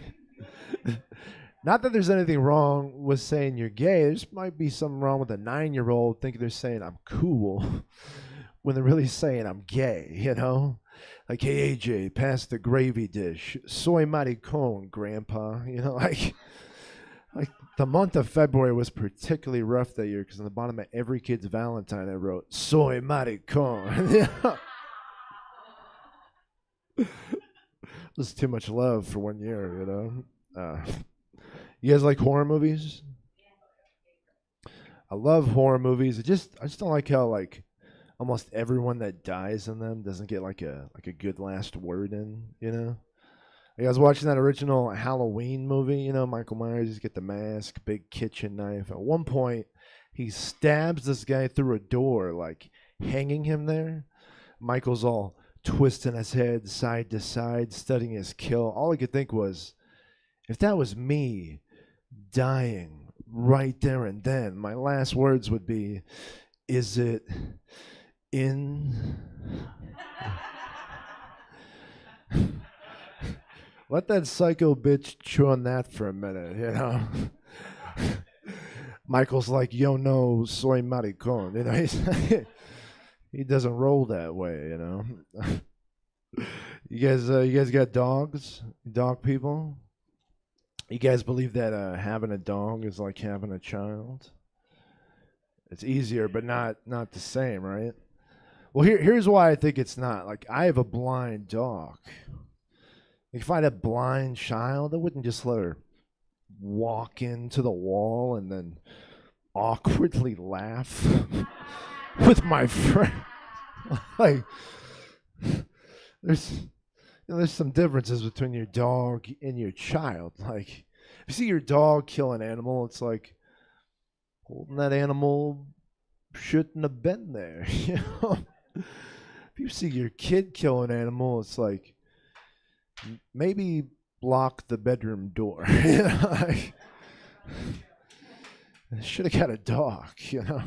Not that there's anything wrong with saying you're gay. There just might be something wrong with a 9-year-old thinking they're saying I'm cool when they're really saying I'm gay, you know? Like, hey, AJ, pass the gravy dish. Soy maricón, grandpa. You know, like the month of February was particularly rough that year because on the bottom of every kid's Valentine I wrote, soy maricón. This is too much love for 1 year, you know? You guys like horror movies? I love horror movies. I just don't like how like almost everyone that dies in them doesn't get like a good last word in, you know? Like I was watching that original Halloween movie, you know, Michael Myers, he's got the mask, big kitchen knife. At one point, he stabs this guy through a door, like hanging him there. Michael's all twisting his head side to side, studying his kill. All I could think was, if that was me dying right there and then, my last words would be, is it in? Let that psycho bitch chew on that for a minute, you know? Michael's like, yo, no, soy maricón. You know, he doesn't roll that way, you know? You guys got dogs? Dog people? You guys believe that having a dog is like having a child? It's easier, but not the same, right? Well, here's why I think it's not. Like, I have a blind dog. If I had a blind child, I wouldn't just let her walk into the wall and then awkwardly laugh with my friend. Like, there's some differences between your dog and your child. Like, if you see your dog kill an animal, it's like holding that animal shouldn't have been there. You know? If you see your kid kill an animal, it's like maybe lock the bedroom door. You know? Like, should have got a dog, you know.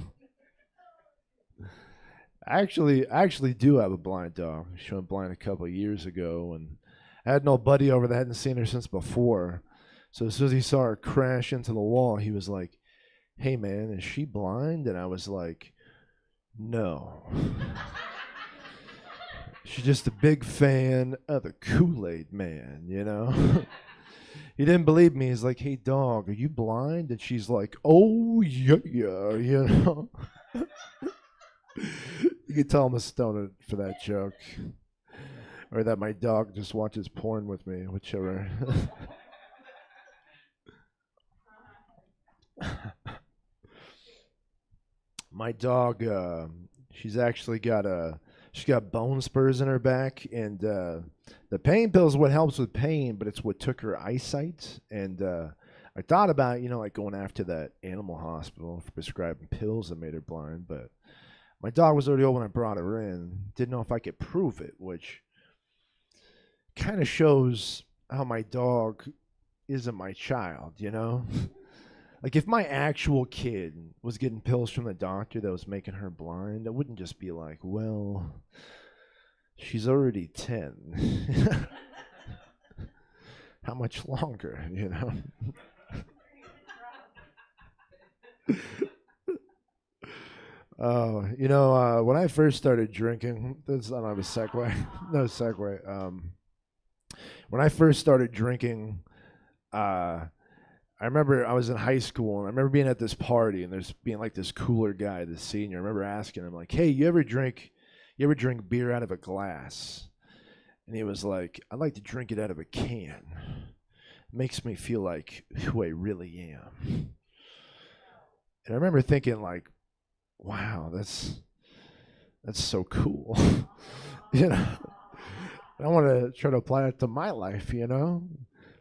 I actually do have a blind dog. She went blind a couple of years ago, and I had an old buddy over that hadn't seen her since before. So as soon as he saw her crash into the wall, he was like, "Hey man, is she blind?" And I was like, "No." She's just a big fan of the Kool-Aid Man, you know? He didn't believe me. He's like, "Hey dog, are you blind?" And she's like, "Oh yeah, you know." You can tell I'm a stoner for that joke. Or that my dog just watches porn with me, whichever. My dog, she's got bone spurs in her back, and the pain pill is what helps with pain, but it's what took her eyesight. And I thought about, like going after that animal hospital for prescribing pills that made her blind, but my dog was already old when I brought her in. Didn't know if I could prove it, which kind of shows how my dog isn't my child, Like if my actual kid was getting pills from the doctor that was making her blind, I wouldn't just be like, well, she's already 10. How much longer, when I first started drinking, I don't have a segue. No segue. When I first started drinking, I remember I was in high school, and I remember being at this party, and there's being like this cooler guy, this senior. I remember asking him, like, "Hey, you ever drink beer out of a glass?" And he was like, "I like to drink it out of a can. It makes me feel like who I really am." And I remember thinking, like, wow, that's so cool. I want to try to apply it to my life,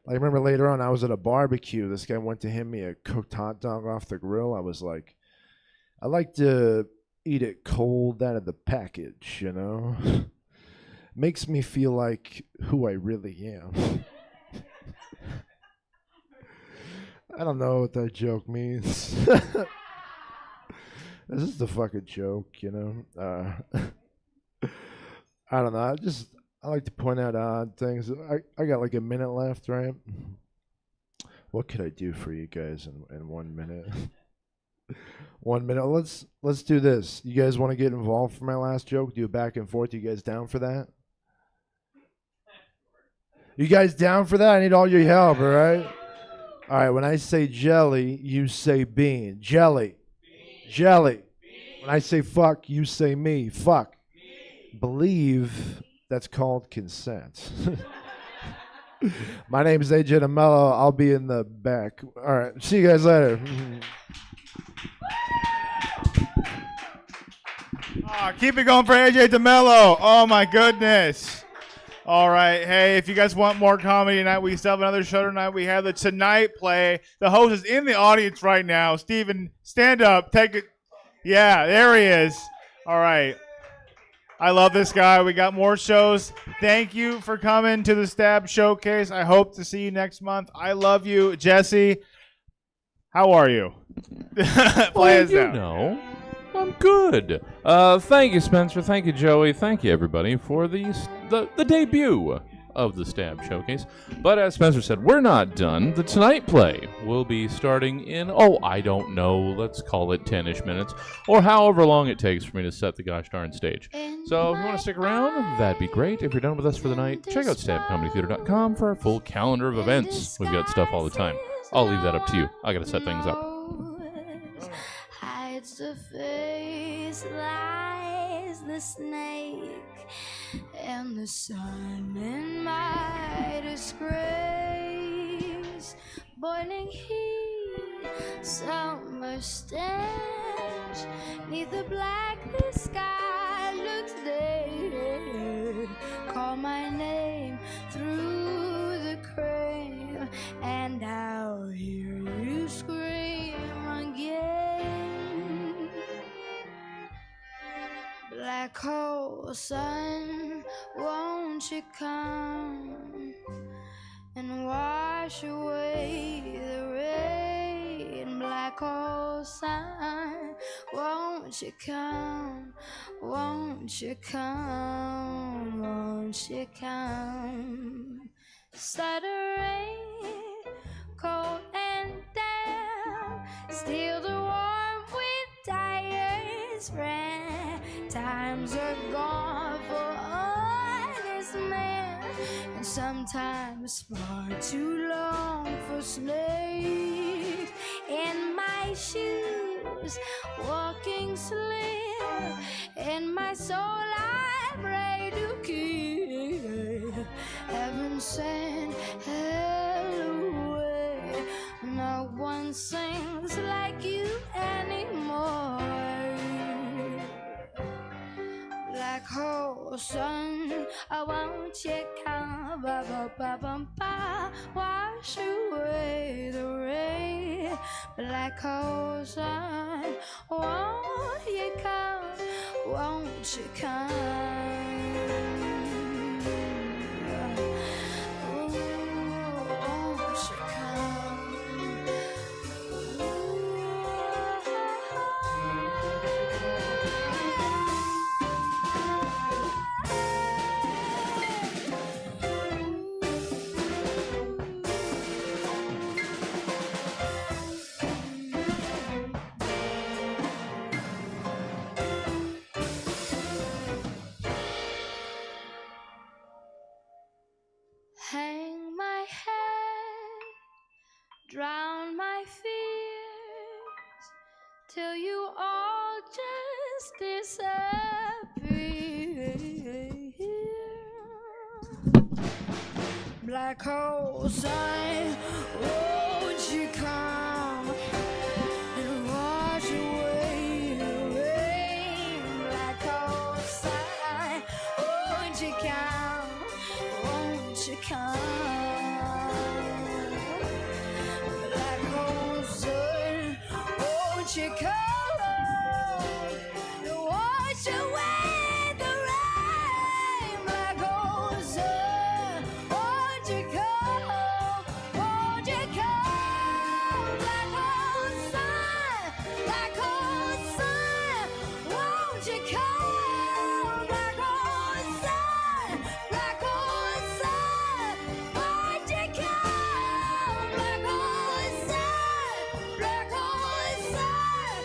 I remember later on, I was at a barbecue. This guy went to hand me a cooked hot dog off the grill. I was like, I like to eat it cold out of the package, Makes me feel like who I really am. I don't know what that joke means. This is the fucking joke, I don't know. I like to point out odd things. I got like a minute left, right? What could I do for you guys in 1 minute? 1 minute. Let's do this. You guys want to get involved for my last joke? Do a back and forth. You guys down for that? You guys down for that? I need all your help, all right? All right, when I say jelly, you say bean. Jelly. Bean. Jelly. Bean. When I say fuck, you say me. Fuck. Me. Believe. That's called consent. My name is AJ DeMello. I'll be in the back. All right. See you guys later. Keep it going for AJ DeMello. Oh, my goodness. All right. Hey, if you guys want more comedy tonight, we still have another show tonight. We have the Tonight Play. The host is in the audience right now. Steven, stand up. Take it. Yeah, there he is. All right. I love this guy. We got more shows. Thank you for coming to the Stab Showcase. I hope to see you next month. I love you. Jesse, how are you? Play us out. I'm good. Thank you, Spencer. Thank you, Joey. Thank you, everybody, for the debut of the Stab Showcase. But as Spencer said, we're not done. The Tonight Play will be starting in, I don't know, let's call it 10-ish minutes, or however long it takes for me to set the gosh darn stage. So if you want to stick around, that'd be great. If you're done with us for the night, check out stabcomedytheater.com for our full calendar of events. We've got stuff all the time. I'll leave that up to you. I gotta set things up. Hides the face, lies the snake, and the sun in my disgrace. Boiling heat, summer stench, neath the blackless sky looks dead. Call my name through the crane, and I'll hear you scream again. Black hole sun, won't you come and wash away the rain? Black hole sun, won't won't you come? Won't you come? Won't you come? Start a rain, cold and damp, steal the warm with tire's friend. Times are gone for honest man, and sometimes far too long for snakes in my shoes, walking slim, in my soul I pray to keep. Heaven sent hell away. No one sings like you anymore. Black hole sun, won't you come? Ba ba ba ba ba, wash away the rain. Black hole sun, won't you come? Won't you come? Hang my head, drown my fears, till you all just disappear. Black hole sun, won't you come and wash away the rain? Black hole sun, won't you come? Won't you come? Black hole sun, won't you come? Wash away the rain. Black hole sun, won't you come? Won't you come? Black hole sun, black hole sun, won't you come? Black hole sun, black hole sun, won't you come? Black hole sun, black hole sun,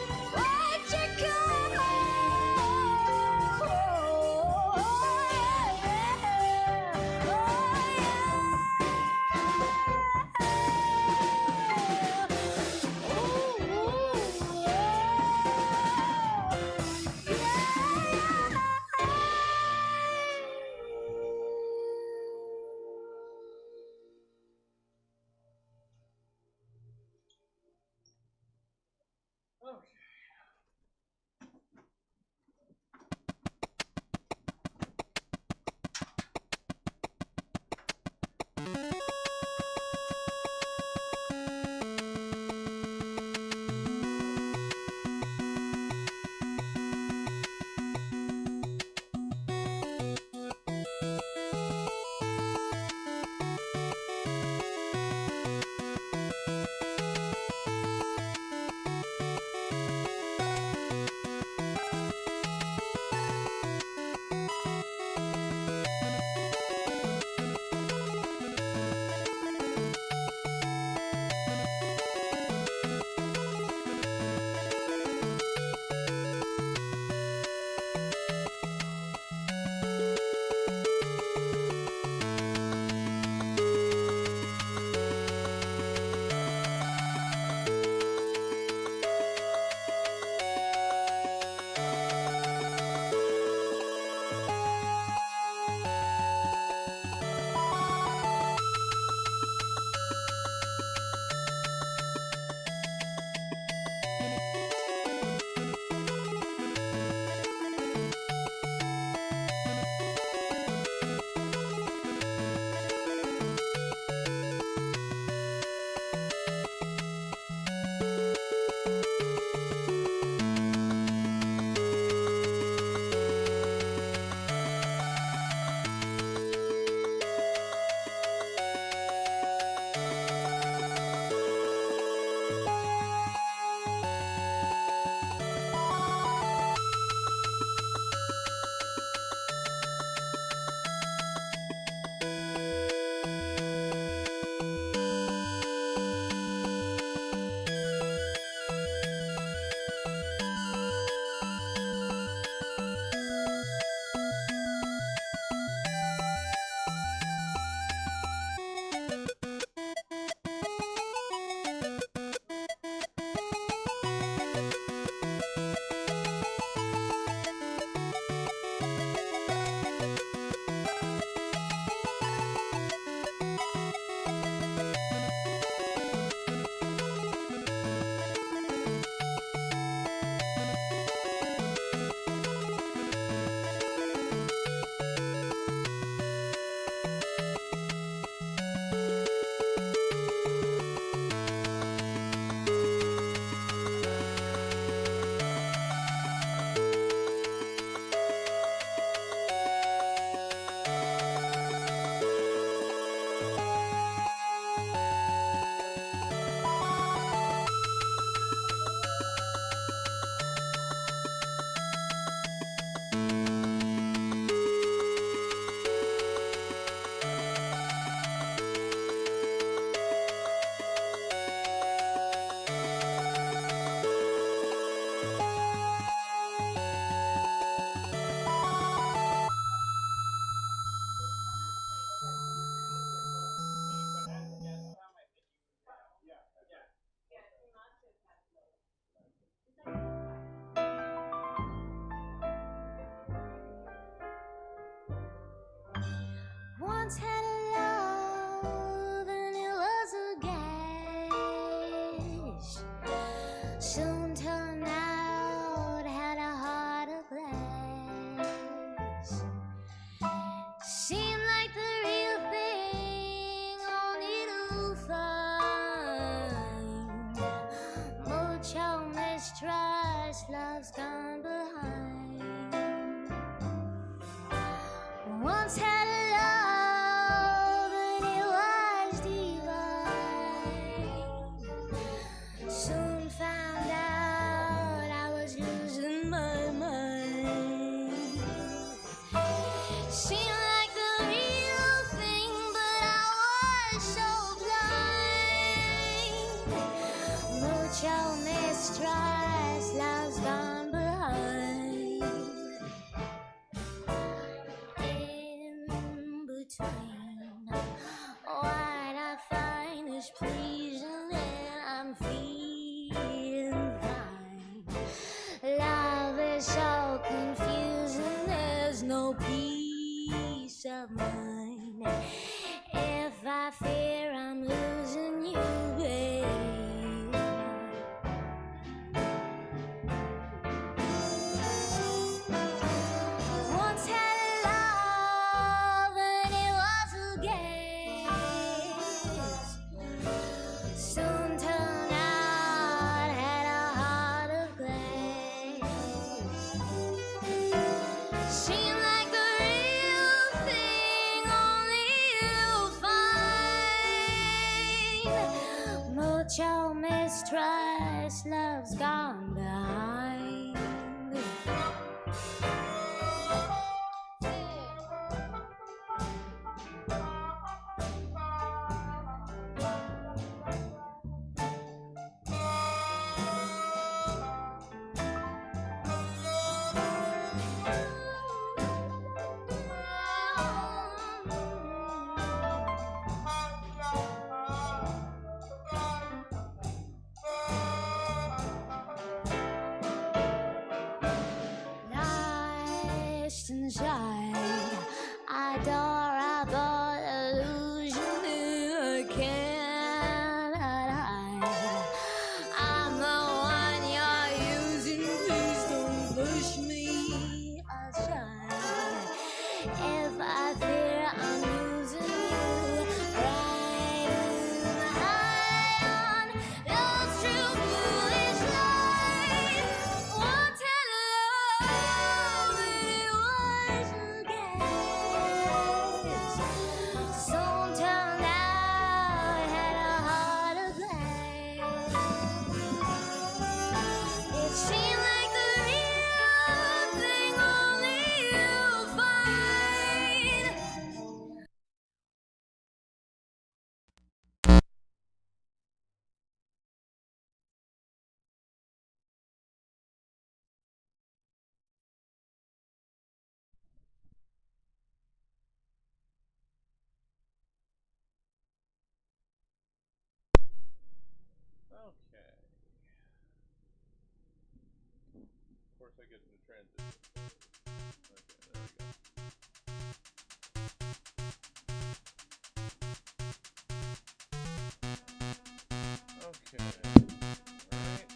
love's gone behind. Once had a love and it was divine. Soon found out I was losing my mind. Seemed like the real thing, but I was so blind. Mucho mistrust, love's gone behind. In between what I find is pleasing and I'm feeling fine. Love is so confusing, there's no peace of mind. If I fear I'm losing you, babe. Once had a love and it was a gaze. Soon turned out had a heart of glaze. Seemed like the real thing, only you'll find. Mucho mistrust, love's gone behind. Lost inside adorable illusion I cannot hide. I'm the one you're using, please don't push me aside. If I fear I'm losing you, riding high on those true bluish lights. Once had a love and it was a gaze. Soon turned out had a heart of glaze. It seemed like the real thing, only you'll find. Okay. Of course, I get into transition. Okay, there we go. Okay. Alright.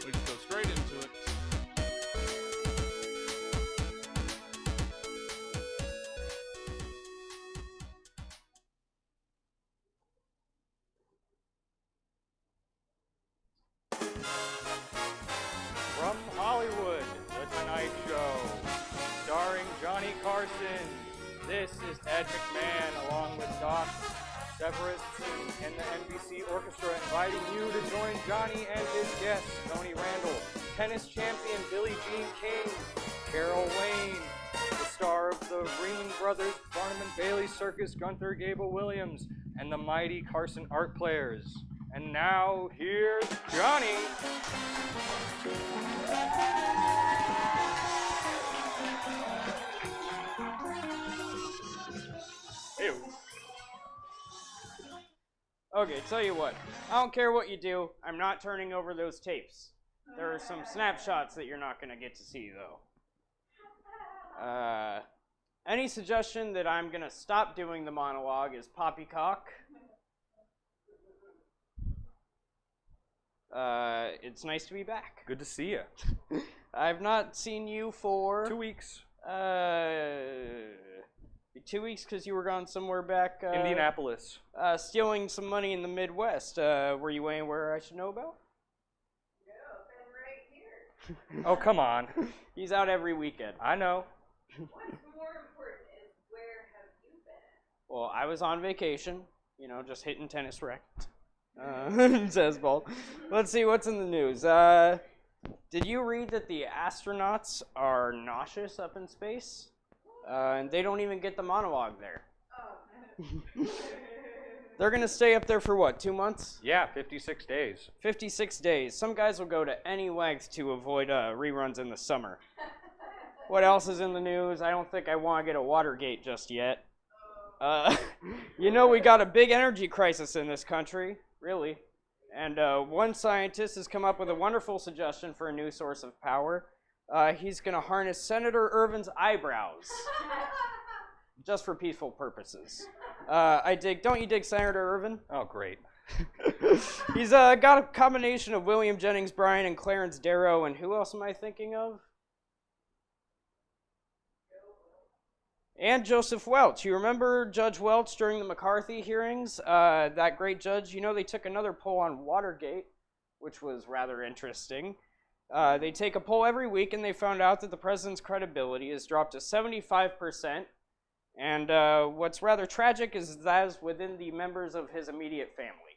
We just go straight into it. From Hollywood, The Tonight Show, starring Johnny Carson. This is Ed McMahon along with Doc Severus and the NBC Orchestra inviting you to join Johnny and his guests, Tony Randall, tennis champion Billie Jean King, Carol Wayne, the star of the Ringling Brothers, Barnum and Bailey Circus, Gunther Gable Williams, and the mighty Carson Art Players. And now, here's Johnny. Ew. Okay, tell you what. I don't care what you do. I'm not turning over those tapes. There are some snapshots that you're not going to get to see, though. Any suggestion that I'm gonna stop doing the monologue is poppycock. It's nice to be back. Good to see you. I've not seen you for 2 weeks. 2 weeks because you were gone somewhere back. Indianapolis. Stealing some money in the Midwest. Were you anywhere I should know about? Oh, come on. He's out every weekend. I know. Well, I was on vacation, just hitting tennis rackets. Says Ball. Let's see what's in the news. Did you read that the astronauts are nauseous up in space? And they don't even get the monologue there. They're going to stay up there for what, 2 months? Yeah, 56 days. 56 days. Some guys will go to any length to avoid reruns in the summer. What else is in the news? I don't think I want to get a Watergate just yet. We got a big energy crisis in this country, really. And one scientist has come up with a wonderful suggestion for a new source of power. He's going to harness Senator Irvin's eyebrows. Just for peaceful purposes. Don't you dig Senator Irvin? Oh, great. He's got a combination of William Jennings Bryan and Clarence Darrow, and who else am I thinking of? And Joseph Welch. You remember Judge Welch during the McCarthy hearings? That great judge. They took another poll on Watergate, which was rather interesting. They take a poll every week, and they found out that the president's credibility has dropped to 75%. And what's rather tragic is that is within the members of his immediate family.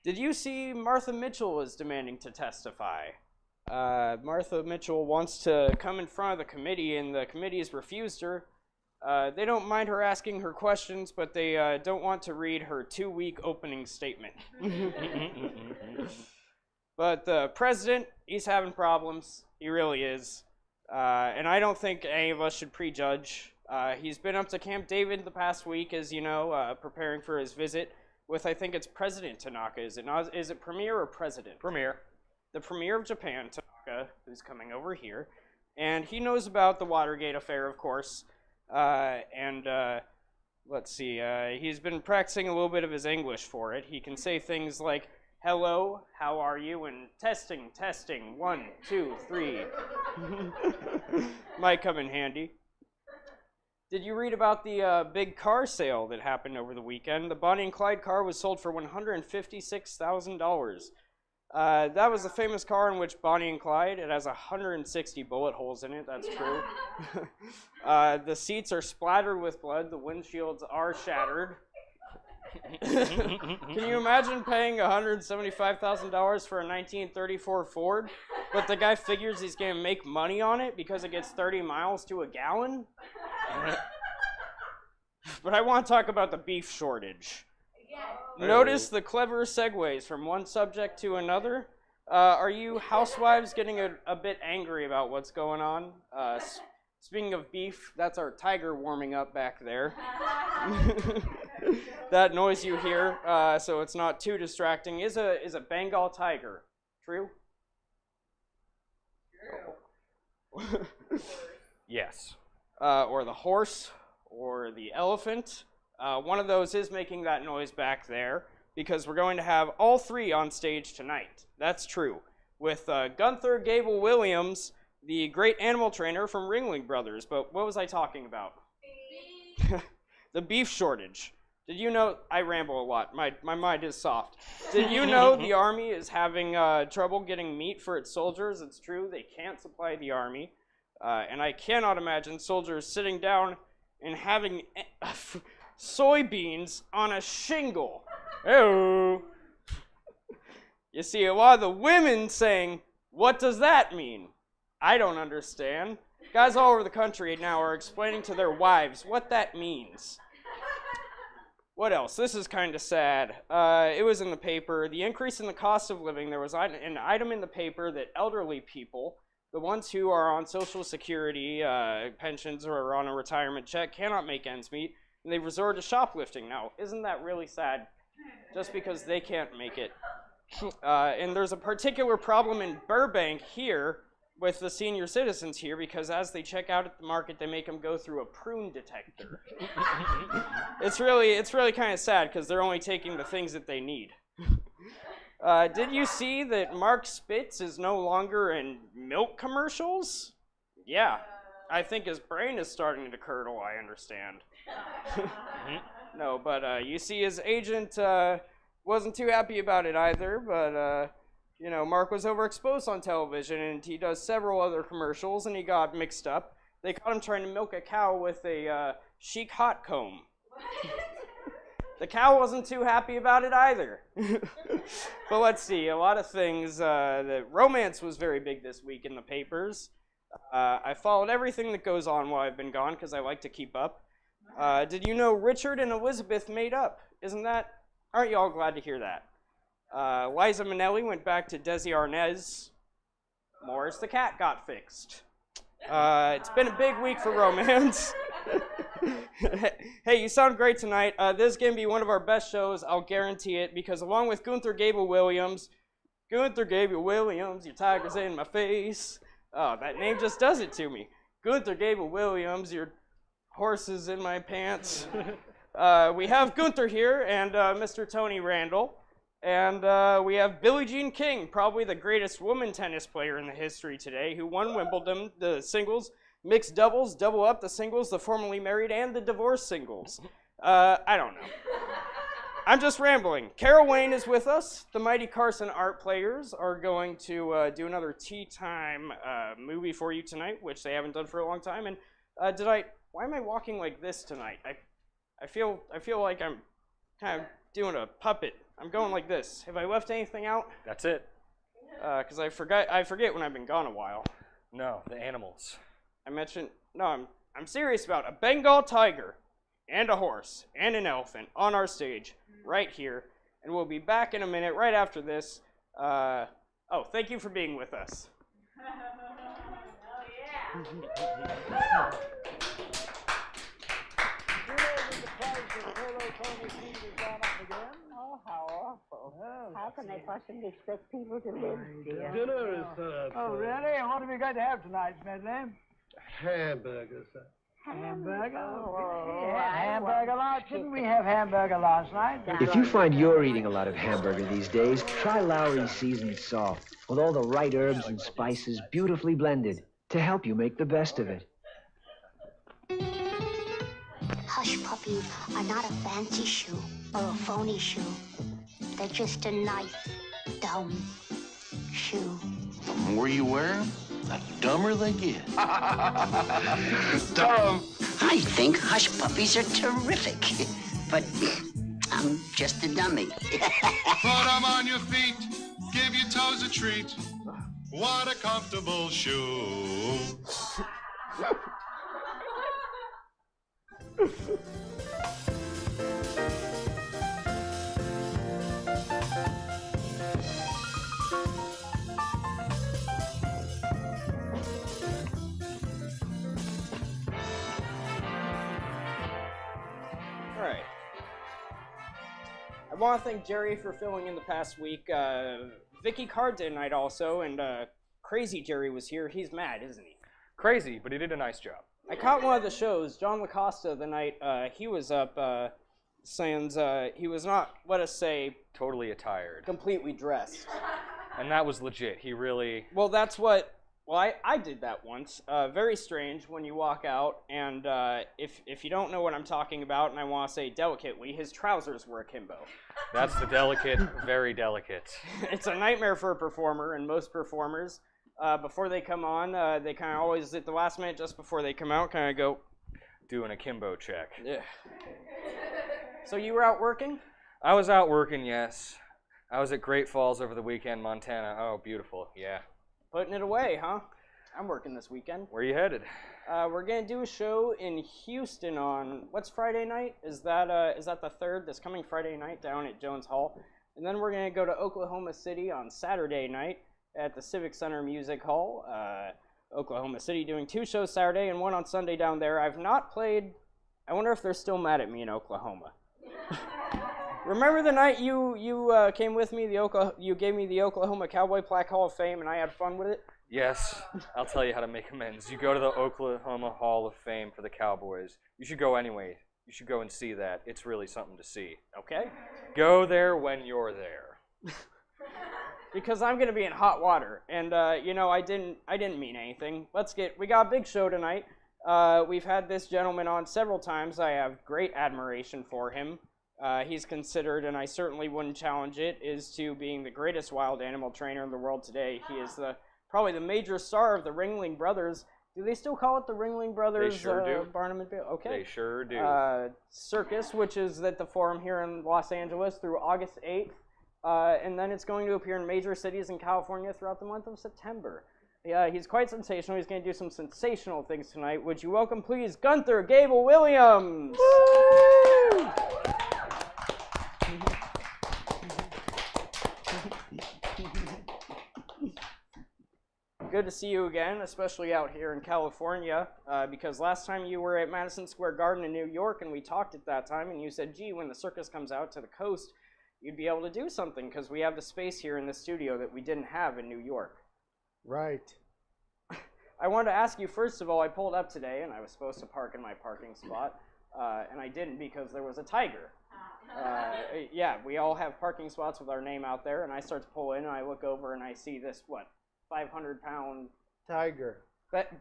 Did you see Martha Mitchell is demanding to testify? Martha Mitchell wants to come in front of the committee, and the committee has refused her. They don't mind her asking her questions, but they don't want to read her 2-week opening statement. But the president, he's having problems. He really is. And I don't think any of us should prejudge. He's been up to Camp David the past week, as you know, preparing for his visit with, I think it's President Tanaka. Is it Premier or President? Premier. The Premier of Japan, Tanaka, who's coming over here. And he knows about the Watergate affair, of course. Let's see, he's been practicing a little bit of his English for it. He can say things like, hello, how are you? And testing, 1, 2, 3. Might come in handy. Did you read about the big car sale that happened over the weekend? The Bonnie and Clyde car was sold for $156,000. That was the famous car in which Bonnie and Clyde, it has 160 bullet holes in it, that's true. The seats are splattered with blood, the windshields are shattered. Can you imagine paying $175,000 for a 1934 Ford, but the guy figures he's going to make money on it because it gets 30 miles to a gallon? But I want to talk about the beef shortage. Notice the clever segues from one subject to another. Are you housewives getting a bit angry about what's going on? Speaking of beef, that's our tiger warming up back there. That noise you hear, so it's not too distracting, is a Bengal tiger. True? Yes. Or the horse, or the elephant. One of those is making that noise back there, because we're going to have all three on stage tonight. That's true. With Gunther Gable Williams, the great animal trainer from Ringling Brothers. But what was I talking about? The beef shortage. Did you know, I ramble a lot, my mind is soft. Did you know the Army is having trouble getting meat for its soldiers? It's true, they can't supply the Army. And I cannot imagine soldiers sitting down and having soybeans on a shingle. Oh. You see a lot of the women saying, what does that mean? I don't understand. Guys all over the country now are explaining to their wives what that means. What else? This is kind of sad. It was in the paper. The increase in the cost of living, there was an item in the paper that elderly people, the ones who are on Social Security, pensions, or are on a retirement check, cannot make ends meet, and they resort to shoplifting. Now, isn't that really sad? Just because they can't make it. And there's a particular problem in Burbank here with the senior citizens here because as they check out at the market, they make them go through a prune detector. It's really kind of sad because they're only taking the things that they need. Did you see that Mark Spitz is no longer in milk commercials? Yeah, I think his brain is starting to curdle, I understand. No, but you see his agent wasn't too happy about it either, but you know, Mark was overexposed on television and he does several other commercials and he got mixed up. They caught him trying to milk a cow with a chic hot comb. The cow wasn't too happy about it either. But let's see, a lot of things. The romance was very big this week in the papers. I followed everything that goes on while I've been gone because I like to keep up. Did you know Richard and Elizabeth made up? Aren't you all glad to hear that? Liza Minnelli went back to Desi Arnaz. Morris the cat got fixed. It's been a big week for romance. Hey, you sound great tonight. This is going to be one of our best shows, I'll guarantee it, because along with Gunther Gable-Williams, your tiger's in my face. Oh, that name just does it to me. Gunther Gable-Williams, your horse is in my pants. We have Gunther here and Mr. Tony Randall. And we have Billie Jean King, probably the greatest woman tennis player in the history today, who won Wimbledon, the singles, mixed doubles, double up, the singles, the formerly married, and the divorced singles. I don't know. I'm just rambling. Carol Wayne is with us. The Mighty Carson art players are going to do another tea time movie for you tonight, which they haven't done for a long time. And why am I walking like this tonight? I feel like I'm kind of doing a puppet. I'm going like this. Have I left anything out? That's it. Because I forget when I've been gone a while. No, the animals. I'm serious about a Bengal tiger and a horse and an elephant on our stage right here. And we'll be back in a minute right after this. Thank you for being with us. How can they possibly expect people to live, dear? Dinner is served. Oh, really? And what are we going to have tonight, Smedley? Hamburgers, sir. Hamburger? Oh, hamburger last. Didn't we have hamburger last night? If you find you're eating a lot of hamburger these days, try Lowry's Seasoned Soft, with all the right herbs and spices beautifully blended to help you make the best of it. Hush puppies are not a fancy shoe or a phony shoe. They're just a nice, dumb shoe. The more you wear them, the dumber they get. Dumb. I think hush puppies are terrific, but I'm just a dummy. Put them on your feet, give your toes a treat. What a comfortable shoe. All right. I want to thank Jerry for filling in the past week. Vicky Card tonight also, and Crazy Jerry was here. He's mad, isn't he? Crazy, but he did a nice job. I caught one of the shows, John LaCosta, the night he was up, sans, he was not, let us say... Totally attired. Completely dressed. And that was legit. He really... Well, I did that once. Very strange when you walk out, and if you don't know what I'm talking about, and I want to say delicately, his trousers were akimbo. That's the delicate, very delicate. It's a nightmare for a performer, and most performers, before they come on, they kind of always, at the last minute, just before they come out, kind of go... Do an akimbo check. Yeah. So you were out working? I was out working, yes. I was at Great Falls over the weekend, Montana. Oh, beautiful, yeah. Putting it away, huh? I'm working this weekend. Where are you headed? We're gonna do a show in Houston on what's Friday night? Is that the 3rd? This coming Friday night down at Jones Hall, and then we're gonna go to Oklahoma City on Saturday night at the Civic Center Music Hall. Oklahoma City doing 2 shows Saturday and 1 on Sunday down there. I've not played. I wonder if they're still mad at me in Oklahoma. Remember the night you came with me? You gave me the Oklahoma Cowboy Plaque Hall of Fame, and I had fun with it. Yes, I'll tell you how to make amends. You go to the Oklahoma Hall of Fame for the Cowboys. You should go anyway. You should go and see that. It's really something to see. Okay. Go there when you're there. Because I'm gonna be in hot water, and you know, I didn't mean anything. We got a big show tonight. We've had this gentleman on several times. I have great admiration for him. He's considered, and I certainly wouldn't challenge it, is to being the greatest wild animal trainer in the world today. He is probably the major star of the Ringling Brothers. Do they still call it the Ringling Brothers? They sure do. Barnum and Bailey. Okay. They sure do. Circus, which is at the Forum here in Los Angeles through August 8th. And then it's going to appear in major cities in California throughout the month of September. Yeah, he's quite sensational. He's going to do some sensational things tonight. Would you welcome, please, Gunther Gable Williams? Woo! Good to see you again, especially out here in California, because last time you were at Madison Square Garden in New York, and we talked at that time, and you said, gee, when the circus comes out to the coast, you'd be able to do something, because we have the space here in the studio that we didn't have in New York. Right. I wanted to ask you, first of all, I pulled up today, and I was supposed to park in my parking spot, and I didn't because there was a tiger. Yeah, we all have parking spots with our name out there, and I start to pull in, and I look over, and I see this, 500-pound tiger.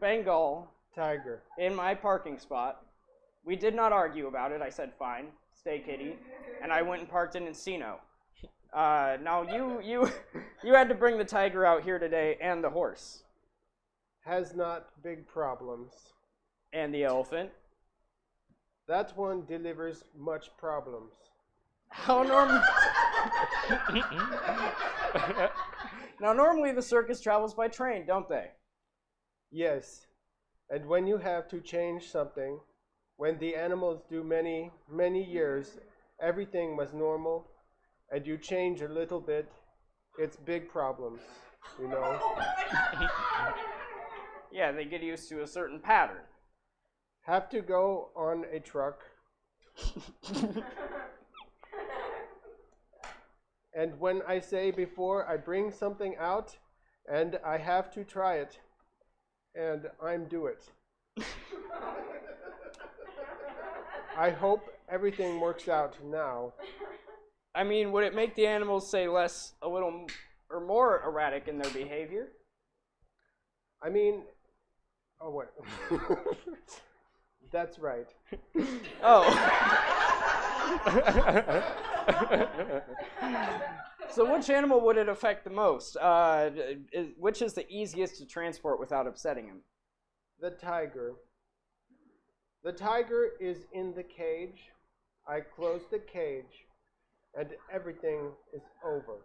Bengal tiger in my parking spot. We did not argue about it. I said, fine, stay kitty. And I went and parked in Encino. Now, you had to bring the tiger out here today and the horse. Has not big problems. And the elephant? That one delivers much problems. How normal? Now, normally the circus travels by train, don't they? Yes. And when you have to change something, when the animals do many, many years, everything was normal, and you change a little bit, it's big problems, you know? Yeah, they get used to a certain pattern. Have to go on a truck. And when I say before I bring something out, and I have to try it, and I'm do it. I hope everything works out now. I mean, would it make the animals, say, a little, or more erratic in their behavior? I mean, oh, what? That's right. So which animal would it affect the most? Which is the easiest to transport without upsetting him? The tiger. The tiger is in the cage. I close the cage, and everything is over.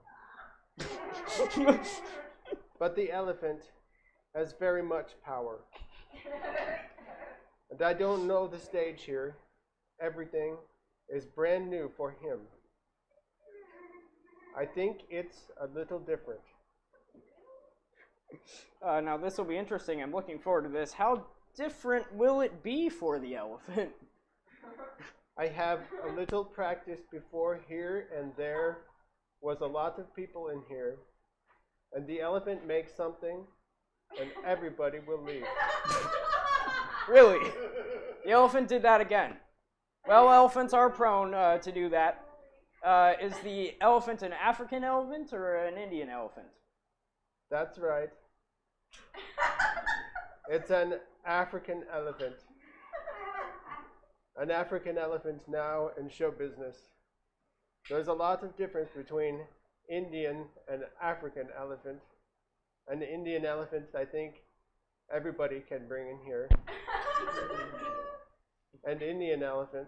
But the elephant has very much power. And I don't know the stage here. Everything is brand new for him. I think it's a little different. Now this will be interesting. I'm looking forward to this. How different will it be for the elephant? I have a little practice before. Here and there was a lot of people in here, and the elephant makes something, and everybody will leave. Really? The elephant did that again. Well, elephants are prone to do that. Is the elephant an African elephant or an Indian elephant? That's right. It's an African elephant. An African elephant now in show business. There's a lot of difference between Indian and African elephant. An Indian elephant, I think, everybody can bring in here. An Indian elephant.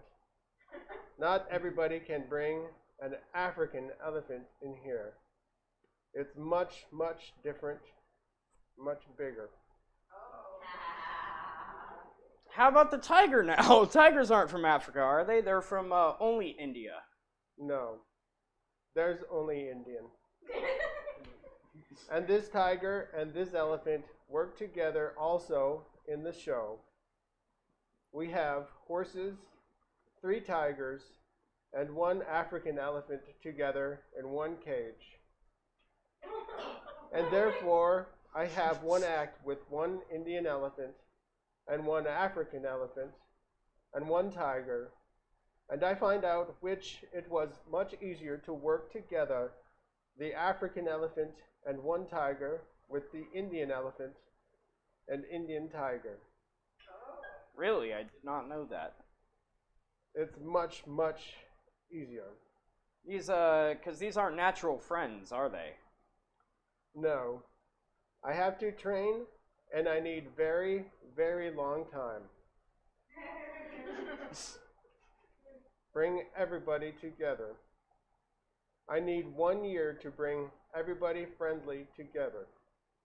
Not everybody can bring an African elephant in here. It's much, much different, much bigger. How about the tiger now? Tigers aren't from Africa, are they? They're from only India. No, there's only Indian. And this tiger and this elephant work together also in the show. We have horses, 3 tigers, and 1 African elephant together in one cage. And therefore, I have one act with one Indian elephant, and one African elephant, and one tiger, and I find out which it was much easier to work together, the African elephant and one tiger with the Indian elephant and Indian tiger. Really? I did not know that. It's much, much easier. Because these aren't natural friends, are they? No. I have to train, and I need very, very long time. Bring everybody together. I need 1 year to bring everybody friendly together.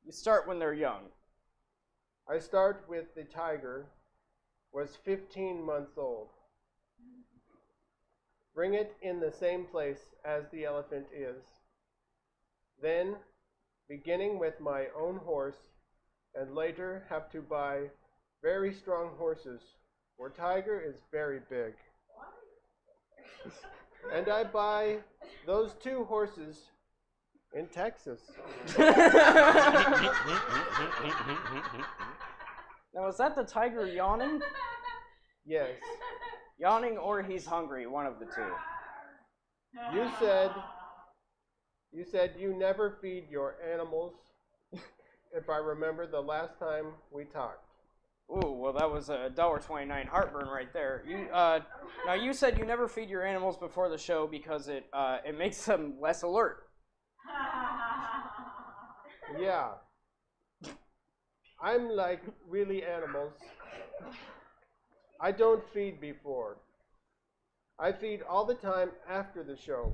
You start when they're young. I start with the tiger, was 15 months old. Bring it in the same place as the elephant is. Then, beginning with my own horse, and later have to buy very strong horses, for tiger is very big. And I buy those 2 horses in Texas. Now, is that the tiger yawning? Yes. Yawning or he's hungry, one of the two. You said you never feed your animals, if I remember the last time we talked. Ooh, well, that was a $1.29 heartburn right there. Now you said you never feed your animals before the show because it makes them less alert. Yeah. I'm like really animals. I don't feed before. I feed all the time after the show.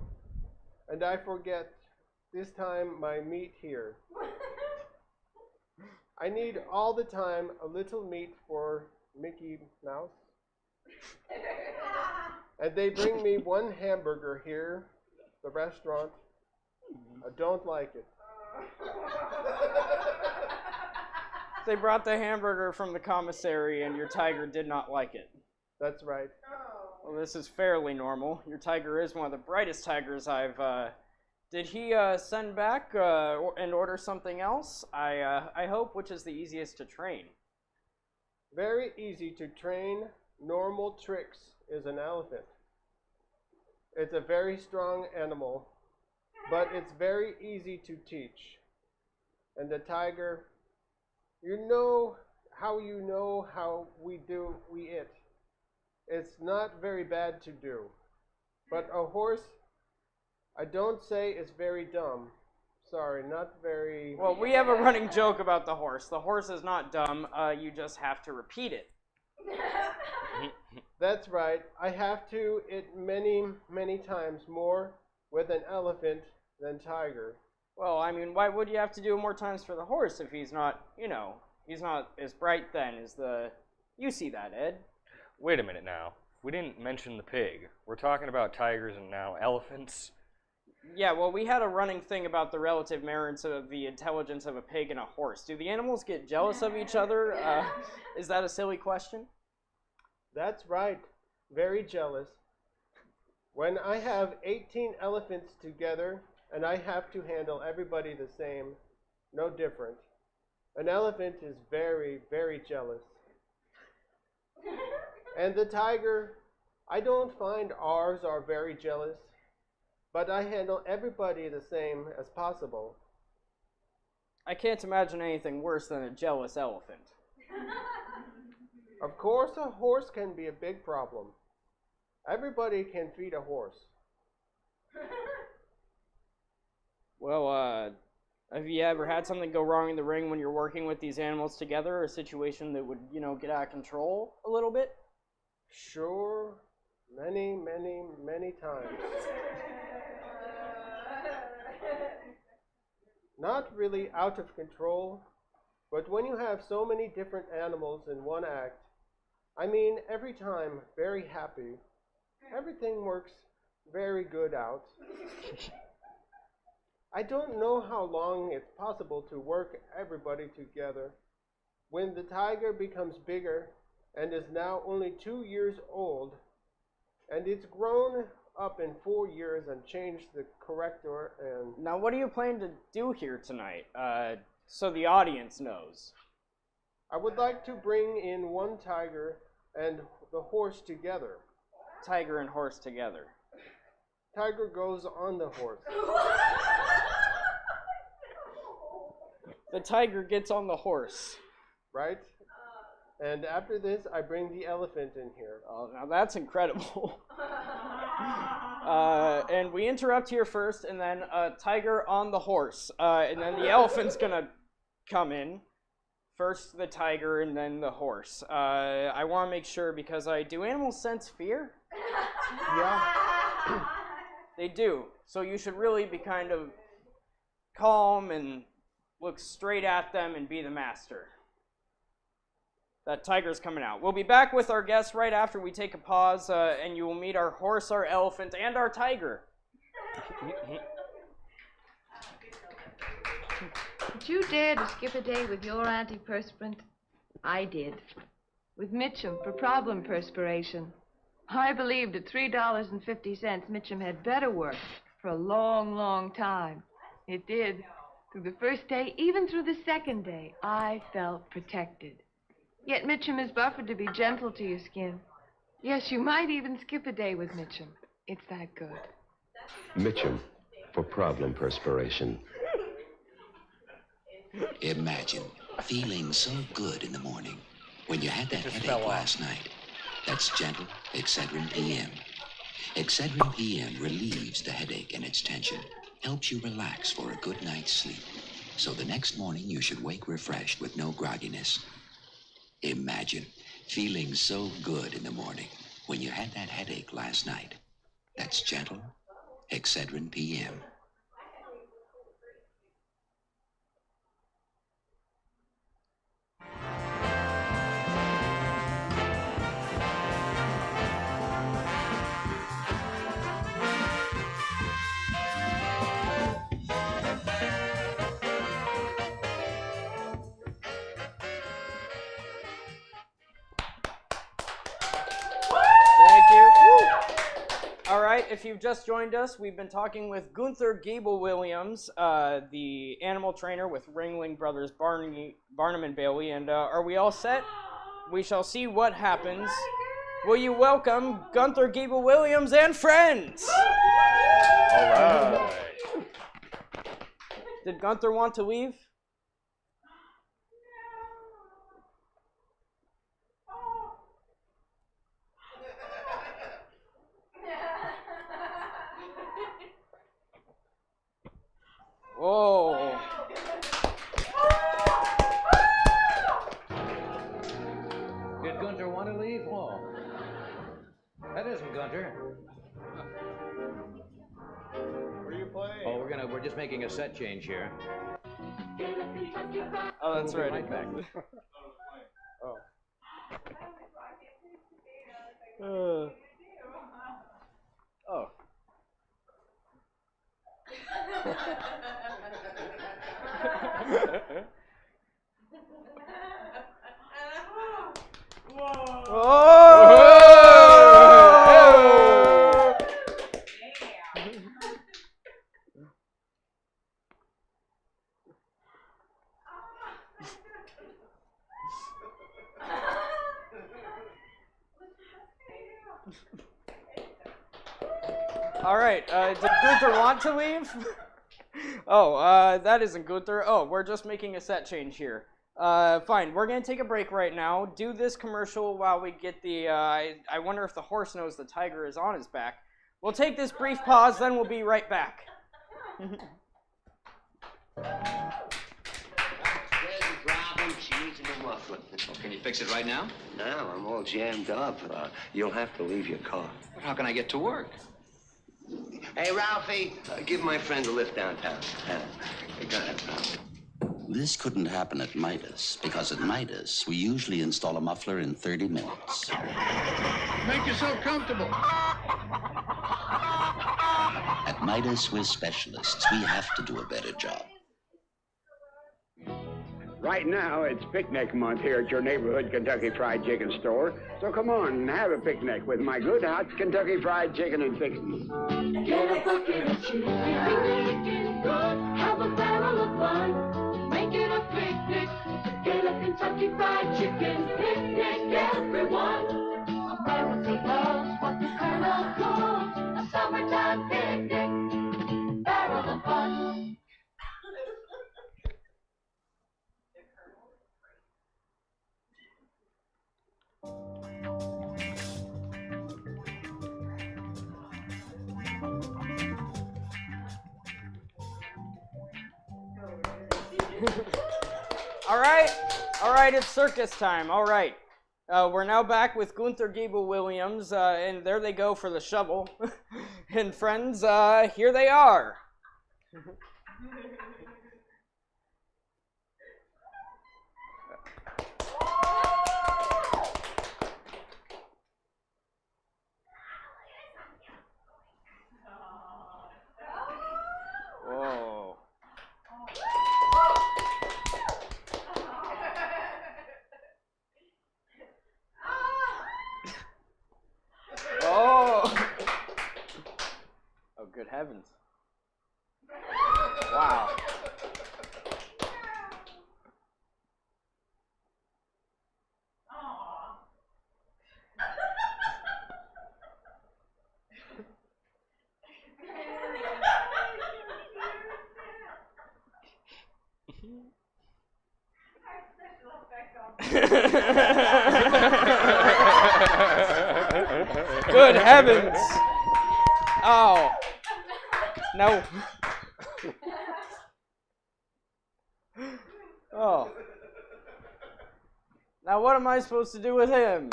And I forget this time my meat here. I need all the time a little meat for Mickey Mouse. And they bring me 1 hamburger here, the restaurant. I don't like it. They brought the hamburger from the commissary and your tiger did not like it. That's right. Well, this is fairly normal. Your tiger is one of the brightest tigers I've... Did he send back and order something else? I hope, which is the easiest to train. Very easy to train. Normal tricks is an elephant. It's a very strong animal, but it's very easy to teach. And the tiger, you know how we it. It's not very bad to do. But a horse, I don't say it's very dumb. Sorry, not very... Well, we have a running joke about the horse. The horse is not dumb, you just have to repeat it. That's right. I have to it many, many times more with an elephant than tiger. Well, I mean, why would you have to do it more times for the horse if he's not, he's not as bright then as the... You see that, Ed. Wait a minute now. We didn't mention the pig. We're talking about tigers and now elephants. Yeah, well, we had a running thing about the relative merits of the intelligence of a pig and a horse. Do the animals get jealous of each other? Is that a silly question? That's right. Very jealous. When I have 18 elephants together and I have to handle everybody the same, no different, an elephant is very, very jealous. And the tiger, I don't find ours are very jealous, but I handle everybody the same as possible. I can't imagine anything worse than a jealous elephant. Of course, a horse can be a big problem. Everybody can feed a horse. Well, have you ever had something go wrong in the ring when you're working with these animals together, or a situation that would, get out of control a little bit? Sure. Many, many, many times. Not really out of control, but when you have so many different animals in one act, I mean, every time very happy, everything works very good out. I don't know how long it's possible to work everybody together. When the tiger becomes bigger and is now only 2 years old, and it's grown up in 4 years and changed the corrector and... Now, what are you planning to do here tonight? so the audience knows. I would like to bring in one tiger and the horse together. Tiger and horse together. Tiger goes on the horse. The tiger gets on the horse. Right? And after this, I bring the elephant in here. Oh, now that's incredible. And we interrupt here first, and then tiger on the horse. And then the elephant's gonna come in. First the tiger, and then the horse. I want to make sure, because do animals sense fear? Yeah. They do. So you should really be kind of calm and look straight at them and be the master. That tiger's coming out. We'll be back with our guests right after we take a pause, and you will meet our horse, our elephant, and our tiger. Did you dare to skip a day with your antiperspirant? I did. With Mitchum for problem perspiration. I believed at $3.50 Mitchum had better work for a long, long time. It did. Through the first day, even through the second day, I felt protected. Yet Mitchum is buffered to be gentle to your skin. Yes, you might even skip a day with Mitchum. It's that good. Mitchum for problem perspiration. Imagine feeling so good in the morning when you had that headache last night. That's gentle Excedrin PM. Excedrin PM relieves the headache and its tension, helps you relax for a good night's sleep. So the next morning you should wake refreshed with no grogginess. Imagine feeling so good in the morning when you had that headache last night. That's gentle Excedrin PM. All right, if you've just joined us, we've been talking with Gunther Gable-Williams, the animal trainer with Ringling Brothers Barnum and Bailey. And are we all set? We shall see what happens. Will you welcome Gunther Gable-Williams and friends? All right. Did Gunther want to leave? Whoa. Did Gunther want to leave? Oh. That isn't Gunther. What are you playing? Oh, we're just making a set change here. Oh, that's We'll be right. back. Oh. Oh. All right, did Gunther want to leave? Oh, that isn't Gunther. Oh, we're just making a set change here. Fine, we're going to take a break right now. Do this commercial while we get the, I wonder if the horse knows the tiger is on his back. We'll take this brief pause, then we'll be right back. Can you fix it right now? No, I'm all jammed up. You'll have to leave your car. How can I get to work? Hey, Ralphie, give my friend a lift downtown. Go ahead, Ralphie. This couldn't happen at Midas, because at Midas, we usually install a muffler in 30 minutes. Make yourself comfortable. At Midas Swiss Specialists, we have to do a better job. Right now, it's picnic month here at your neighborhood Kentucky Fried Chicken store. So come on and have a picnic with my good hot Kentucky Fried Chicken and fixins. Get a bucket of chicken. Have a barrel of fun. Make it a All right, it's circus time. All right. We're now back with Gunther Giebel-Williams, and there they go for the shovel. And friends, here they are. Whoa. Oh. Oh, good heavens. Wow. Good heavens! Oh. No. Oh. Now what am I supposed to do with him?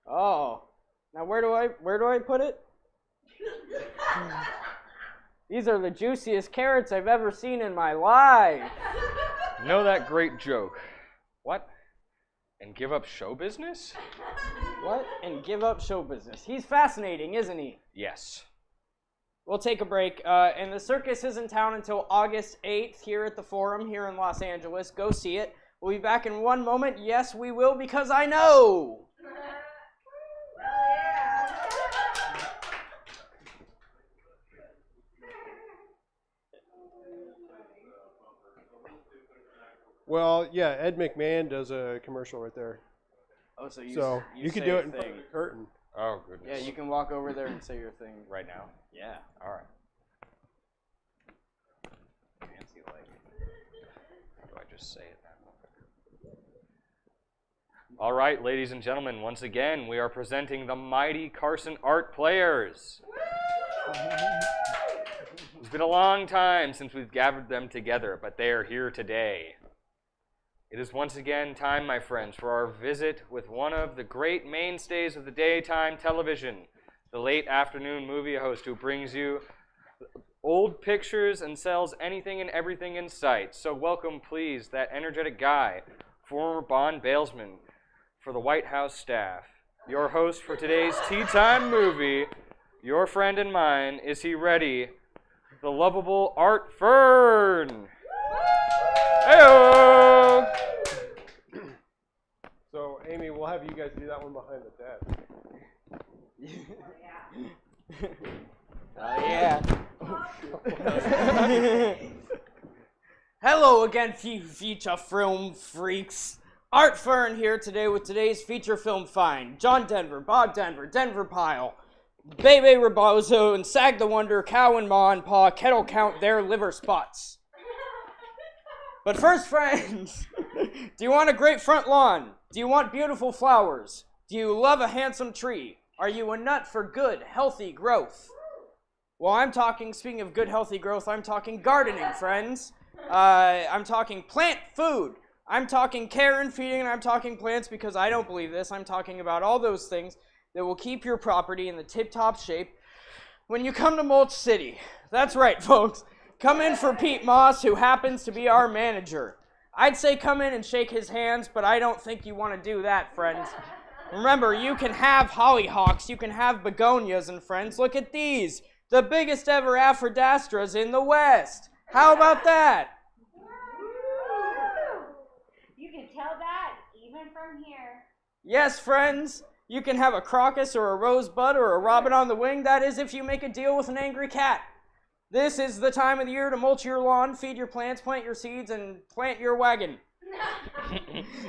Oh. Now where do I put it? These are the juiciest carrots I've ever seen in my life. Know that great joke. What? And give up show business? What? And give up show business. He's fascinating, isn't he? Yes. We'll take a break. And the circus is in town until August 8th here at the Forum here in Los Angeles. Go see it. We'll be back in one moment. Yes, we will, because I know. Well, yeah, Ed McMahon does a commercial right there. Oh, so you can do it in front of the curtain. Oh, goodness. Yeah, you can walk over there and say your thing. Right now? Yeah. All right. Fancy like. How do I just say it now? All right, ladies and gentlemen, once again, we are presenting the mighty Carson Art Players. It's been a long time since we've gathered them together, but they are here today. It is once again time, my friends, for our visit with one of the great mainstays of the daytime television, the late afternoon movie host who brings you old pictures and sells anything and everything in sight. So welcome, please, that energetic guy, former Bond bailsman for the White House staff, your host for today's Tea Time movie, your friend and mine. Is he ready? The lovable Art Fern. Hey-o! So, Amy, we'll have you guys do that one behind the desk. Oh, yeah. Hello again, feature film freaks. Art Fern here today with today's feature film find. John Denver, Bob Denver, Denver Pyle, Bebe Rebozo, and Sag the Wonder, Cow and Ma and Pa, kettle count their liver spots. But first, friends, do you want a great front lawn? Do you want beautiful flowers? Do you love a handsome tree? Are you a nut for good, healthy growth? Well, I'm talking, speaking of good, healthy growth, I'm talking gardening, friends. I'm talking plant food. I'm talking care and feeding, and I'm talking plants because I don't believe this. I'm talking about all those things that will keep your property in the tip-top shape when you come to Mulch City. That's right, folks. Come in for Pete Moss, who happens to be our manager. I'd say come in and shake his hands, but I don't think you want to do that, friends. Remember, you can have hollyhocks, you can have begonias, and friends, look at these. The biggest ever aphrodastras in the West. How about that? You can tell that even from here. Yes, friends. You can have a crocus or a rosebud or a robin on the wing. That is if you make a deal with an angry cat. This is the time of the year to mulch your lawn, feed your plants, plant your seeds, and plant your wagon.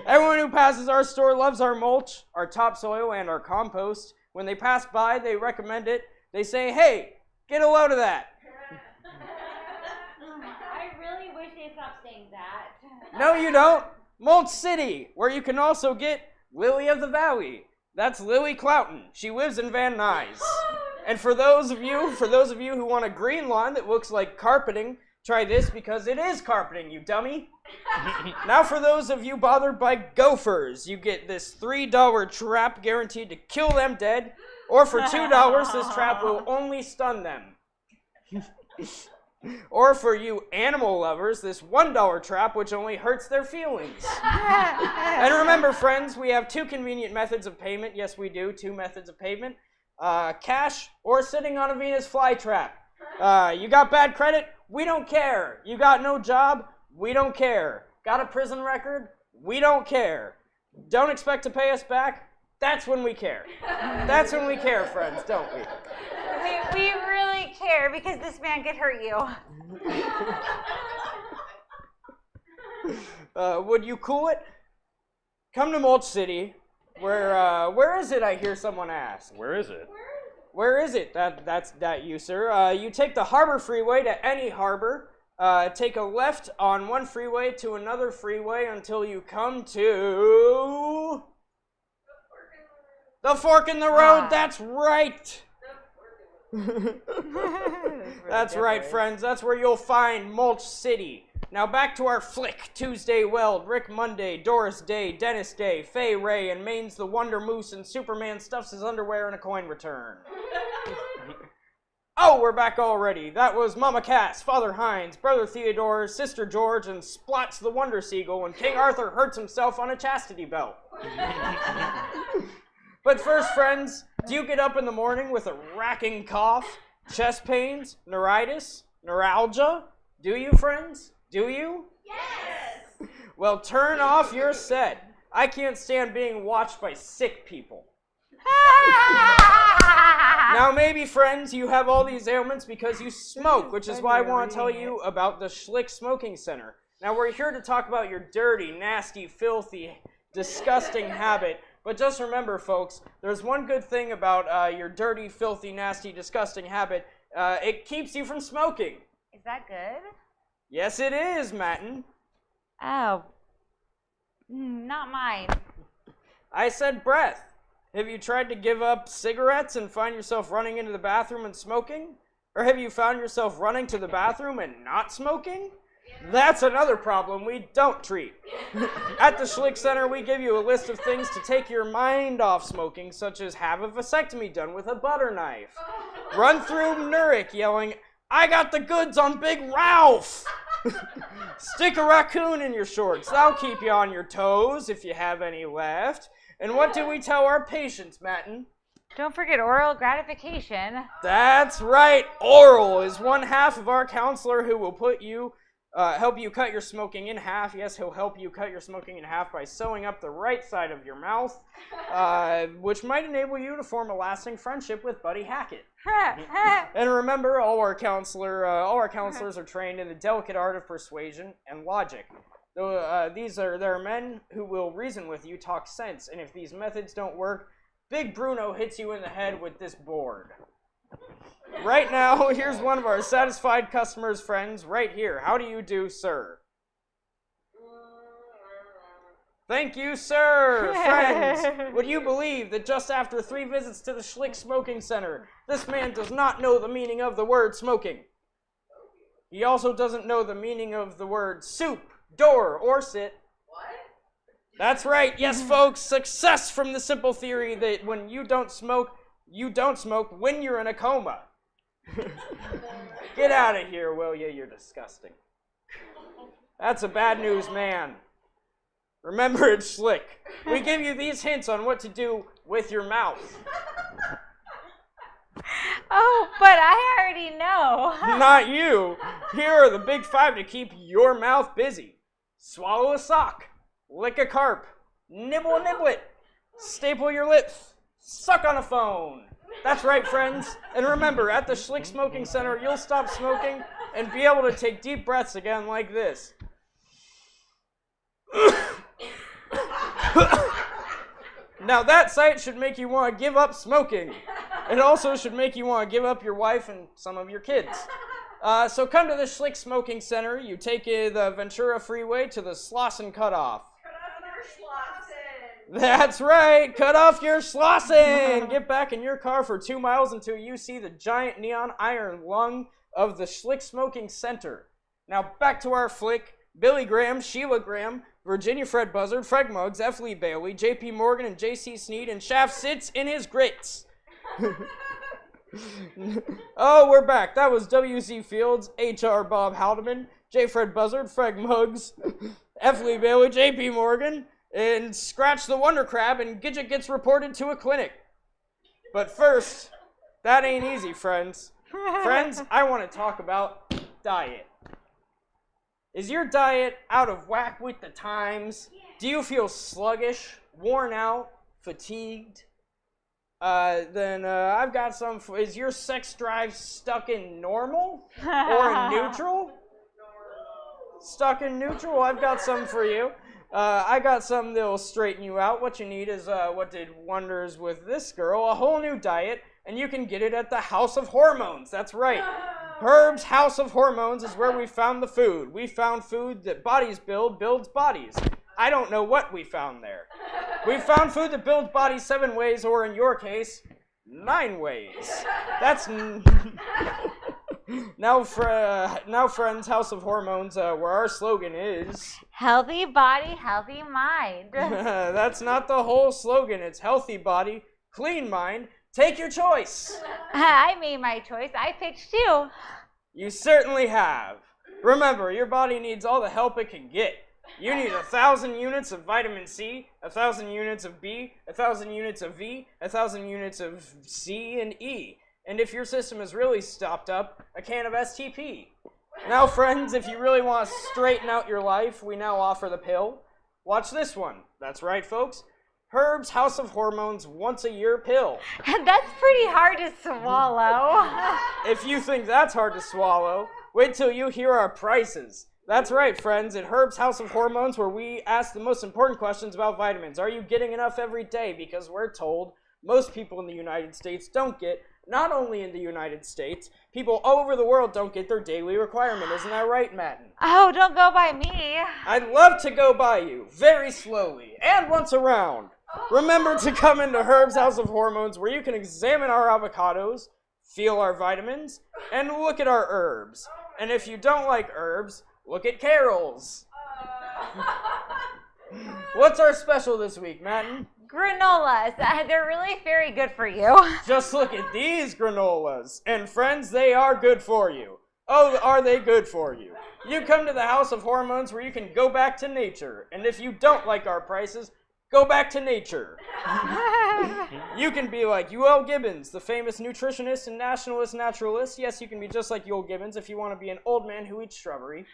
Everyone who passes our store loves our mulch, our topsoil, and our compost. When they pass by, they recommend it. They say, hey, get a load of that. I really wish they stopped saying that. No, you don't. Mulch City, where you can also get Lily of the Valley. That's Lily Cloughton. She lives in Van Nuys. And for those of you who want a green lawn that looks like carpeting, try this because it is carpeting, you dummy. Now for those of you bothered by gophers, you get this $3 trap guaranteed to kill them dead, or for $2, this trap will only stun them. Or for you animal lovers, this $1 trap which only hurts their feelings. And remember, friends, we have 2 convenient methods of payment. Yes, we do, 2 methods of payment. Cash or sitting on a Venus flytrap. You got bad credit? We don't care. You got no job? We don't care. Got a prison record? We don't care. Don't expect to pay us back? That's when we care. That's when we care, friends, don't we? We really care because this man could hurt you. Would you cool it? Come to Mulch City. Where is it, I hear someone ask? Where is it? Where is it? That's you, sir. You take the Harbor Freeway to any harbor. Take a left on one freeway to another freeway until you come to... The fork in the road, that's right. That's right, friends. That's where you'll find Mulch City. Now back to our flick. Tuesday Weld, Rick Monday, Doris Day, Dennis Day, Fay Ray, and Maine's the Wonder Moose, and Superman stuffs his underwear in a coin return. Oh, we're back already. That was Mama Cass, Father Hines, Brother Theodore, Sister George, and Splots the Wonder Seagull, and King Arthur hurts himself on a chastity belt. But first, friends, do you get up in the morning with a racking cough, chest pains, neuritis, neuralgia? Do you, friends? Do you? Yes! Well, turn off your set. I can't stand being watched by sick people. Now, maybe, friends, you have all these ailments because you smoke, which is why I want to tell you about the Schlick Smoking Center. Now, we're here to talk about your dirty, nasty, filthy, disgusting habit. But just remember, folks, there's one good thing about your dirty, filthy, nasty, disgusting habit. It keeps you from smoking. Is that good? Yes, it is, Matten. Oh. Not mine. I said breath. Have you tried to give up cigarettes and find yourself running into the bathroom and smoking? Or have you found yourself running to the bathroom and not smoking? That's another problem we don't treat. At the Schlick Center, we give you a list of things to take your mind off smoking, such as have a vasectomy done with a butter knife. Run through Nurek yelling, "I got the goods on Big Ralph!" Stick a raccoon in your shorts. That'll keep you on your toes if you have any left. And what do we tell our patients, Matten? Don't forget oral gratification. That's right. Oral is one half of our counselor who will help you cut your smoking in half. Yes, he'll help you cut your smoking in half by sewing up the right side of your mouth, which might enable you to form a lasting friendship with Buddy Hackett. And remember, all our counselors are trained in the delicate art of persuasion and logic. There are men who will reason with you, talk sense, and if these methods don't work, Big Bruno hits you in the head with this board. Right now, here's one of our satisfied customers' friends right here. How do you do, sir? Thank you, sir. Friends, would you believe that just after 3 visits to the Schlick Smoking Center, this man does not know the meaning of the word smoking? He also doesn't know the meaning of the word soup, door, or sit. What? That's right. Yes, folks. Success from the simple theory that when you don't smoke when you're in a coma. Get out of here, will you? You're disgusting. That's a bad news man. Remember, it's Schlick. We give you these hints on what to do with your mouth. Oh, but I already know. Not you. Here are the big 5 to keep your mouth busy. Swallow a sock. Lick a carp. Nibble a niblet. Staple your lips. Suck on a phone. That's right, friends. And remember, at the Schlick Smoking Center, you'll stop smoking and be able to take deep breaths again like this. Now that sight should make you want to give up smoking. It also should make you want to give up your wife and some of your kids. So come to the Schlick Smoking Center. You take the Ventura Freeway to the Slauson Cutoff. That's right. Cut off your Schlossen. Get back in your car for 2 miles until you see the giant neon iron lung of the Schlick Smoking Center. Now back to our flick. Billy Graham, Sheila Graham, Virginia Fred Buzzard, Fred Muggs, F. Lee Bailey, J.P. Morgan, and J.C. Sneed, and Shaft sits in his grits. Oh, we're back. That was W.C. Fields, H.R. Bob Haldeman, J. Fred Buzzard, Fred Muggs, F. Lee Bailey, J.P. Morgan, and Scratch the Wonder Crab, and Gidget gets reported to a clinic. But first, that ain't easy, friends. Friends, I want to talk about diet. Is your diet out of whack with the times? Do you feel sluggish, worn out, fatigued? Then I've got some. Is your sex drive stuck in normal or in neutral? Stuck in neutral? I've got some for you. I got some that'll straighten you out. What you need is what did wonders with this girl, a whole new diet, and you can get it at the House of Hormones. That's right. Herb's House of Hormones is where we found the food. We found food that bodies builds bodies. I don't know what we found there. We found food that builds bodies 7 ways, or in your case, 9 ways. That's... Now, friends, House of Hormones, where our slogan is... Healthy body, healthy mind. That's not the whole slogan. It's healthy body, clean mind. Take your choice. I made my choice. I picked you. You certainly have. Remember, your body needs all the help it can get. You need 1,000 units of vitamin C, 1,000 units of B, 1,000 units of V, 1,000 units of C and E. And if your system is really stopped up, a can of STP. Now, friends, if you really want to straighten out your life, we now offer the pill. Watch this one. That's right, folks. Herb's House of Hormones once-a-year pill. That's pretty hard to swallow. If you think that's hard to swallow, wait till you hear our prices. That's right, friends. At Herb's House of Hormones, where we ask the most important questions about vitamins. Are you getting enough every day? Because we're told most people in the United States don't get, not only in the United States, people all over the world don't get their daily requirement. Isn't that right, Matten? Oh, don't go by me. I'd love to go by you, very slowly, and once around. Remember to come into Herb's House of Hormones, where you can examine our avocados, feel our vitamins, and look at our herbs. And if you don't like herbs, look at Carol's. What's our special this week, Matten? Granolas. They're really very good for you. Just look at these granolas. And friends, they are good for you. Oh, are they good for you? You come to the House of Hormones, where you can go back to nature. And if you don't like our prices, go back to nature. You can be like Ul Gibbons, the famous nutritionist and nationalist naturalist. Yes, you can be just like Ul Gibbons if you want to be an old man who eats shrubbery.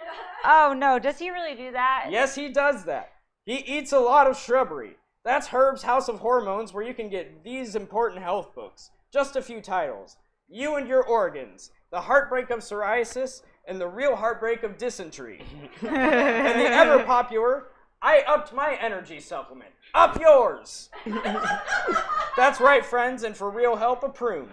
Oh, no. Does he really do that? Yes, he does that. He eats a lot of shrubbery. That's Herb's House of Hormones, where you can get these important health books. Just a few titles. You and Your Organs, The Heartbreak of Psoriasis, and The Real Heartbreak of Dysentery. And the ever-popular, I Upped My Energy Supplement. Up yours! That's right, friends, and for real help, a prune.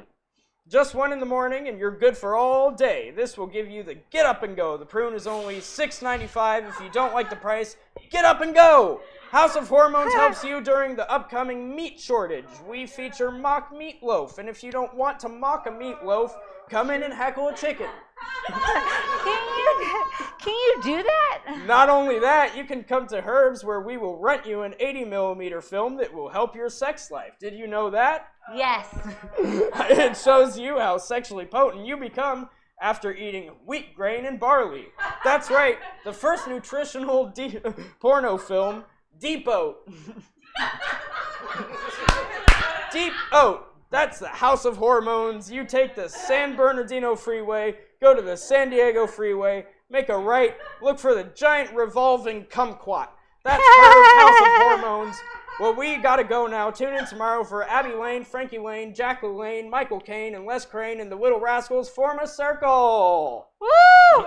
Just one in the morning, and you're good for all day. This will give you the get up and go. The prune is only $6.95. If you don't like the price, get up and go! House of Hormones helps you during the upcoming meat shortage. We feature mock meatloaf, and if you don't want to mock a meatloaf, come in and heckle a chicken. Can you do that? Not only that, you can come to Herb's, where we will rent you an 80mm film that will help your sex life. Did you know that? Yes. It shows you how sexually potent you become after eating wheat grain and barley. That's right, the first nutritional porno film, Deep Oat. Deep Oat. That's the House of Hormones. You take the San Bernardino Freeway, go to the San Diego Freeway, make a right, look for the giant revolving kumquat. That's Herb's House of Hormones. Well, we gotta go now. Tune in tomorrow for Abby Lane, Frankie Lane, Jack LaLanne, Michael Caine, and Les Crane and the Little Rascals form a circle. Woo!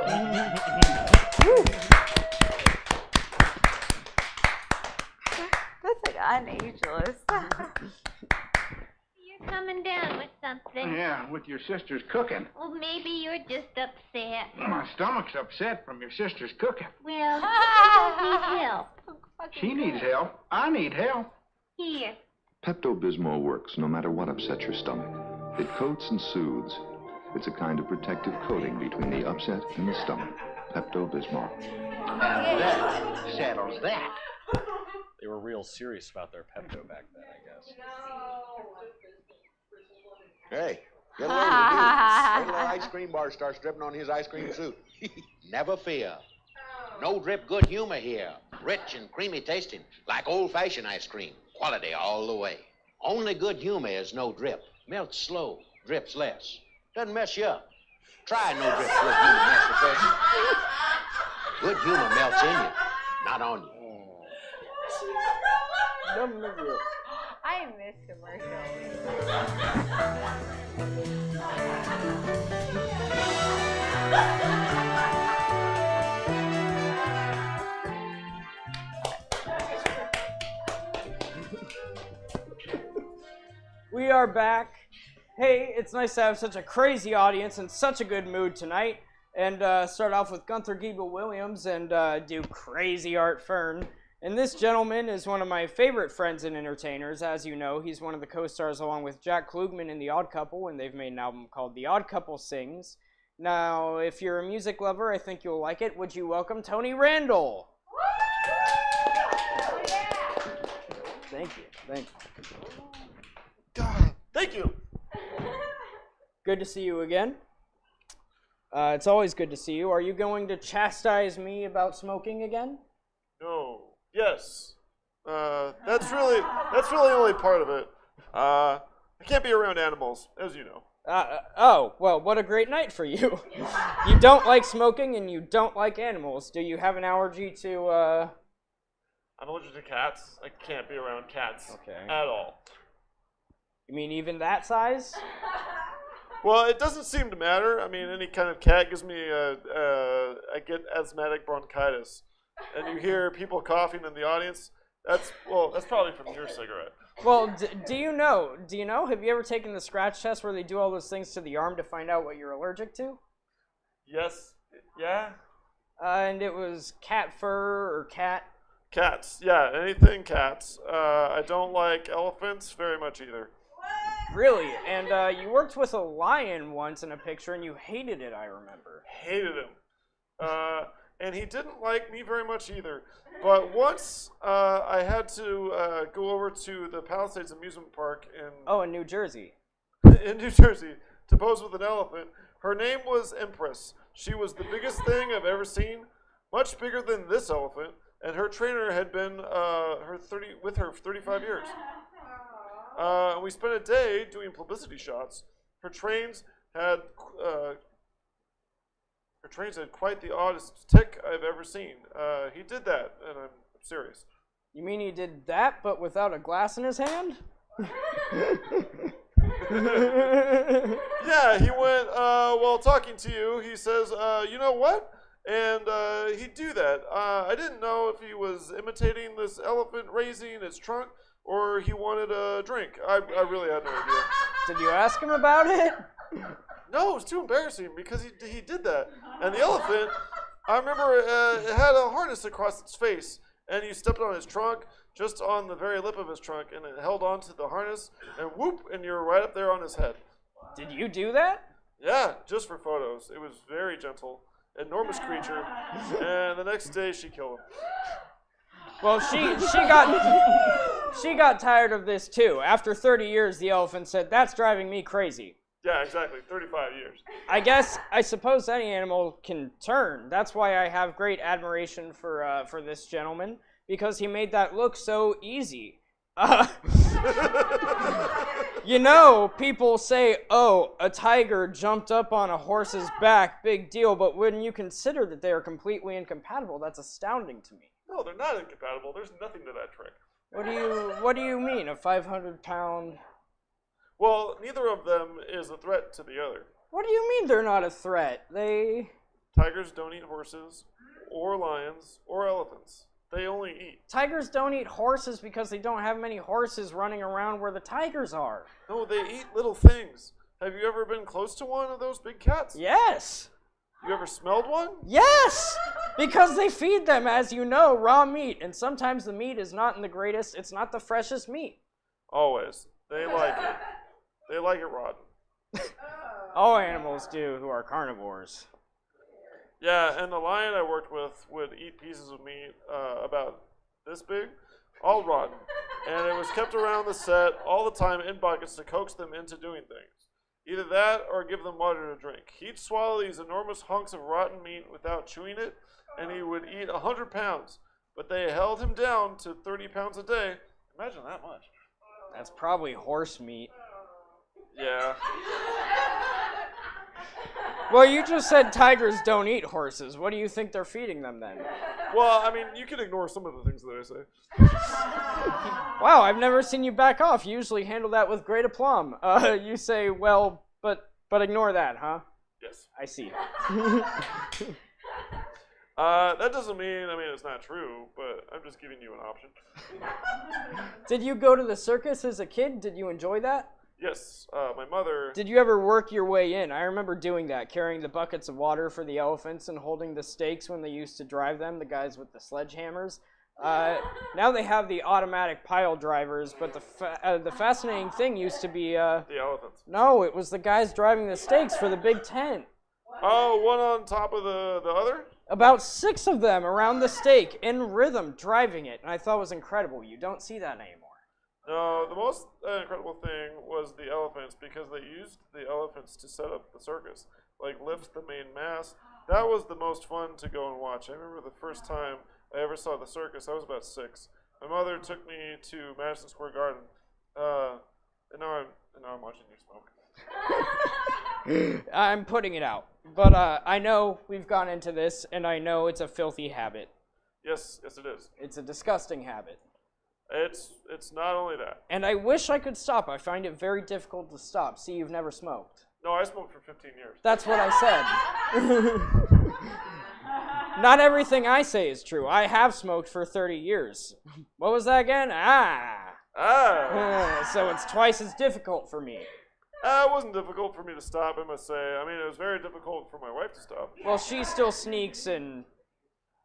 That's like unageless. You're coming down with something. Yeah, with your sister's cooking. Well, maybe you're just upset. My stomach's upset from your sister's cooking. Well, you don't need help. She needs help. I need help. Here. Pepto-Bismol works no matter what upsets your stomach. It coats and soothes. It's a kind of protective coating between the upset and the stomach. Pepto-Bismol. And that settles that. They were real serious about their Pepto back then, I guess. Hey, get away with this. Wait till the ice cream bar starts dripping on his ice cream suit. Never fear. No drip good humor here. Rich and creamy tasting, like old-fashioned ice cream. Quality all the way. Only good humor is no drip. Melts slow, drips less. Doesn't mess you up. Try no drip good humor mess person. Good humor melts in you, not on you. I miss commercials. We are back. Hey, it's nice to have such a crazy audience and such a good mood tonight. And start off with Gunther Giebel-Williams and do Crazy Art Fern. And this gentleman is one of my favorite friends and entertainers. As you know, he's one of the co-stars along with Jack Klugman in The Odd Couple, and they've made an album called The Odd Couple Sings. Now, if you're a music lover, I think you'll like it. Would you welcome Tony Randall? Thank you. Thank you. Thank you. Good to see you again. It's always good to see you. Are you going to chastise me about smoking again? No. Yes. That's really only part of it. I can't be around animals, as you know. Oh, well, what a great night for you. You don't like smoking and you don't like animals. Do you have an allergy to, I'm allergic to cats. I can't be around cats at all. You mean even that size? Well, it doesn't seem to matter. I mean, any kind of cat gives me I get asthmatic bronchitis. And you hear people coughing in the audience. That's probably from your cigarette. Well, do you know? Have you ever taken the scratch test where they do all those things to the arm to find out what you're allergic to? Yes. Yeah. And it was cat fur or cat? Cats. Yeah, anything cats. I don't like elephants very much either. Really? And you worked with a lion once in a picture and you hated it, I remember. Hated him. And he didn't like me very much either. But once I had to go over to the Palisades Amusement Park in New Jersey. In New Jersey to pose with an elephant. Her name was Empress. She was the biggest thing I've ever seen, much bigger than this elephant. And her trainer had been with her for 35 years. We spent a day doing publicity shots. Her trains had quite the oddest tick I've ever seen. He did that, and I'm serious. You mean he did that, but without a glass in his hand? Yeah, he went, while talking to you, he says, you know what? And he'd do that. I didn't know if he was imitating this elephant raising its trunk or he wanted a drink. I really had no idea. Did you ask him about it? No, it was too embarrassing because he did that. And the elephant, I remember it had a harness across its face, and you stepped on his trunk, just on the very lip of his trunk, and it held onto the harness, and whoop, and you were right up there on his head. Did you do that? Yeah, just for photos. It was very gentle, enormous creature, and the next day she killed him. Well, she got tired of this too. After 30 years, the elephant said, "That's driving me crazy." Yeah, exactly. 35 years. I suppose any animal can turn. That's why I have great admiration for this gentleman, because he made that look so easy. You know, people say, "Oh, a tiger jumped up on a horse's back, big deal." But when you consider that they are completely incompatible, that's astounding to me. No, they're not incompatible. There's nothing to that trick. What do you mean, a 500-pound? Well, neither of them is a threat to the other. What do you mean they're not a threat? Tigers don't eat horses, or lions, or elephants. They only eat. Tigers don't eat horses because they don't have many horses running around where the tigers are. No, they eat little things. Have you ever been close to one of those big cats? Yes. You ever smelled one? Yes! Because they feed them, as you know, raw meat, and sometimes the meat is not in the greatest, it's not the freshest meat. Always. They like it. They like it rotten. All animals do who are carnivores. Yeah, and the lion I worked with would eat pieces of meat about this big, all rotten. And it was kept around the set all the time in buckets to coax them into doing things. Either that or give them water to drink. He'd swallow these enormous hunks of rotten meat without chewing it, and he would eat 100 pounds. But they held him down to 30 pounds a day. Imagine that much. That's probably horse meat. Yeah. Well, you just said tigers don't eat horses. What do you think they're feeding them then? Well, I mean, you can ignore some of the things that I say. Wow, I've never seen you back off. You usually handle that with great aplomb. You say, well, but ignore that, huh? Yes. I see. That doesn't mean, it's not true, but I'm just giving you an option. Did you go to the circus as a kid? Did you enjoy that? Yes, my mother... Did you ever work your way in? I remember doing that, carrying the buckets of water for the elephants and holding the stakes when they used to drive them, the guys with the sledgehammers. Now they have the automatic pile drivers, but the fascinating thing used to be... the elephants. No, it was the guys driving the stakes for the big tent. Oh, one on top of the other? About 6 of them around the stake, in rhythm, driving it, and I thought it was incredible. You don't see that anymore. No, the most incredible thing was the elephants, because they used the elephants to set up the circus, like lift the main mast. That was the most fun to go and watch. I remember the first time I ever saw the circus, I was about 6. My mother took me to Madison Square Garden, and now I'm watching you smoke. I'm putting it out, but I know we've gone into this, and I know it's a filthy habit. Yes, it is. It's a disgusting habit. It's not only that. And I wish I could stop. I find it very difficult to stop. See, you've never smoked. No, I smoked for 15 years. That's what I said. Not everything I say is true. I have smoked for 30 years. What was that again? So it's twice as difficult for me. It wasn't difficult for me to stop, I must say. It was very difficult for my wife to stop. Well, she still sneaks and...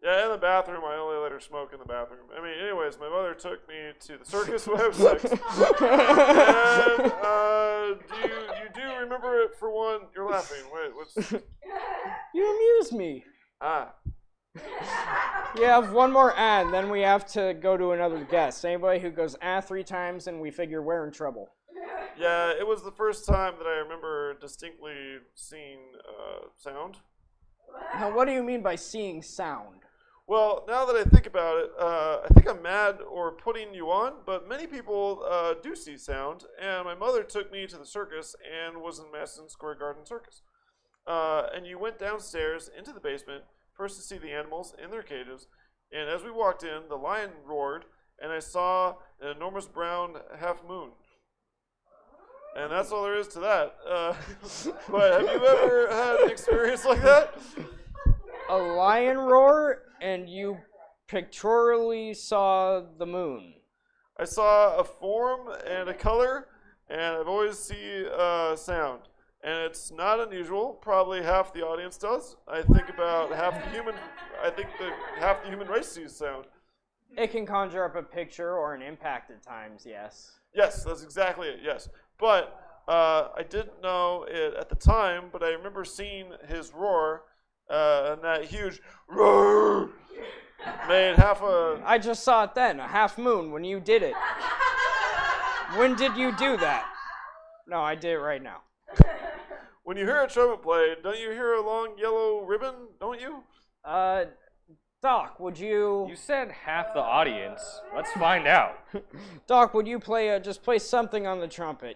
Yeah, in the bathroom. I only let her smoke in the bathroom. Anyways, my mother took me to the circus when I was 6. And you do remember it for one? You're laughing. Wait, what's... You amuse me. You have one more and then we have to go to another guest. Anybody who goes 3 times and we figure we're in trouble. Yeah, it was the first time that I remember distinctly seeing sound. Now, what do you mean by seeing sound? Well, now that I think about it, I think I'm mad or putting you on, but many people do see sound, and my mother took me to the circus and was in Madison Square Garden Circus. And you went downstairs into the basement, first to see the animals in their cages, and as we walked in, the lion roared, and I saw an enormous brown half moon. And that's all there is to that. But have you ever had an experience like that? A lion roar, and you pictorially saw the moon. I saw a form and a color, and I've always seen sound. And it's not unusual. Probably half the audience does. I think about half the human race sees sound. It can conjure up a picture or an impact at times, yes. Yes, that's exactly it, yes. But I didn't know it at the time, but I remember seeing his roar, and that huge roar made half a... I just saw it then, a half moon, when you did it. When did you do that? No, I did it right now. When you hear a trumpet play, don't you hear a long yellow ribbon, don't you? Doc, would you... You said half the audience. Let's find out. Doc, would you play, just play something on the trumpet?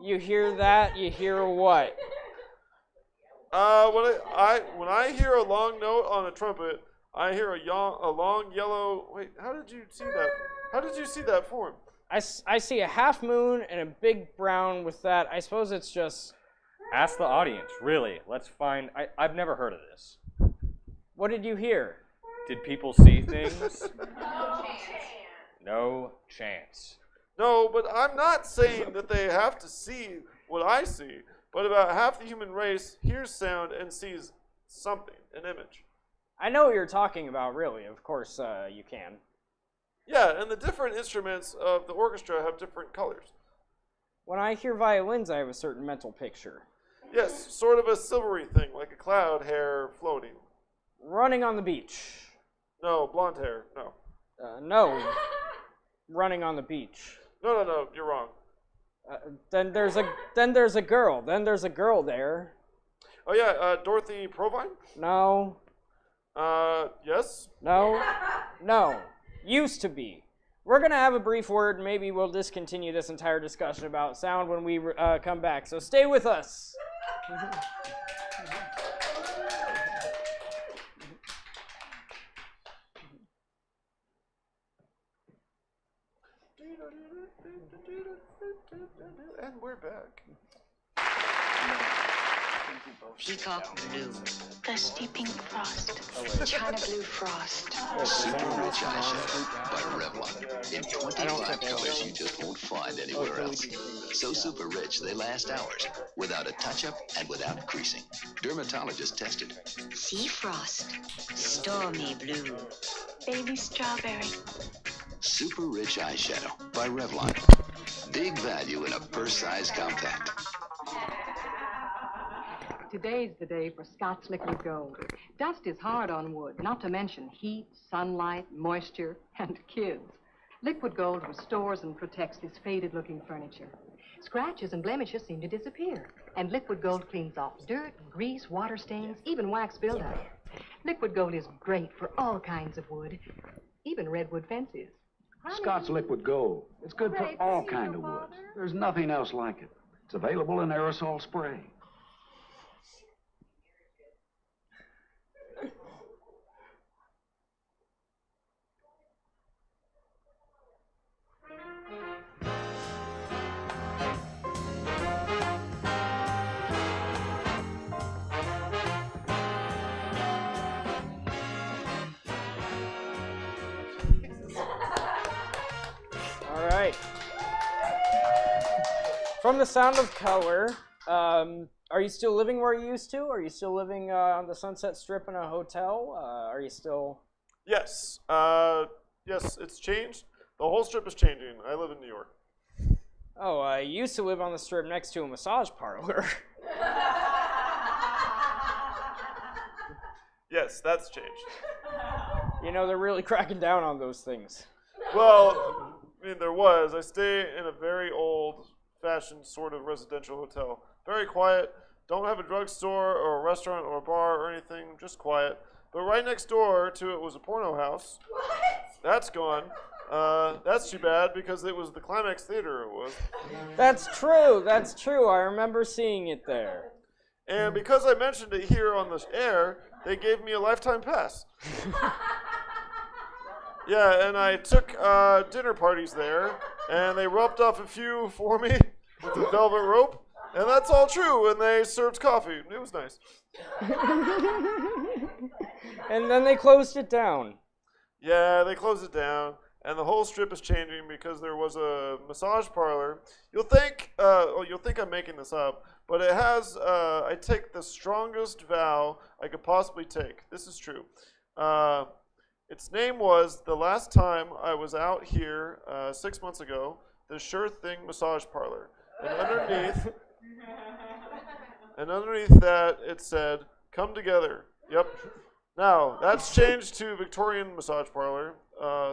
You hear that? You hear what? When I hear a long note on a trumpet, I hear a long yellow... Wait, how did you see that? How did you see that form? I see a half moon and a big brown with that. I suppose it's just... Ask the audience, really. Let's find... I've never heard of this. What did you hear? Did people see things? No chance. No, but I'm not saying that they have to see what I see, but but about half the human race hears sound and sees something, an image. I know what you're talking about, really. Of course, you can. Yeah, and the different instruments of the orchestra have different colors. When I hear violins, I have a certain mental picture. Yes, sort of a silvery thing, like a cloud hair floating. Running on the beach. No, blonde hair, no. No. Running on the beach. No, you're wrong. Then there's a girl. Then there's a girl there. Oh yeah, Dorothy Provine? No. Yes? No. No. Used to be. We're going to have a brief word, and maybe we'll discontinue this entire discussion about sound when we come back. So stay with us. And we're back. Peacock blue, dusty pink frost, China blue frost. Super Rich Eyeshadow by Revlon. In 25 colors you just won't find anywhere else. So super rich they last hours, without a touch-up and without creasing. Dermatologists tested. Sea frost, stormy blue, baby strawberry. Super Rich Eyeshadow by Revlon. Big value in a purse-size compact. Today's the day for Scott's Liquid Gold. Dust is hard on wood, not to mention heat, sunlight, moisture, and kids. Liquid Gold restores and protects this faded-looking furniture. Scratches and blemishes seem to disappear, and Liquid Gold cleans off dirt, grease, water stains, even wax buildup. Liquid Gold is great for all kinds of wood, even redwood fences. Scott's Liquid Gold. It's good for all kinds of woods. There's nothing else like it. It's available in aerosol spray. From the sound of color, are you still living where you used to? Are you still living on the Sunset Strip in a hotel? Are you still... Yes. Yes, it's changed. The whole strip is changing. I live in New York. Oh, I used to live on the strip next to a massage parlor. Yes, that's changed. You know, they're really cracking down on those things. Well, I mean, there was. I stay in a very old-fashioned sort of residential hotel. Very quiet. Don't have a drugstore or a restaurant or a bar or anything. Just quiet. But right next door to it was a porno house. What? That's gone. That's too bad because it was the Climax Theater it was. That's true. That's true. I remember seeing it there. And because I mentioned it here on the air, they gave me a lifetime pass. Yeah, and I took dinner parties there, and they roped off a few for me with a velvet rope, and that's all true, and they served coffee. It was nice. And then they closed it down. Yeah, they closed it down, and the whole strip is changing because there was a massage parlor. You'll think I'm making this up, but it has, I take the strongest vow I could possibly take. This is true. Its name was, the last time I was out here 6 months ago, the Sure Thing Massage Parlor. And underneath that, it said, come together. Yep. Now, that's changed to Victorian Massage Parlor,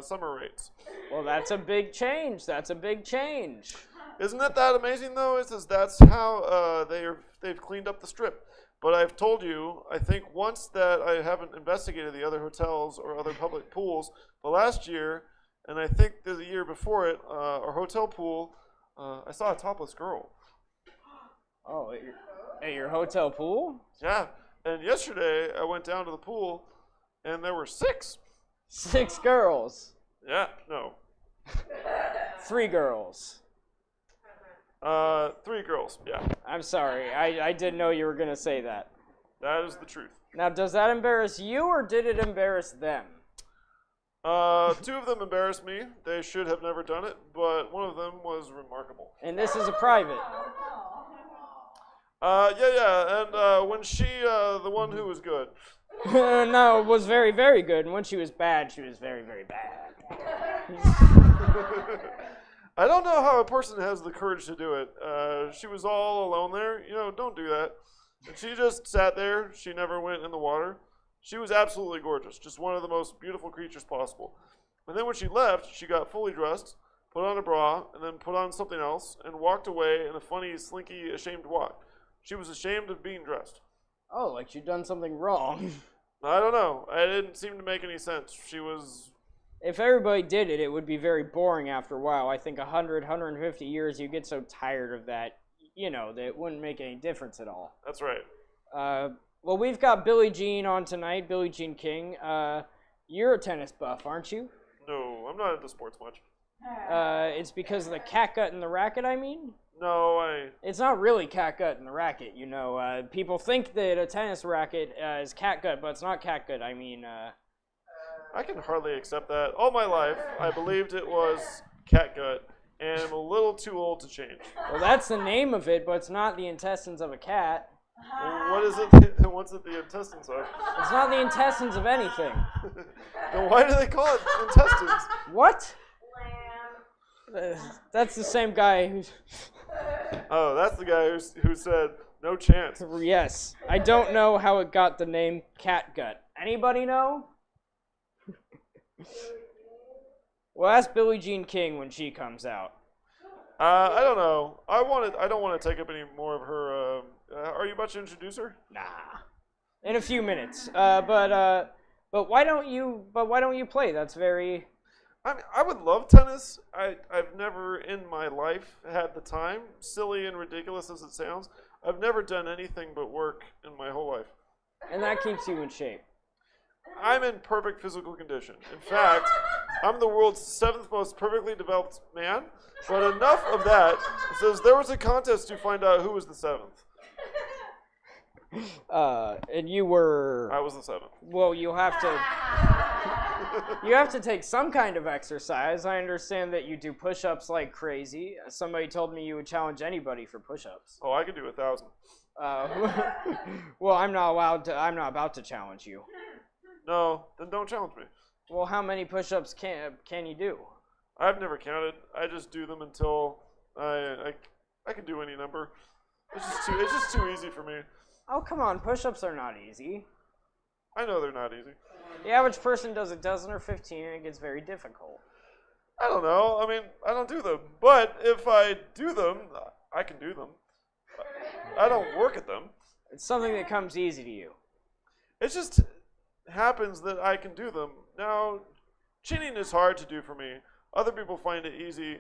summer rates. Well, that's a big change. That's a big change. Isn't it that amazing, though? It says that's how they've cleaned up the strip. But I've told you, I think once that I haven't investigated the other hotels or other public pools, but last year, and I think the year before it, our hotel pool, I saw a topless girl. Oh, at your hotel pool? Yeah, and yesterday I went down to the pool, and there were 6. 6 girls? Yeah, no. 3 girls. 3 girls, yeah. I'm sorry, I didn't know you were going to say that. That is the truth. Now, does that embarrass you, or did it embarrass them? 2 of them embarrassed me. They should have never done it, but one of them was remarkable. And this is a private. Yeah, and when she, the one who was good. No, it was very, very good. And when she was bad, she was very, very bad. I don't know how a person has the courage to do it. She was all alone there. Don't do that. And she just sat there. She never went in the water. She was absolutely gorgeous, just one of the most beautiful creatures possible. And then when she left, she got fully dressed, put on a bra, and then put on something else, and walked away in a funny, slinky, ashamed walk. She was ashamed of being dressed. Oh, like she'd done something wrong. I don't know. It didn't seem to make any sense. She was... If everybody did it, it would be very boring after a while. I think 100, 150 years, you get so tired of that, that it wouldn't make any difference at all. That's right. Well, we've got Billie Jean on tonight, Billie Jean King. You're a tennis buff, aren't you? No, I'm not into sports much. It's because of the catgut in the racket, I mean? No, It's not really catgut in the racket, People think that a tennis racket is catgut, but it's not catgut. I mean, I can hardly accept that. All my life, I believed it was catgut, and I'm a little too old to change. Well, that's the name of it, but it's not the intestines of a cat. Well, what is it? What's it the intestines of? It's not the intestines of anything. Then why do they call it intestines? What? That's the same guy who's... Oh, that's the guy who said, no chance. Yes. I don't know how it got the name catgut. Anybody know? Well, ask Billie Jean King when she comes out. I don't know. I don't want to take up any more of her. Are you about to introduce her? Nah. In a few minutes. But why don't you play? That's very... I would love tennis. I've never in my life had the time, silly and ridiculous as it sounds. I've never done anything but work in my whole life. And that keeps you in shape. I'm in perfect physical condition. In fact, I'm the world's 7th most perfectly developed man. But enough of that. It says there was a contest to find out who was the 7th. And you were... I was the 7th. Well, you have to take some kind of exercise. I understand that you do push-ups like crazy. Somebody told me you would challenge anybody for push-ups. Oh, I could do 1,000. Well, I'm not about to challenge you. No, then don't challenge me. Well, how many push-ups can you do? I've never counted. I just do them until I can do any number. It's just too easy for me. Oh, come on. Push-ups are not easy. I know they're not easy. The average person does a dozen or 15, and it gets very difficult. I don't know. I mean, I don't do them. But if I do them, I can do them. I don't work at them. It's something that comes easy to you. It just happens that I can do them. Now, chinning is hard to do for me. Other people find it easy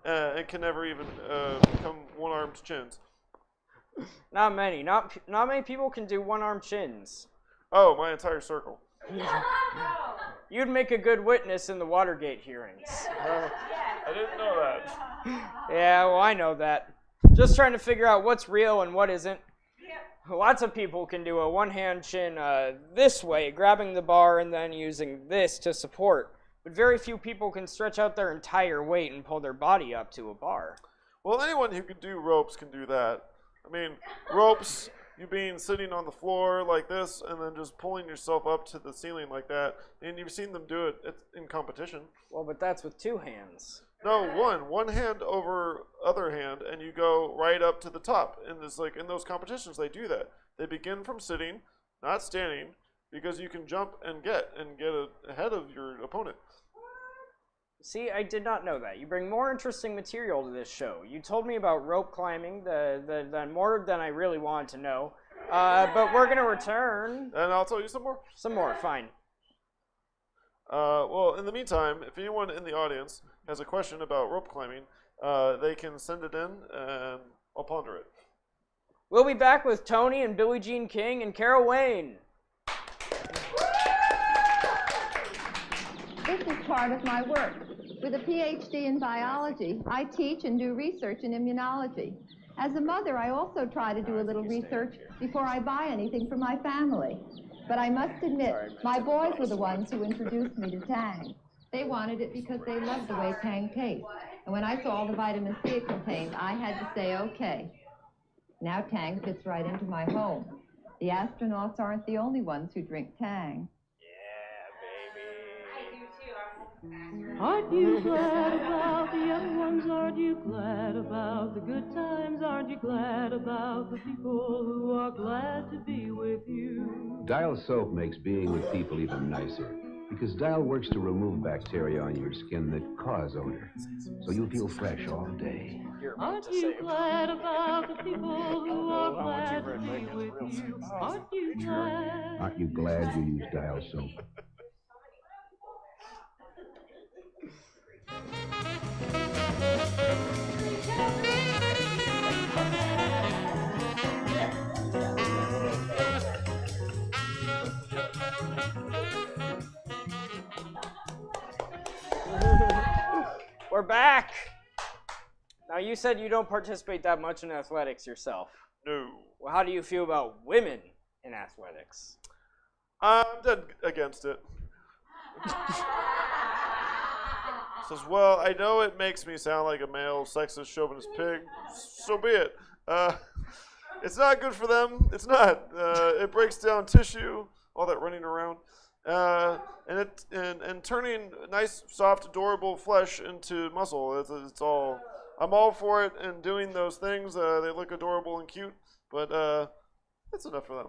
and can never even become one-armed chins. Not many. Not many people can do one-armed chins. Oh, my entire circle. You'd make a good witness in the Watergate hearings. I didn't know that. Yeah, well, I know that. Just trying to figure out what's real and what isn't. Lots of people can do a one-hand chin this way, grabbing the bar and then using this to support. But very few people can stretch out their entire weight and pull their body up to a bar. Well, anyone who can do ropes can do that. I mean, ropes, you being sitting on the floor like this and then just pulling yourself up to the ceiling like that. And you've seen them do it in competition. Well, but that's with two hands. No, one hand over other hand, and you go right up to the top. And it's like in those competitions, they do that. They begin from sitting, not standing, because you can jump and get ahead of your opponent. See, I did not know that. You bring more interesting material to this show. You told me about rope climbing, the more than I really wanted to know. But we're gonna return. And I'll tell you some more. Some more, fine. Well, in the meantime, if anyone in the audience has a question about rope climbing, they can send it in, and I'll ponder it. We'll be back with Tony and Billie Jean King and Carol Wayne. This is part of my work. With a PhD in biology, I teach and do research in immunology. As a mother, I also try to do a little research before I buy anything for my family. But I must admit, my boys were the ones who introduced me to Tang. They wanted it because they loved the way Tang tastes. And when I saw all the vitamin C it contained, I had to say, okay. Now Tang fits right into my home. The astronauts aren't the only ones who drink Tang. Aren't you glad about the young ones? Aren't you glad about the good times? Aren't you glad about the people who are glad to be with you? Dial soap makes being with people even nicer because Dial works to remove bacteria on your skin that cause odor, so you feel fresh all day. Aren't you glad about the people who are glad to be with you? Aren't you glad? Aren't you glad you use Dial soap? We're back. Now, you said you don't participate that much in athletics yourself. No. Well, how do you feel about women in athletics? I'm dead against it. Says, well, I know it makes me sound like a male sexist chauvinist pig. So be it. It's not good for them. It's not. It breaks down tissue, all that running around. And turning nice, soft, adorable flesh into muscle. It's all. I'm all for it and doing those things. They look adorable and cute, but that's enough for them.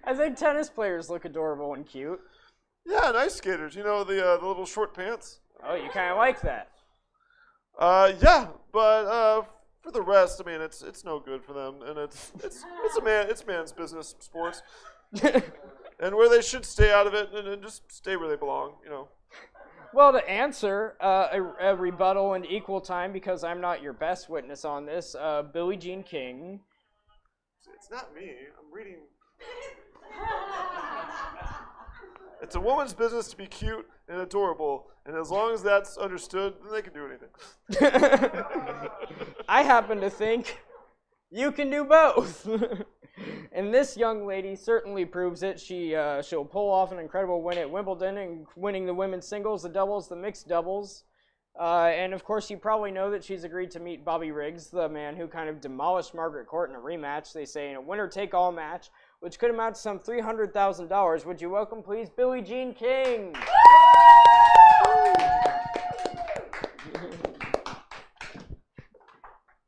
I think tennis players look adorable and cute. Yeah, nice skaters. You know, the little short pants. Oh, you kind of like that. Yeah, but for the rest, I mean, it's no good for them, and it's man's business, sports. And where they should stay out of it and just stay where they belong, you know. Well, to answer a rebuttal in equal time, because I'm not your best witness on this, Billie Jean King. It's not me. I'm reading. It's a woman's business to be cute and adorable, and as long as that's understood, then they can do anything. I happen to think you can do both. And this young lady certainly proves it. She'll pull off an incredible win at Wimbledon and winning the women's singles, the doubles, the mixed doubles. And of course, you probably know that she's agreed to meet Bobby Riggs, the man who kind of demolished Margaret Court in a rematch, they say, in a winner-take-all match, which could amount to some $300,000. Would you welcome, please, Billie Jean King?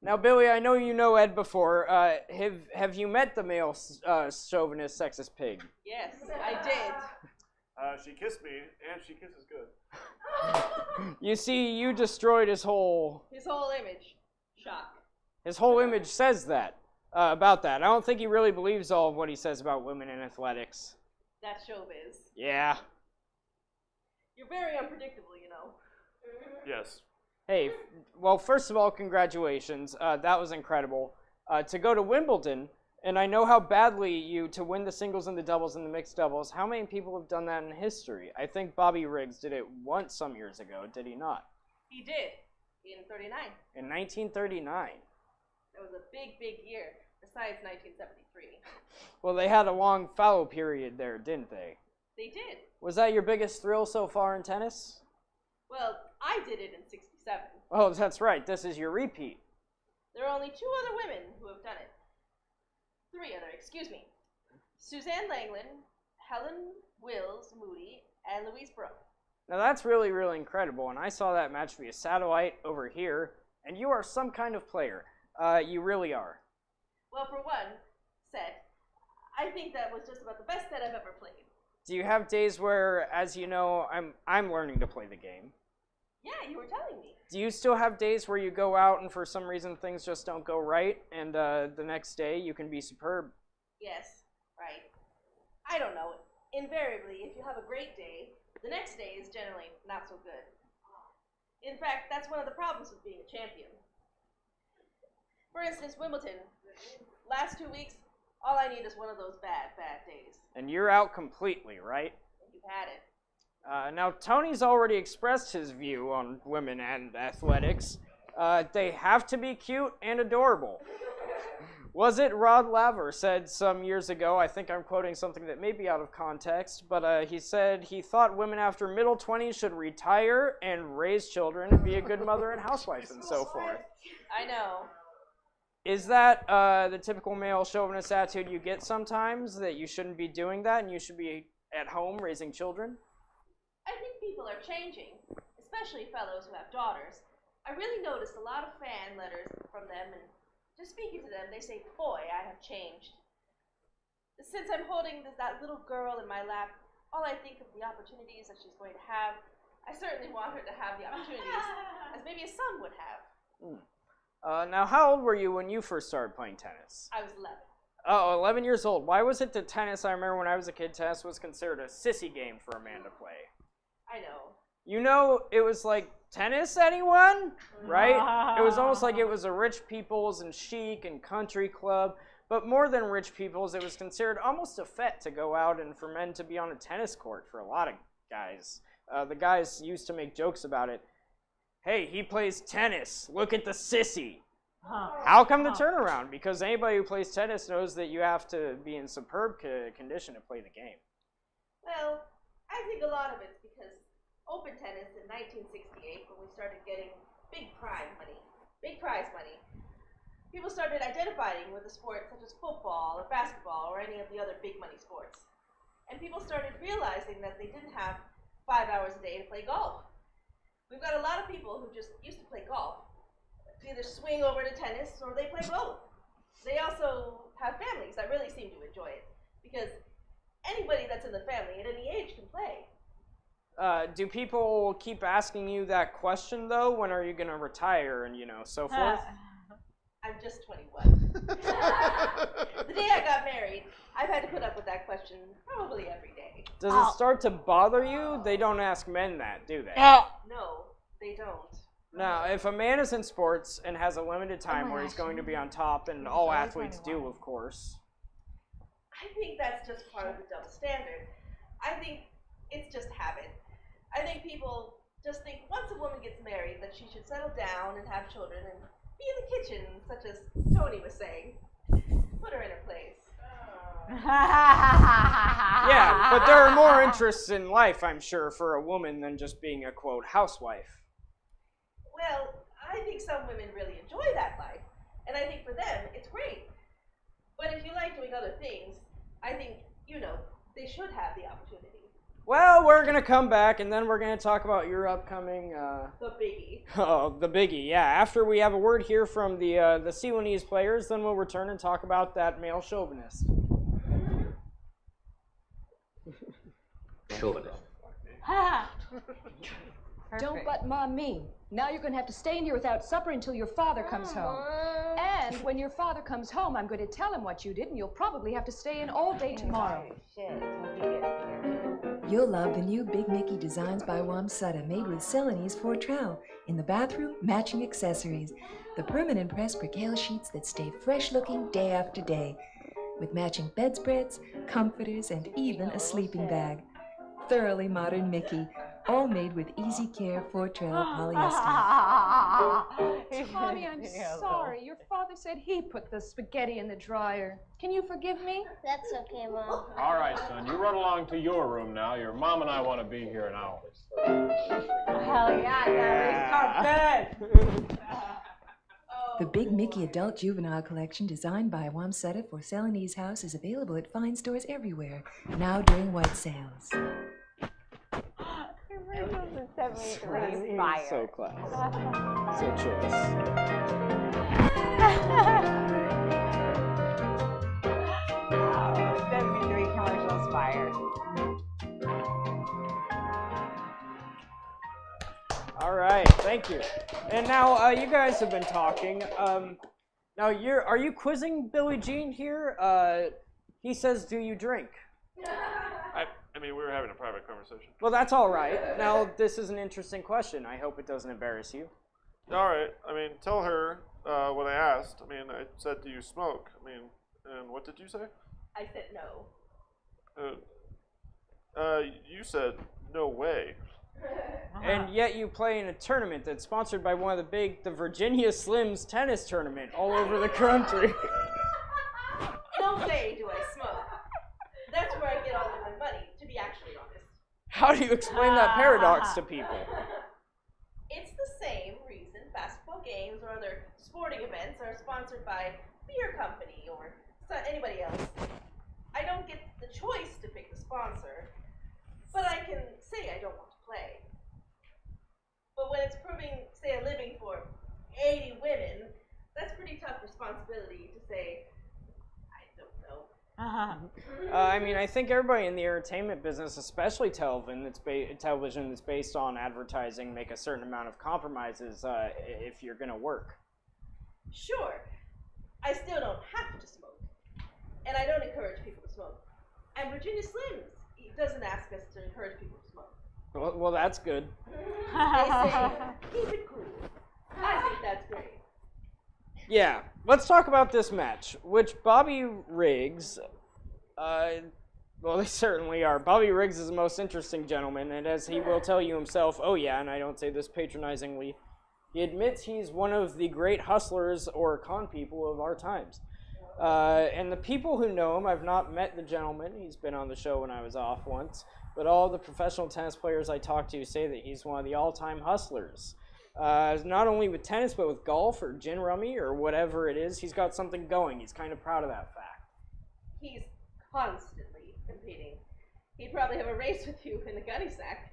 Now, Billy, I know you know Ed before. Have you met the male chauvinist sexist pig? Yes, I did. She kissed me, and she kisses good. You see, you destroyed his whole image. Shock. His whole image says that, about that. I don't think he really believes all of what he says about women in athletics. That's showbiz. Yeah. You're very unpredictable, you know. Yes. Hey, well, first of all, congratulations. That was incredible. To go to Wimbledon, and I know how badly to win the singles and the doubles and the mixed doubles, how many people have done that in history? I think Bobby Riggs did it once some years ago, did he not? He did, in 39. In 1939. That was a big, big year, besides 1973. Well, they had a long fallow period there, didn't they? They did. Was that your biggest thrill so far in tennis? Well, I did it in 67. Oh, that's right. This is your repeat. There are only 2 other women who have done it. 3 other, excuse me. Suzanne Langland, Helen Wills Moody, and Louise Brooke. Now that's really, really incredible, and I saw that match via satellite over here, and you are some kind of player. You really are. Well, for one set, I think that was just about the best set I've ever played. Do you have days where, as you know, I'm learning to play the game? Yeah, you were telling me. Do you still have days where you go out and for some reason things just don't go right, and the next day you can be superb? Yes, right. I don't know. Invariably, if you have a great day, the next day is generally not so good. In fact, that's one of the problems with being a champion. For instance, Wimbledon. Last 2 weeks, all I need is one of those bad days. And you're out completely, right? You've had it. Now, Tony's already expressed his view on women and athletics. They have to be cute and adorable. Was it Rod Laver said some years ago, I think I'm quoting something that may be out of context, but he said he thought women after middle 20s should retire and raise children and be a good mother and housewife and so forth. I know. Is that the typical male chauvinist attitude you get sometimes, that you shouldn't be doing that and you should be at home raising children? I think people are changing, especially fellows who have daughters. I really noticed a lot of fan letters from them, and just speaking to them, they say, boy, I have changed. Since I'm holding that little girl in my lap, all I think of the opportunities that she's going to have. I certainly want her to have the opportunities as maybe a son would have. Now, how old were you when you first started playing tennis? I was 11. Oh, 11 years old. Why was it that tennis, I remember when I was a kid, tennis was considered a sissy game for a man to play? I know. You know, it was like, tennis, anyone? Right? It was almost like it was a rich people's and chic and country club. But more than rich people's, it was considered almost a fete to go out and for men to be on a tennis court for a lot of guys. The guys used to make jokes about it. Hey, he plays tennis. Look at the sissy. How come the turnaround? Because anybody who plays tennis knows that you have to be in superb condition to play the game. Well, I think a lot of it's because open tennis in 1968, when we started getting big prize money, people started identifying with a sport such as football or basketball or any of the other big money sports. And people started realizing that they didn't have 5 hours a day to play golf. We've got a lot of people who just used to play golf, either swing over to tennis or they play both. They also have families that really seem to enjoy it, because anybody that's in the family at any age can play. Do people keep asking you that question, though? When are you going to retire and, so forth? I'm just 21. The day I got married, I've had to put up with that question probably every day. Does it start to bother you? They don't ask men that, do they? No, they don't. Now, if a man is in sports and has a limited time where he's going to be on top, and all athletes do, of course. I think that's just part of the double standard. I think it's just habit. I think people just think once a woman gets married that she should settle down and have children and be in the kitchen, such as Tony was saying. Put her in her place. Yeah, but there are more interests in life, I'm sure, for a woman than just being a, quote, housewife. Well, I think some women really enjoy that life, and I think for them it's great. But if you like doing other things, I think, they should have the opportunity. Well, we're going to come back, and then we're going to talk about your upcoming... The biggie. Oh, the biggie, yeah. After we have a word here from the Ceylonese players, then we'll return and talk about that male chauvinist. Chauvinist. Don't butt Mom me. Now you're going to have to stay in here without supper until your father comes home. And when your father comes home, I'm going to tell him what you did, and you'll probably have to stay in all day tomorrow. You'll love the new Big Mickey Designs by Wamsutta, made with Ceylonese Fortrell. In the bathroom, matching accessories. The permanent press percale sheets that stay fresh-looking day after day. With matching bedspreads, comforters, and even a sleeping bag. Thoroughly modern Mickey. All made with easy care Fortrell polyester. Tommy, I'm sorry. Your father said he put the spaghetti in the dryer. Can you forgive me? That's okay, Mom. All right, son, you run along to your room now. Your mom and I want to be here in ours. Hell yeah, bed. The Big Mickey Adult Juvenile Collection, designed by Wamsutta for Ceylonese House, is available at fine stores everywhere, now during white sales. So class. So choice. 73 commercials fired. All right, thank you. And now you guys have been talking. Now are you quizzing Billie Jean here? He says, "Do you drink?" I mean, we were having a private conversation. Well, that's all right. Now, this is an interesting question. I hope it doesn't embarrass you. All right. I mean, tell her what I asked. I mean, I said, do you smoke? I mean, and what did you say? I said no. You said, no way. And yet you play in a tournament that's sponsored by one of the Virginia Slims tennis tournament all over the country. No way do I smoke. That's where I get all of my money, to be actually honest. How do you explain that paradox to people? It's the same reason basketball games or other sporting events are sponsored by beer company or anybody else. I don't get the choice to pick the sponsor, but I can say I don't want to play. But when it's proving, say, a living for 80 women, that's pretty tough responsibility to say, I don't know. I mean, I think everybody in the entertainment business, especially television that's based on advertising, make a certain amount of compromises if you're going to work. Sure. I still don't have to smoke. And I don't encourage people to smoke. And Virginia Slims doesn't ask us to encourage people to smoke. Well, that's good. They say, keep it cool. I think that's great. Yeah, let's talk about this match, which Bobby Riggs, well, they certainly are. Bobby Riggs is the most interesting gentleman, and as he will tell you himself, oh yeah, and I don't say this patronizingly, he admits he's one of the great hustlers or con people of our times. And the people who know him, I've not met the gentleman, he's been on the show when I was off once, but all the professional tennis players I talk to say that he's one of the all-time hustlers. Not only with tennis, but with golf or gin rummy or whatever it is, he's got something going. He's kind of proud of that fact. He's constantly competing. He'd probably have a race with you in the gunny sack.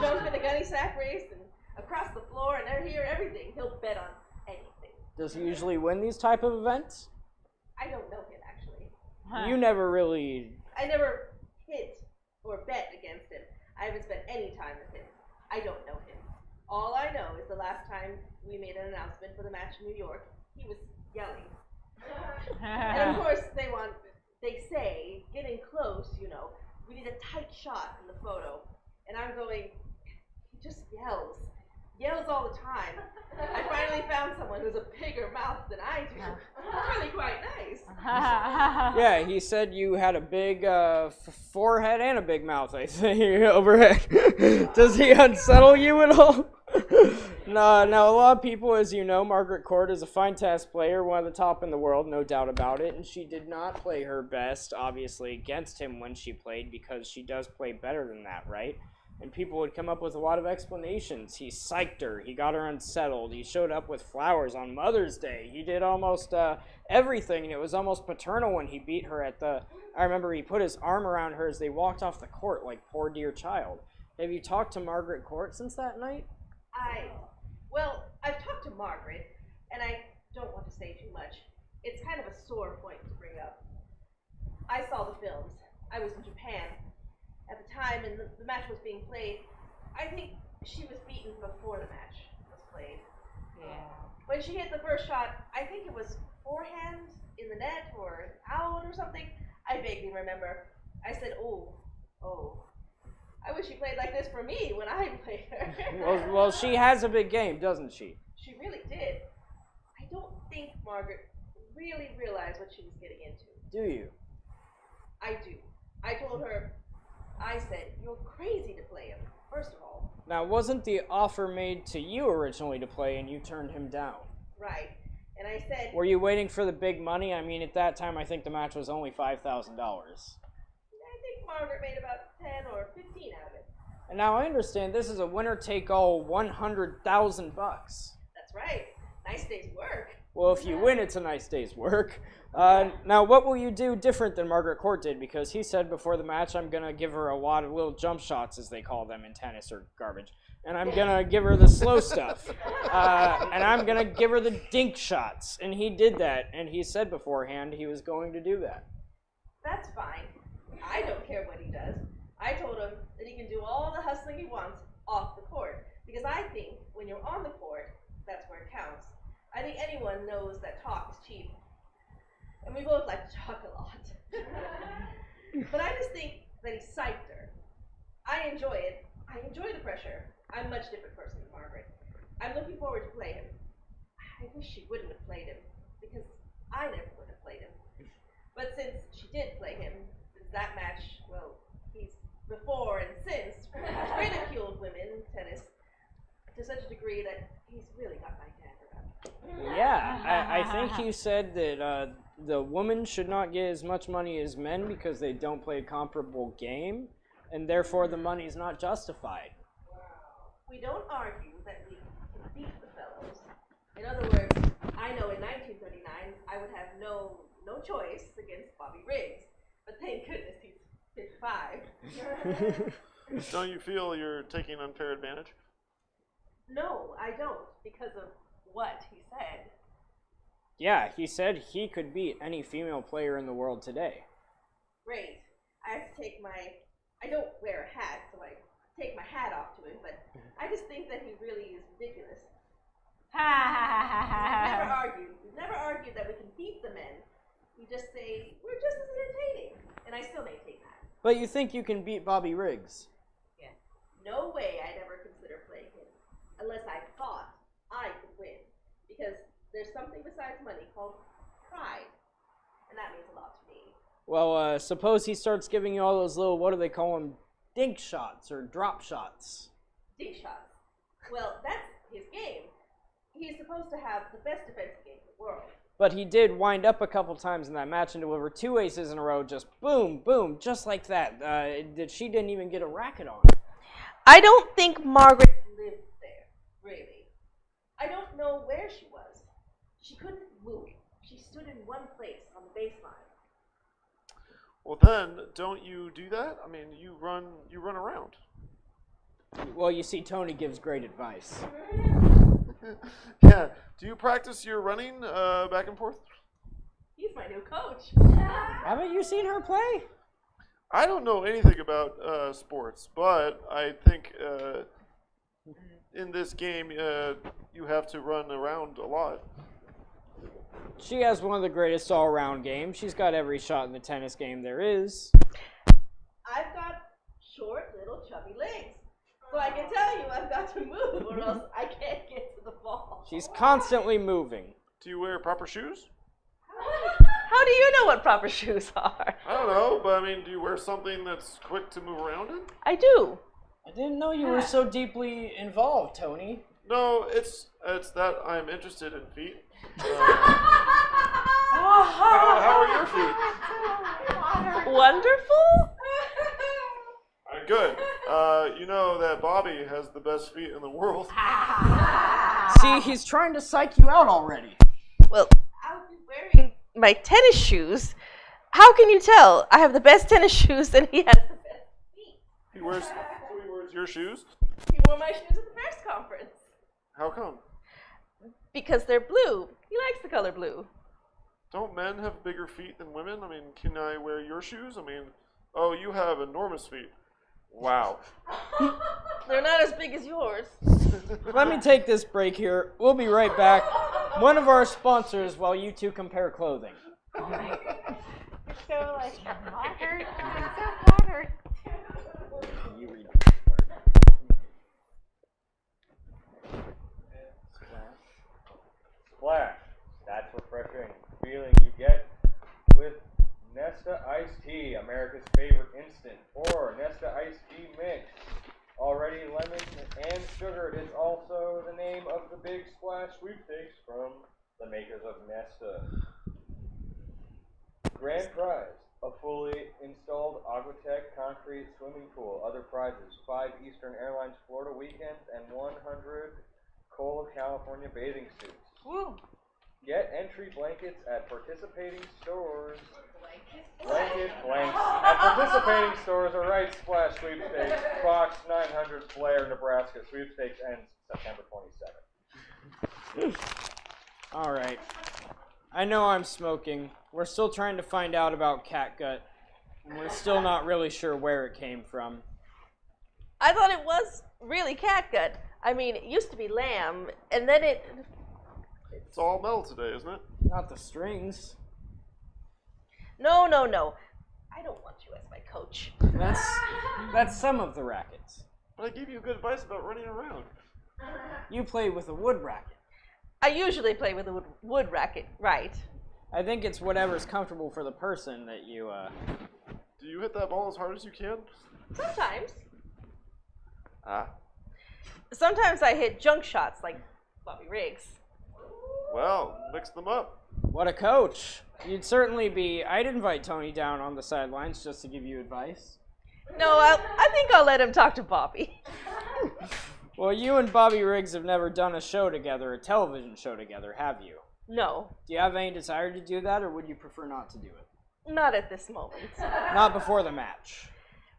Jump in the gunny sack race and across the floor and hear everything. He'll bet on anything. Does he usually win these type of events? I don't know him, actually. You never really... I never hit or bet against him. I haven't spent any time with him. I don't know him. All I know is the last time we made an announcement for the match in New York, he was yelling. And of course, they say, getting close, you know, we need a tight shot in the photo. And I'm going, he just yells all the time. I finally found someone who's a bigger mouth than I do. It's really quite nice. Yeah, he said you had a big forehead and a big mouth, I think, overhead. Does he unsettle you at all? No, now a lot of people, as you know, Margaret Court is a fine tennis player, one of the top in the world, no doubt about it, and she did not play her best, obviously, against him when she played, because she does play better than that, right? And people would come up with a lot of explanations. He psyched her, he got her unsettled, he showed up with flowers on Mother's Day, he did almost everything, and it was almost paternal when he beat her at the... I remember he put his arm around her as they walked off the court like poor dear child. Have you talked to Margaret Court since that night? Well, I've talked to Margaret, and I don't want to say too much. It's kind of a sore point to bring up. I saw the films. I was in Japan at the time, and the match was being played. I think she was beaten before the match was played. Yeah. When she hit the first shot, I think it was forehand in the net or out or something. I vaguely remember. I said, oh. I wish she played like this for me when I played her. Well, she has a big game, doesn't she? She really did. I don't think Margaret really realized what she was getting into. Do you? I do. I told her, I said, you're crazy to play him, first of all. Now, wasn't the offer made to you originally to play and you turned him down? Right. And I said... Were you waiting for the big money? I mean, at that time, I think the match was only $5,000. I think Margaret made about 10 or 15 out of it. And now I understand this is a winner-take-all $100,000. That's right. Nice day's work. Well, if you win, it's a nice day's work. Now, what will you do different than Margaret Court did? Because he said before the match, I'm going to give her a lot of little jump shots, as they call them in tennis, or garbage. And I'm going to give her the slow stuff. And I'm going to give her the dink shots. And he did that. And he said beforehand he was going to do that. That's fine. I don't care what he does. I told him that he can do all the hustling he wants off the court. Because I think when you're on the court, that's where it counts. I think anyone knows that talk is cheap. And we both like to talk a lot. But I just think that he psyched her. I enjoy it. I enjoy the pressure. I'm a much different person than Margaret. I'm looking forward to play him. I wish she wouldn't have played him, because I never would have played him. But since she did play him, since that match, well, he's before and since ridiculed women in tennis to such a degree that he's really got my dagger up. Yeah, I think you said that the women should not get as much money as men because they don't play a comparable game, and therefore the money is not justified. We don't argue that we can beat the fellows. In other words, I know in 1939 I would have no choice against Bobby Riggs, but thank goodness he's 55. Don't you feel you're taking unfair advantage? No, I don't, because of what he said. Yeah, he said he could beat any female player in the world today. Great. I have to take I don't wear a hat, so I take my hat off to him, but I just think that he really is ridiculous. We've never argued that we can beat the men. We just say we're just as entertaining, and I still maintain that. But you think you can beat Bobby Riggs? Yeah. No way I'd ever consider playing him, unless I thought I could win. Because there's something besides money called pride, and that means a lot to me. Well, suppose he starts giving you all those little, what do they call them, dink shots or drop shots. Dink shots. Well, that's his game. He's supposed to have the best defensive game in the world. But he did wind up a couple times in that match and deliver 2 aces in a row, just boom, boom, just like that. She didn't even get a racket on. I don't think Margaret lived there, really. I don't know where she was. She couldn't move. She stood in one place on the baseline. Well, then, don't you do that? I mean, you run around. Well, you see, Tony gives great advice. Yeah. Do you practice your running back and forth? He's my new coach. Haven't you seen her play? I don't know anything about sports, but I think in this game you have to run around a lot. She has one of the greatest all-around games. She's got every shot in the tennis game there is. I've got short, little, chubby legs. So I can tell you I've got to move or else I can't get to the ball. She's constantly moving. Do you wear proper shoes? How do you know what proper shoes are? I don't know, but I mean, do you wear something that's quick to move around in? I do. I didn't know you were so deeply involved, Tony. No, it's that I'm interested in feet. How are your feet? Wonderful. Good. You know that Bobby has the best feet in the world. See, he's trying to psych you out already. Well, I'll be wearing my tennis shoes. How can you tell? I have the best tennis shoes and he has the best feet. He wears your shoes? He wore my shoes at the press conference. How come? Because they're blue. He likes the color blue. Don't men have bigger feet than women? I mean, can I wear your shoes? I mean, oh, you have enormous feet. Wow. They're not as big as yours. Let me take this break here. We'll be right back. One of our sponsors while you two compare clothing. So like modern, so modern. You read Splash. That's refreshing feeling you get with Nesta Iced Tea, America's favorite instant, or Nesta Iced Tea Mix. Already lemon and sugared is also the name of the Big Splash sweepstakes from the makers of Nesta. Grand prize, a fully installed Aquatech concrete swimming pool. Other prizes, 5 Eastern Airlines Florida weekends and 100 Cola California bathing suits. Woo. Get entry blankets at participating stores. Blanket blanks at participating stores. All right, Splash Sweepstakes, Box 900, Blair, Nebraska. Sweepstakes ends September 27th. All right. I know I'm smoking. We're still trying to find out about catgut, and we're still not really sure where it came from. I thought it was really catgut. I mean, it used to be lamb, and then It's all metal today, isn't it? Not the strings. No. I don't want you as my coach. That's some of the rackets. But I gave you good advice about running around. You play with a wood racket. I usually play with a wood racket, right? I think it's whatever's comfortable for the person that you, Do you hit that ball as hard as you can? Sometimes. Ah. Sometimes I hit junk shots like Bobby Riggs. Well, mix them up. What a coach. You'd certainly be... I'd invite Tony down on the sidelines just to give you advice. No, I think I'll let him talk to Bobby. Well, you and Bobby Riggs have never done a show together, a television show together, have you? No. Do you have any desire to do that, or would you prefer not to do it? Not at this moment. Not before the match.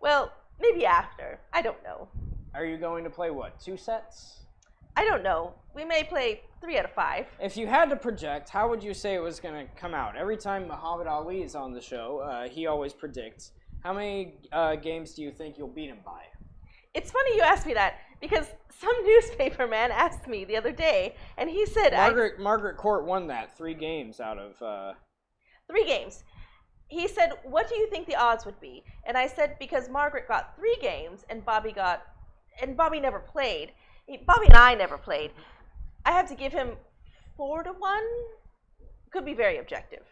Well, maybe after. I don't know. Are you going to play what, 2 sets? I don't know. We may play 3 out of 5. If you had to project, how would you say it was going to come out? Every time Muhammad Ali is on the show, he always predicts. How many games do you think you'll beat him by? It's funny you asked me that, because some newspaper man asked me the other day, and he said Margaret Court won that 3 games out of... 3 games. He said, what do you think the odds would be? And I said, because Margaret got 3 games, and Bobby never played. Bobby and I never played. I have to give him 4 to 1. Could be very objective.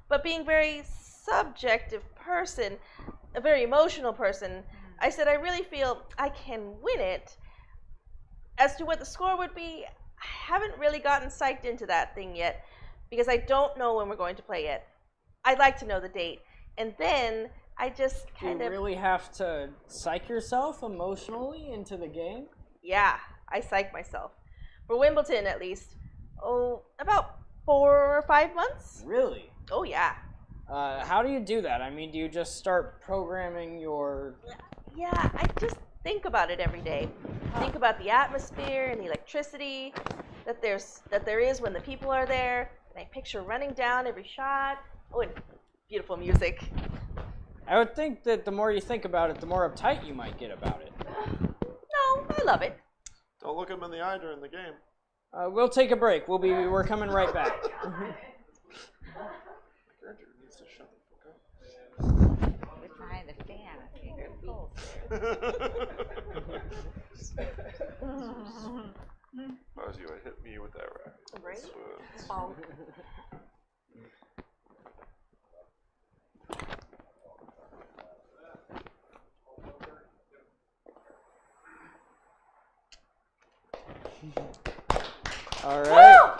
But being a very subjective person, a very emotional person, I said I really feel I can win it. As to what the score would be, I haven't really gotten psyched into that thing yet, because I don't know when we're going to play it. I'd like to know the date. And then I just kind of... Do you really have to psych yourself emotionally into the game? Yeah, I psych myself. For Wimbledon, at least. Oh, about 4 or 5 months. Really? Oh, yeah. How do you do that? I mean, do you just start programming your... Yeah, I just think about it every day. Think about the atmosphere and the electricity that there is when the people are there. And I picture running down every shot. Oh, and beautiful music. I would think that the more you think about it, the more uptight you might get about it. No, I love it. Don't look him in the eye during the game. We'll take a break. We're coming right back. Behind the fan. I think it's cold. If I was you, I'd hit me with that racket. Right? Bonk. All right.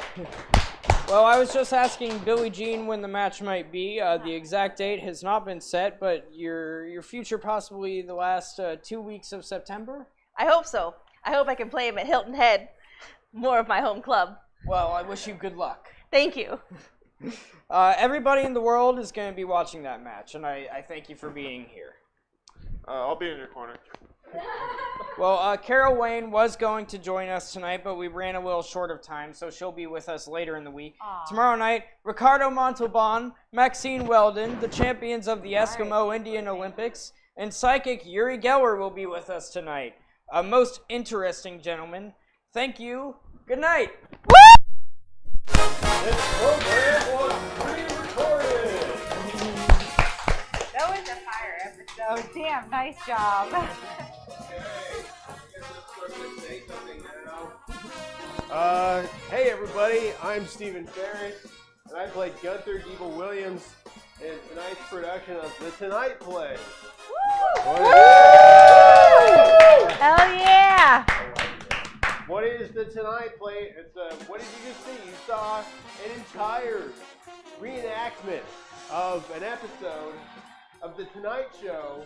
Well, I was just asking Billie Jean when the match might be. The exact date has not been set, but your future possibly the last 2 weeks of September? I hope so. I hope I can play him at Hilton Head, more of my home club. Well, I wish you good luck. Thank you. Everybody in the world is going to be watching that match, and I thank you for being here. I'll be in your corner. Well, Carol Wayne was going to join us tonight, but we ran a little short of time, so she'll be with us later in the week. Aww. Tomorrow night, Ricardo Montalban, Maxine Weldon, the champions of the Eskimo Indian Olympics, and psychic Yuri Geller will be with us tonight. A most interesting gentleman. Thank you. Good night. This program was pre-recorded. That was a fire episode. Damn, nice job. Hey everybody, I'm Stephen Ferris, and I played Gunther Evil Williams in tonight's production of The Tonight Play. Hell yeah! What is The Tonight Play? It's what did you just see? You saw an entire reenactment of an episode of The Tonight Show,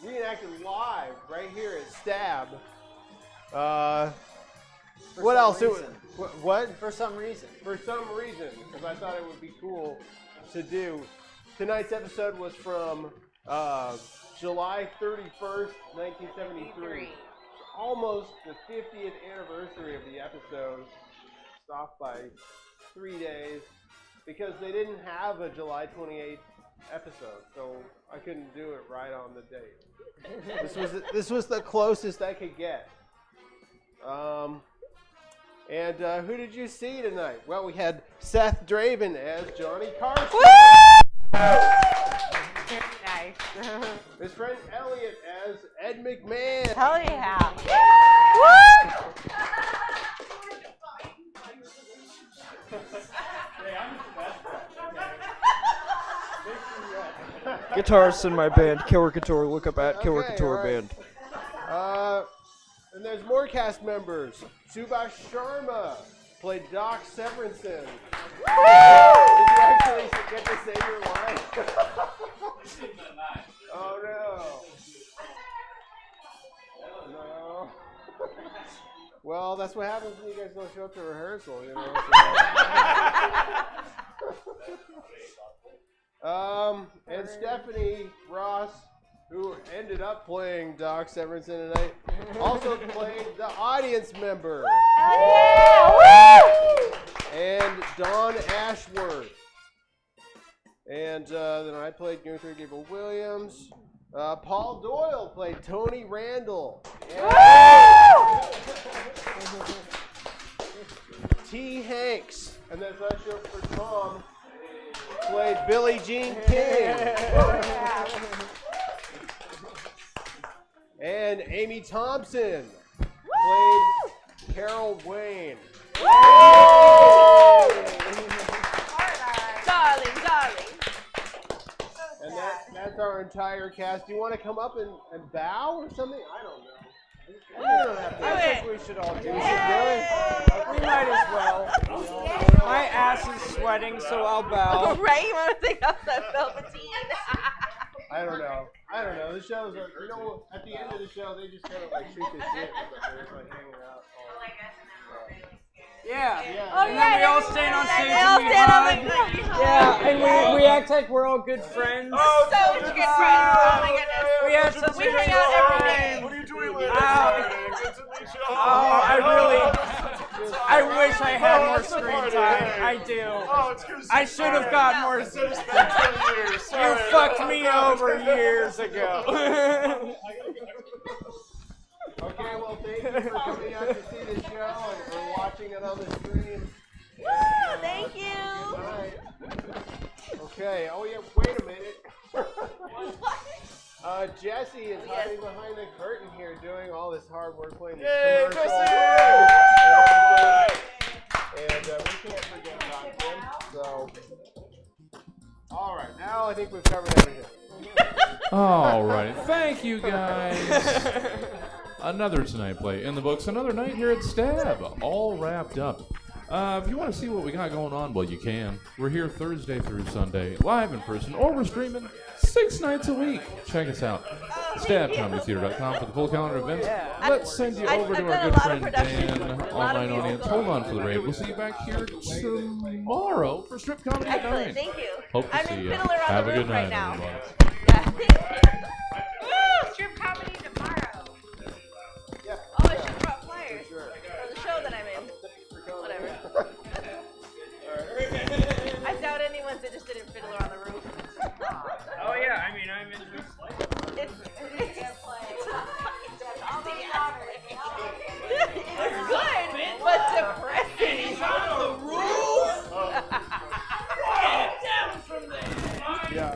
reenacted live right here at Stab. What else? What? For some reason. For some reason, because I thought it would be cool to do. Tonight's episode was from July 31st, 1973. Almost the 50th anniversary of the episode. It's off by 3 days because they didn't have a July 28th episode, so I couldn't do it right on the date. This was the closest I could get. And who did you see tonight? Well, we had Seth Draven as Johnny Carson. Nice. His friend Elliot as Ed McMahon. Hell yeah. Guitarist in my band, Killer Couture. Look up at Killer Couture Band. And there's more cast members. Subhash Sharma played Doc Severinsen. Did you actually get to say your line? Oh no. No. Well, that's what happens when you guys don't show up to rehearsal, you know. And Stephanie Ross, who ended up playing Doc Severinsen tonight, also played the audience member. Hell yeah! And Dawn Ashworth. And then I played Gunther Gable Williams. Paul Doyle played Tony Randall. T. Hanks, and that's not sure for Tom, played Billie Jean King. And Amy Thompson played Carol Wayne. Darling, darling. And that's our entire cast. Do you want to come up and bow or something? I don't know. I think we should all do it. We might as well. My ass is sweating, so I'll bow. Right? You want to take off that velveteen? I don't know. The shows are, you know, at the end of the show, they just kind of like shoot the shit, but they're just like hanging out. Yeah. Oh, And then we all stand on stage and we hug. Yeah, and we act like we're all good friends. Oh, so good friends. Oh my goodness. We have such We hang out every day. What are you doing later? I wish I had more screen time. I do. I should have got more. You fucked me over years ago. Okay, well, thank you for coming out to see the show and for watching it on the stream. Woo! Thank you. All right. Okay. Oh yeah. Wait a minute. Jesse is hiding behind the curtain here, doing all this hard work playing these commercials. And we can't forget about him. So, all right. Now I think we've covered everything. All right. Thank you, guys. Another Tonight play in the books. Another night here at Stab. All wrapped up. If you want to see what we got going on, well, you can. We're here Thursday through Sunday, live in person, or we're streaming 6 nights a week. Check us out. StabComedyTheater.com for the full calendar of events. Let's send you over to our good friend Dan, online audience. Hold on for the raid. We'll see you back here tomorrow for Strip Comedy at 9. Excellent, thank you. Hope to I'm see in you. Fiddler on Have the a good Roof right night, now. everybody. Yeah, thank you. Woo! Strip comedy tomorrow. Yeah. Oh, I should have brought flyers for the show that I'm in. Whatever. I doubt anyone's interested in Fiddler on the Roof. Oh yeah, I mean I'm interested. It's good, but depressing. He's on the roof. Get down from there. Yeah.